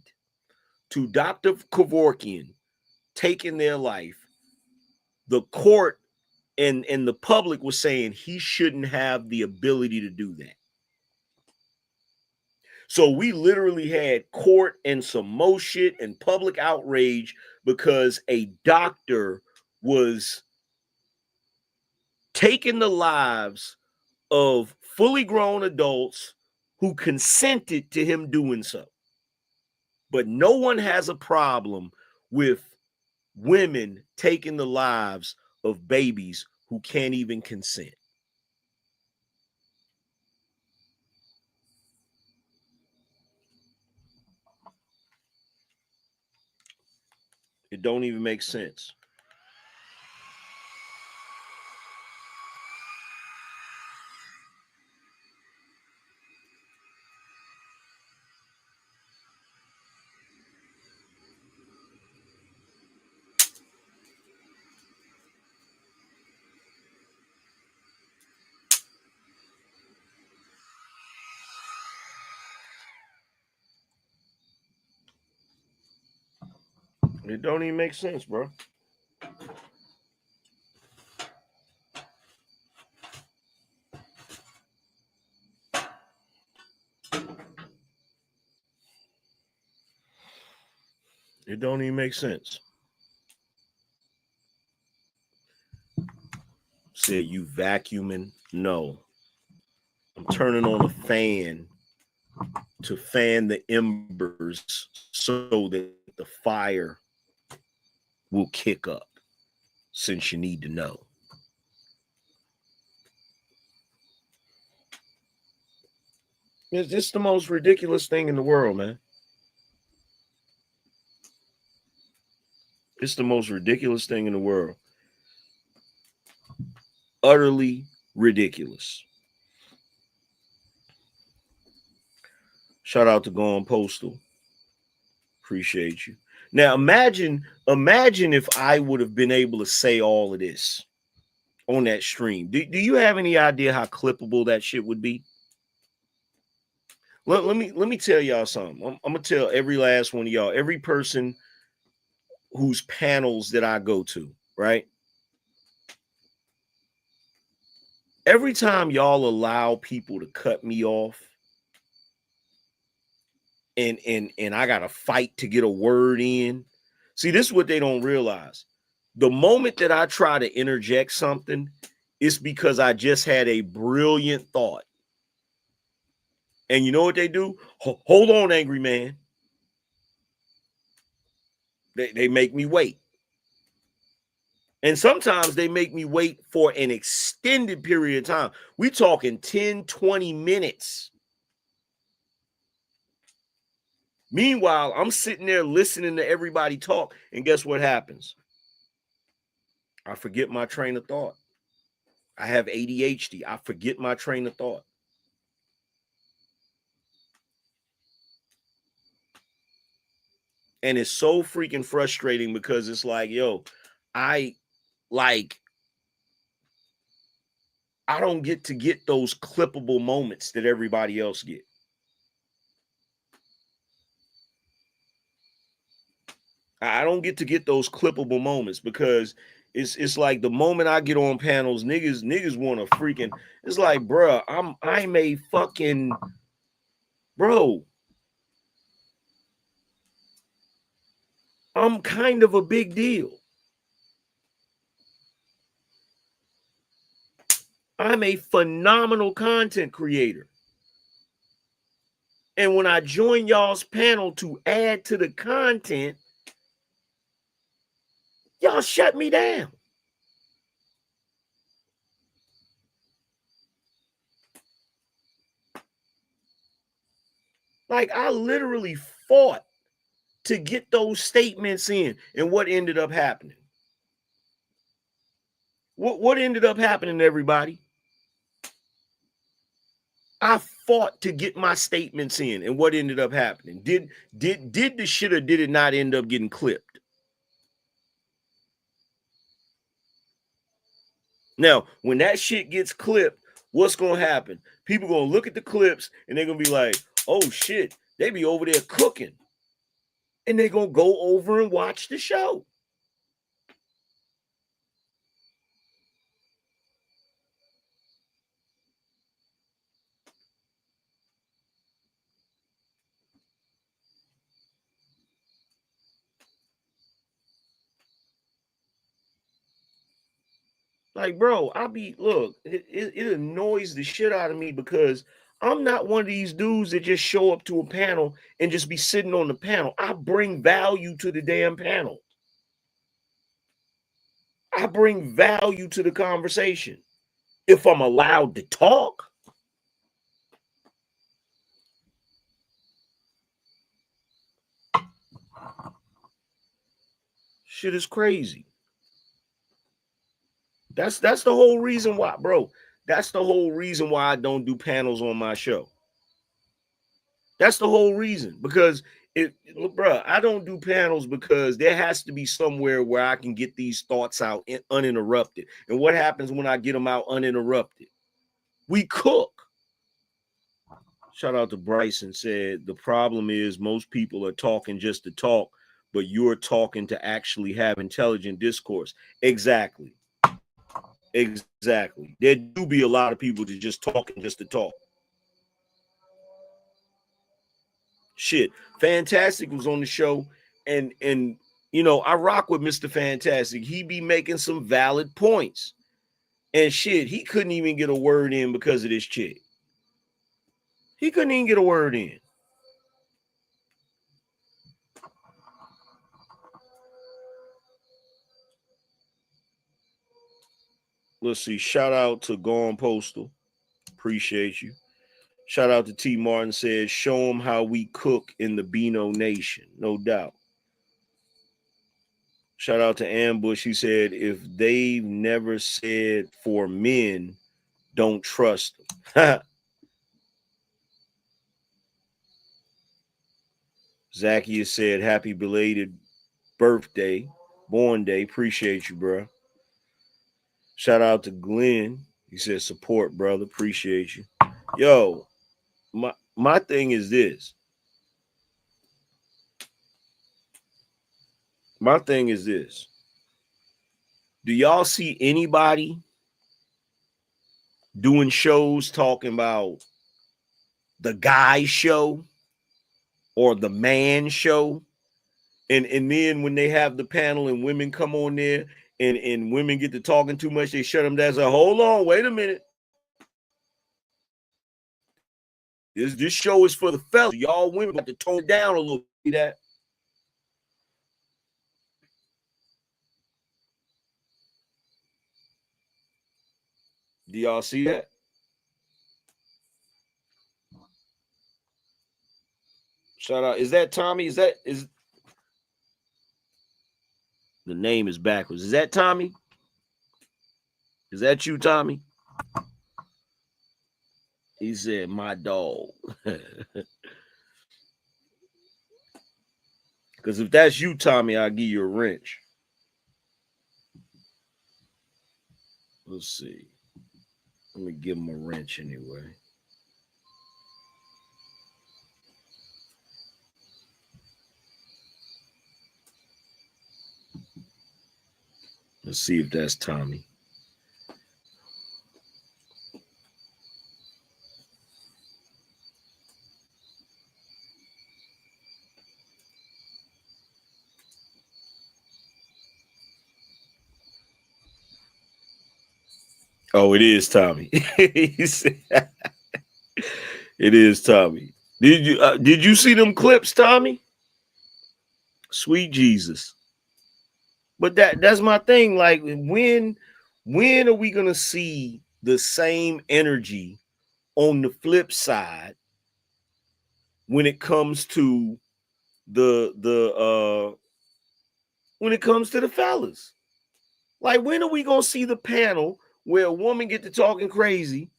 to Dr. Kevorkian taking their life, the court and the public was saying he shouldn't have the ability to do that. So we literally had court and some more shit and public outrage because a doctor was taking the lives of fully grown adults who consented to him doing so. But no one has a problem with women taking the lives of babies who can't even consent. It don't even make sense. It don't even make sense, bro. It don't even make sense. Said you vacuuming? No. I'm turning on a fan to fan the embers so that the fire will kick up, since you need to know. It's just the most ridiculous thing in the world, man. It's the most ridiculous thing in the world. Utterly ridiculous. Shout out to Gone Postal. Appreciate you. Now imagine if I would have been able to say all of this on that stream. Do you have any idea how clippable that shit would be? Let me tell y'all something. I'm gonna tell every last one of y'all, every person whose panels that I go to, right? Every time y'all allow people to cut me off, and I gotta fight to get a word in. See, this is what they don't realize. The moment that I try to interject something, it's because I just had a brilliant thought. And you know what they do? Hold on, angry man. They make me wait. And sometimes they make me wait for an extended period of time. We talking 10, 20 minutes. Meanwhile, I'm sitting there listening to everybody talk. And guess what happens? I forget my train of thought. I have ADHD. I forget my train of thought. And it's so freaking frustrating because it's like, yo, I don't get to get those clippable moments that everybody else get. I don't get to get those clippable moments because it's like the moment I get on panels, niggas want to freaking. It's like, bruh, I'm a fucking bro. I'm kind of a big deal. I'm a phenomenal content creator. And when I join y'all's panel to add to the content, y'all shut me down. Like, I literally fought to get those statements in. And what ended up happening? What ended up happening, everybody? I fought to get my statements in. And what ended up happening? Did the shit or did it not end up getting clipped? Now, when that shit gets clipped, what's going to happen? People going to look at the clips and they're going to be like, oh shit, they be over there cooking. And they're going to go over and watch the show. Like, bro, it annoys the shit out of me because I'm not one of these dudes that just show up to a panel and just be sitting on the panel. I bring value to the damn panel. I bring value to the conversation. If I'm allowed to talk. Shit is crazy. That's the whole reason why, bro. That's the whole reason why I don't do panels on my show. That's the whole reason. Because bro, I don't do panels because there has to be somewhere where I can get these thoughts out uninterrupted. And what happens when I get them out uninterrupted? We cook. Shout out to Bryson, said the problem is most people are talking just to talk, but you're talking to actually have intelligent discourse. Exactly. Exactly. There do be a lot of people that just talking just to talk. Shit. Fantastic was on the show and you know, I rock with Mr. Fantastic. He be making some valid points. And shit, he couldn't even get a word in because of this chick. He couldn't even get a word in. Let's see. Shout out to Gone Postal. Appreciate you. Shout out to T. Martin, says, show them how we cook in the BINO Nation. No doubt. Shout out to Ambush. He said, if they've never said for men, don't trust them. Zacchaeus said, happy belated birthday, born day. Appreciate you, bro. Shout out to Glenn. He said, support, brother. Appreciate you. Yo, my thing is this. My thing is this. Do y'all see anybody doing shows talking about the guy show or the man show? And then when they have the panel and women come on there and women get to talking too much, they shut them down. Say, hold on, wait a minute. This show is for the fellas. Y'all women got to tone it down a little bit. See that? Do y'all see that? Shout out. Is that Tommy? Is the name is backwards? Is that Tommy? Is that you, Tommy? He said, my dog. Because if that's you, Tommy, I'll give you a wrench. Let's see. Let me give him a wrench anyway. Let's see if that's Tommy. Oh, it is Tommy. It is Tommy. Did you see them clips, Tommy? Sweet Jesus. But that's my thing. Like, when are we gonna see the same energy on the flip side when it comes to the fellas? Like, when are we gonna see the panel where a woman get to talking crazy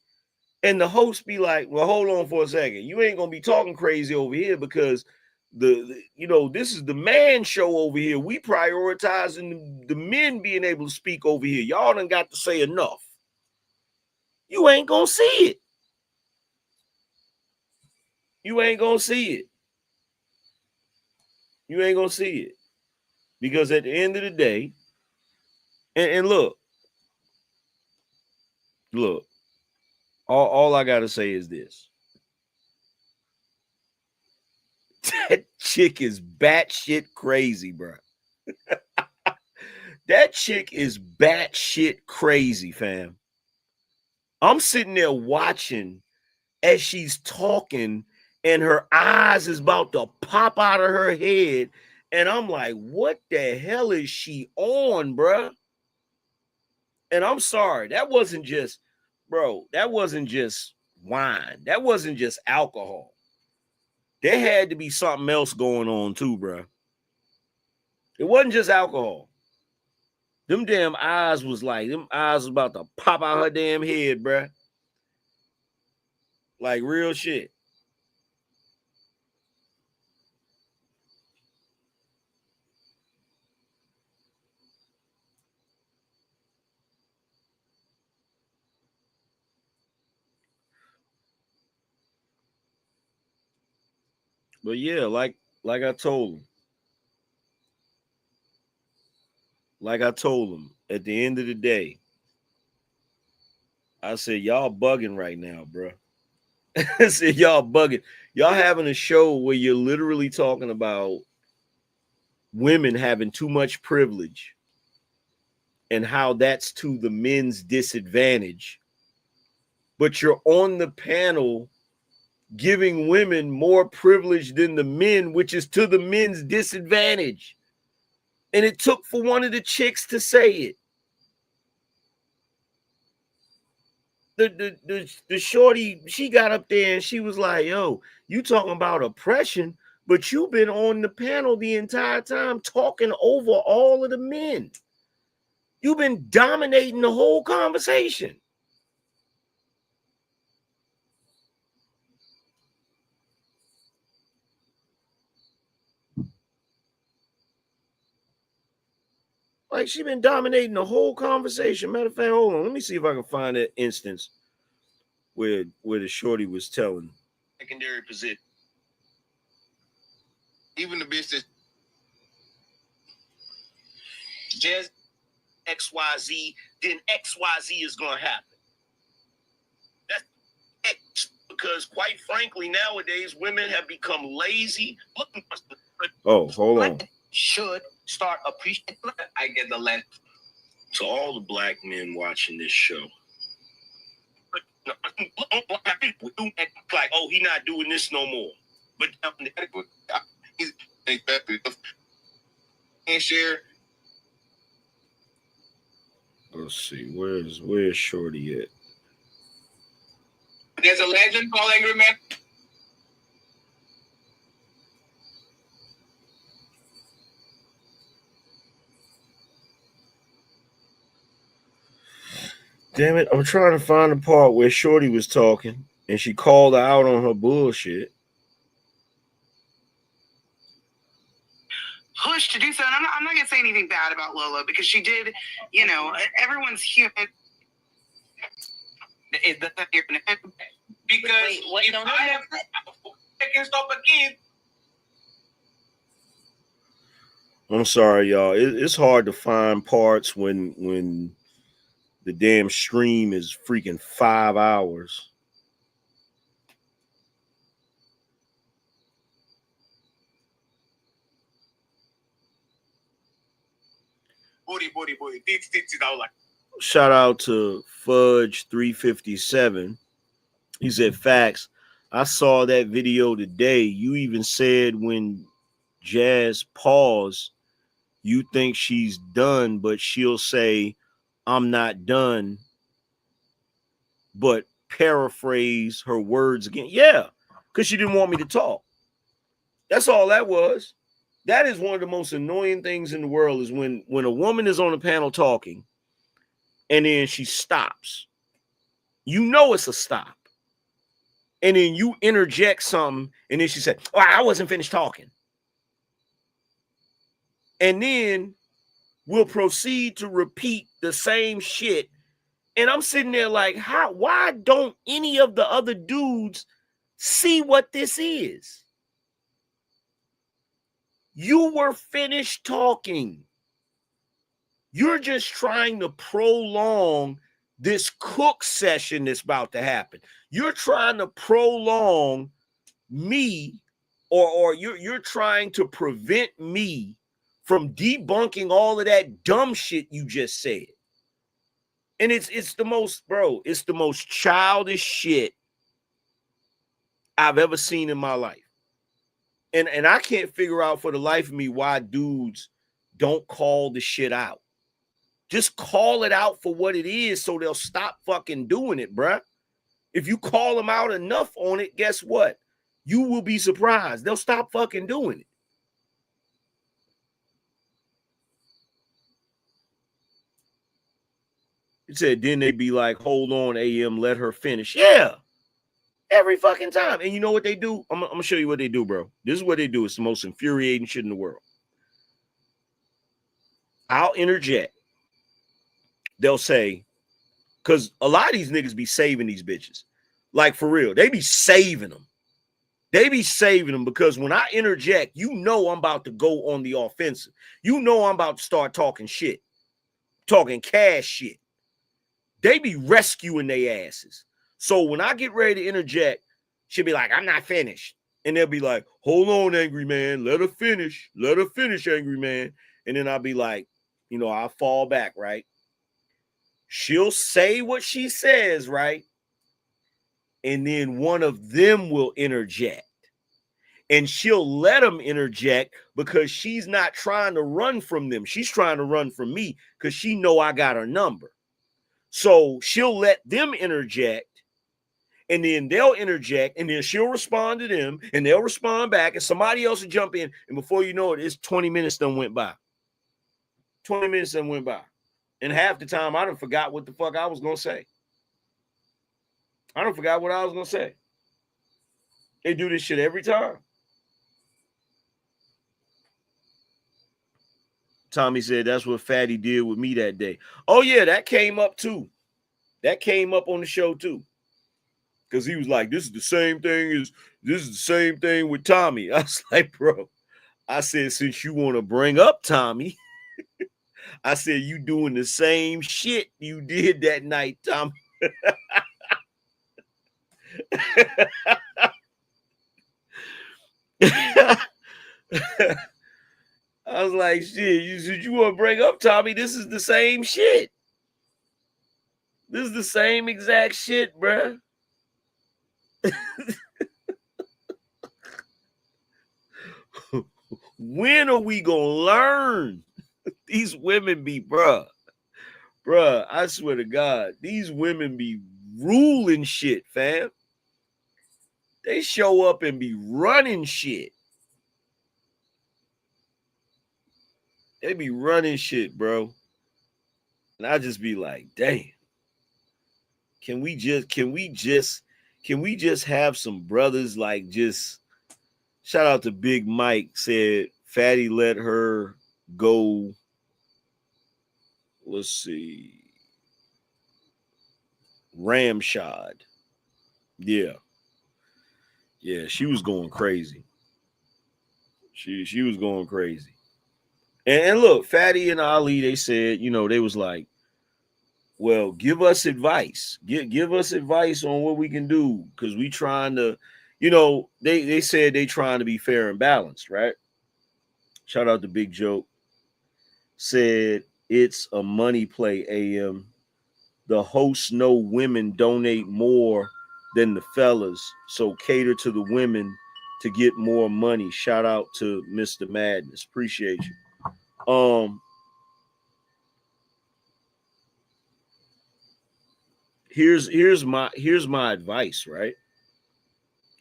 and the host be like, well, hold on for a second. You ain't gonna be talking crazy over here because this is the man show over here. We prioritizing the men being able to speak over here. Y'all done got to say enough. You ain't gonna see it. You ain't gonna see it. You ain't gonna see it. Because at the end of the day, and look, all I gotta say is this. That chick is batshit crazy, bro. That chick is batshit crazy, fam. I'm sitting there watching as she's talking and her eyes is about to pop out of her head. And I'm like, what the hell is she on, bro? And I'm sorry, that wasn't just wine. That wasn't just alcohol. There had to be something else going on too, bro. It wasn't just alcohol. Them eyes was about to pop out her damn head, bro. Like real shit. But yeah, like I told him. At the end of the day, I said, y'all bugging right now, bro. I said, y'all bugging. Y'all having a show where you're literally talking about women having too much privilege and how that's to the men's disadvantage. But you're on the panel giving women more privilege than the men, which is to the men's disadvantage. And it took for one of the chicks to say it. The shorty, she got up there and she was like, yo, you talking about oppression, but you've been on the panel the entire time talking over all of the men. You've been dominating the whole conversation. Like, she been dominating the whole conversation. Matter of fact, hold on. Let me see if I can find that instance where the shorty was telling. Secondary position. Even the bitch that just XYZ, then XYZ is going to happen. That's X, because quite frankly, nowadays, women have become lazy. Oh, hold on. Should start appreciating. I get the lens. To all the black men watching this show, like, oh, he not doing this no more. But he's exactly and share. Let's see, where's Shorty at? There's a legend called Angryman. Damn it, I'm trying to find the part where Shorty was talking and she called her out on her bullshit. Push to do so. And I'm not going to say anything bad about Lola because she did, you know, everyone's human. Because Wait, what? if I can stop a kid. I'm sorry, y'all. It's hard to find parts when the damn stream is freaking 5 hours. Booty. Shout out to Fudge 357. He said, facts. I saw that video today. You even said when Jazz paused, you think she's done, but she'll say, I'm not done, but paraphrase her words again. Yeah, because she didn't want me to talk. That's all that was. That is one of the most annoying things in the world is when a woman is on a panel talking and then she stops. You know it's a stop. And then you interject something and then she said, oh, I wasn't finished talking. And then we'll proceed to repeat the same shit. And I'm sitting there like, why don't any of the other dudes see what this is? You were finished talking. You're just trying to prolong this cook session that's about to happen. You're trying to prolong me, or you're trying to prevent me from debunking all of that dumb shit you just said. And it's the most, bro, it's the most childish shit I've ever seen in my life. And I can't figure out for the life of me why dudes don't call the shit out. Just call it out for what it is so they'll stop fucking doing it, bruh. If you call them out enough on it, guess what? You will be surprised. They'll stop fucking doing it. It said, then they'd be like, hold on, AM, let her finish. Yeah. Every fucking time. And you know what they do? I'm going to show you what they do, bro. This is what they do. It's the most infuriating shit in the world. I'll interject. They'll say, because a lot of these niggas be saving these bitches. Like, for real. They be saving them. They be saving them because when I interject, you know I'm about to go on the offensive. You know I'm about to start talking shit. Talking cash shit. They be rescuing their asses. So when I get ready to interject, she'll be like, I'm not finished. And they'll be like, hold on, angry man, let her finish, angry man. And then I'll be like, I'll fall back, right? She'll say what she says, right? And then one of them will interject. And she'll let them interject because she's not trying to run from them. She's trying to run from me because she know I got her number. So she'll let them interject, and then they'll interject, and then she'll respond to them, and they'll respond back, and somebody else will jump in. And before you know it, it's 20 minutes done went by. 20 minutes done went by. And half the time, I done forgot what the fuck I was going to say. I done forgot what I was going to say. They do this shit every time. Tommy said that's what Fatty did with me that day. Oh, yeah, that came up too. That came up on the show too. Because he was like, this is the same thing with Tommy. I was like, bro, I said, since you want to bring up Tommy, I said, you doing the same shit you did that night, Tommy. I was like, shit, you want to bring up Tommy? This is the same shit. This is the same exact shit, bruh. When are we gonna learn? These women be, bruh, I swear to God, these women be ruling shit, fam. They show up and be running shit. They be running shit, bro. And I just be like, damn. Can we just have some brothers like just shout out to Big Mike said Fatty let her go. Let's see. Ramshod. Yeah. Yeah, she was going crazy. She was going crazy. And look, Fatty and Ali, they said, they was like, well, give us advice. Give us advice on what we can do. Because we trying to, they said they trying to be fair and balanced, right? Shout out to Big Joke. Said it's a money play, AM. The hosts know women donate more than the fellas, so cater to the women to get more money. Shout out to Mr. Madness. Appreciate you. Here's my advice, right?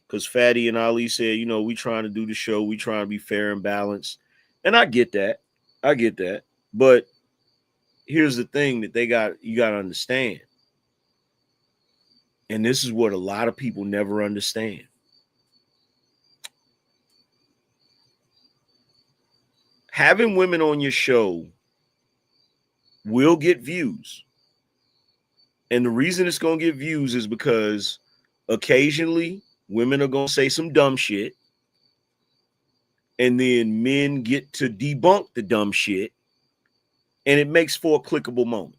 Because Fatty and Ali said, we trying to do the show, we trying to be fair and balanced. And I get that. But here's the thing that you got to understand. And this is what a lot of people never understand. Having women on your show will get views. And the reason it's going to get views is because occasionally women are going to say some dumb shit. And then men get to debunk the dumb shit. And it makes for a clickable moment.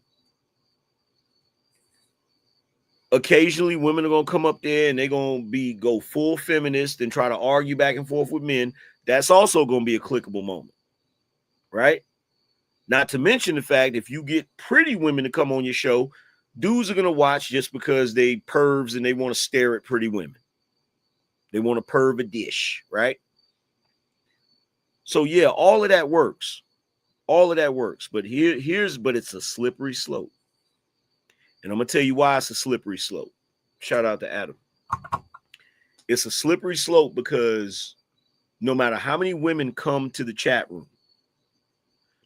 Occasionally women are going to come up there and they're going to go full feminist and try to argue back and forth with men. That's also going to be a clickable moment. Right? Not to mention the fact, if you get pretty women to come on your show, dudes are going to watch just because they pervs and they want to stare at pretty women. They want to perv a dish, right? So yeah, all of that works. But but it's a slippery slope. And I'm going to tell you why it's a slippery slope. Shout out to Adam. It's a slippery slope because no matter how many women come to the chat room,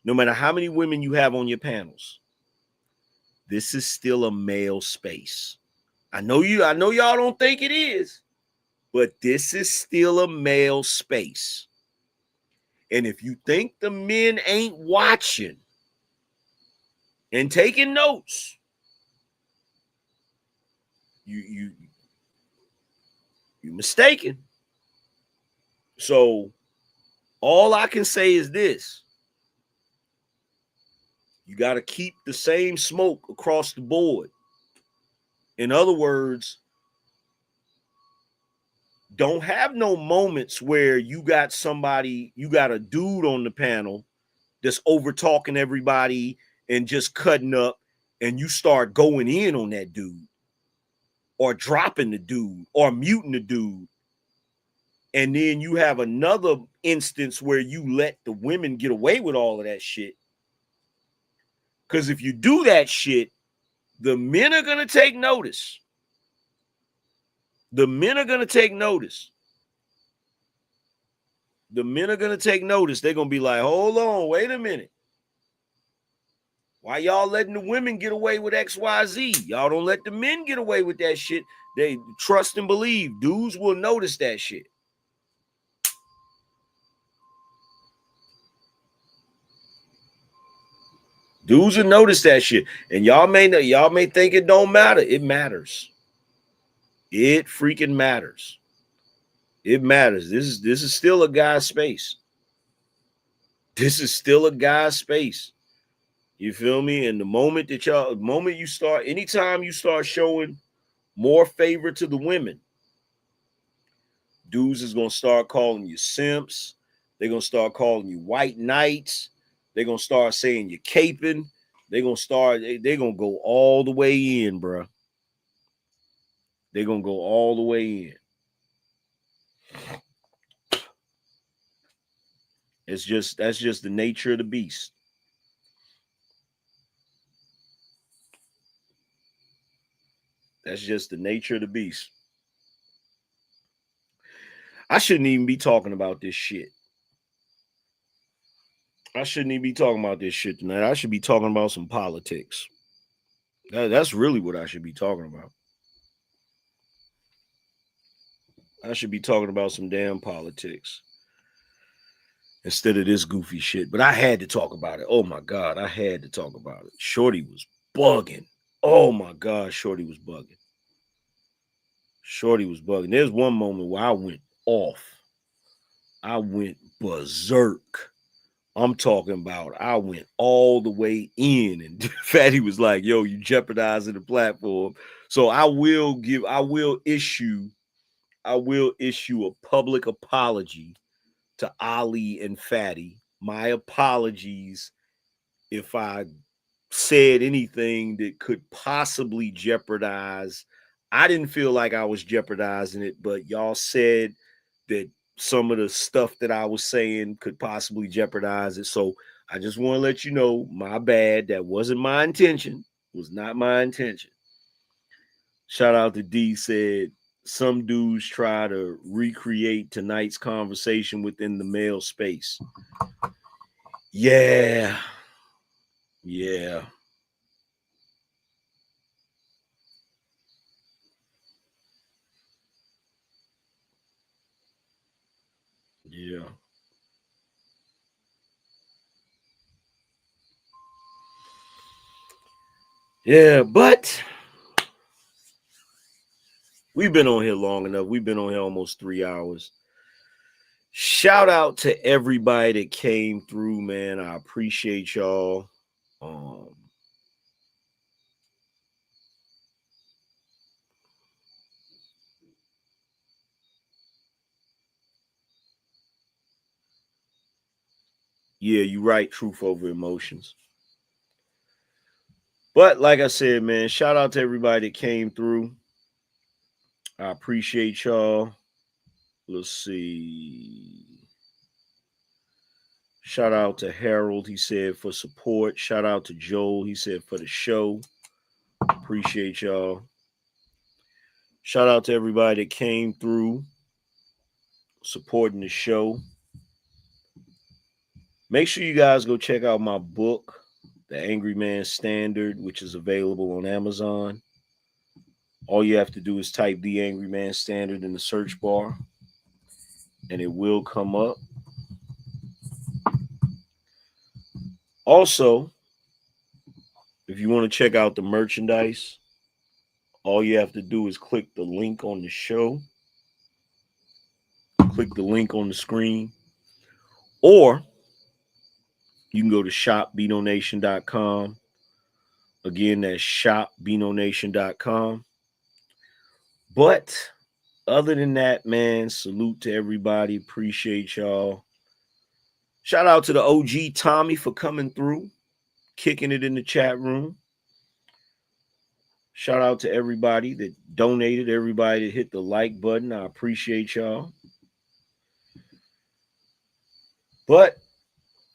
no matter how many women you have on your panels, this is still a male space. I know y'all don't think it is, but this is still a male space. And if you think the men ain't watching and taking notes, you mistaken. So all I can say is this. You got to keep the same smoke across the board. In other words, Don't have no moments where you got somebody, you got a dude on the panel that's over talking everybody and just cutting up, and you start going in on that dude or dropping the dude or muting the dude. And then you have another instance where you let the women get away with all of that shit. Because if you do that shit, the men are going to take notice. The men are going to take notice. The men are going to take notice. They're going to be like, hold on, wait a minute. Why y'all letting the women get away with XYZ? Y'all don't let the men get away with that shit. They trust and believe. Dudes will notice that shit. Dudes will notice that shit. And y'all may think it don't matter. It matters. It freaking matters. It matters. This is still a guy's space. This is still a guy's space. You feel me? And the moment you start, anytime you start showing more favor to the women, dudes is gonna start calling you simps. They're gonna start calling you white knights. They're gonna start saying you're caping. They're gonna go all the way in, bro. They're gonna go all the way in. That's just the nature of the beast. That's just the nature of the beast. I shouldn't even be talking about this shit. I shouldn't even be talking about this shit tonight. I should be talking about some politics. That's really what I should be talking about. I should be talking about some damn politics instead of this goofy shit. But I had to talk about it. Oh my God, I had to talk about it. Shorty was bugging. Oh my God, Shorty was bugging. Shorty was bugging. There's one moment where I went off. I went berserk. I'm talking about I went all the way in, and Fatty was like, yo, you jeopardizing the platform. So I will issue a public apology to Ali and Fatty. My apologies if I said anything that could possibly jeopardize. I didn't feel like I was jeopardizing it, but y'all said that some of the stuff that I was saying could possibly jeopardize it. So I just want to let you know, my bad. That wasn't my intention. It was not my intention. Shout out to D, said some dudes try to recreate tonight's conversation within the male space. Yeah. Yeah. Yeah. Yeah, but we've been on here long enough. We've been on here almost 3 hours. Shout out to everybody that came through, man. I appreciate y'all. Yeah, you right. Truth over emotions. But like I said, man, shout out to everybody that came through. I appreciate y'all. Let's see. Shout out to Harold, he said, for support. Shout out to Joel, he said, for the show. Appreciate y'all. Shout out to everybody that came through supporting the show. Make sure you guys go check out my book, The Angryman Standard, which is available on Amazon. All you have to do is type The Angryman Standard in the search bar, and it will come up. Also, if you want to check out the merchandise, all you have to do is click the link on the show. Click the link on the screen. Or you can go to shopBinoNation.com. Again, that's shopBinoNation.com. But other than that, man, salute to everybody. Appreciate y'all. Shout out to the OG Tommy for coming through, kicking it in the chat room. Shout out to everybody that donated, everybody that hit the like button. I appreciate y'all. But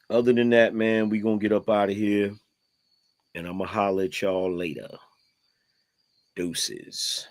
other than that, man, we going to get up out of here. And I'm going to holler at y'all later. Deuces.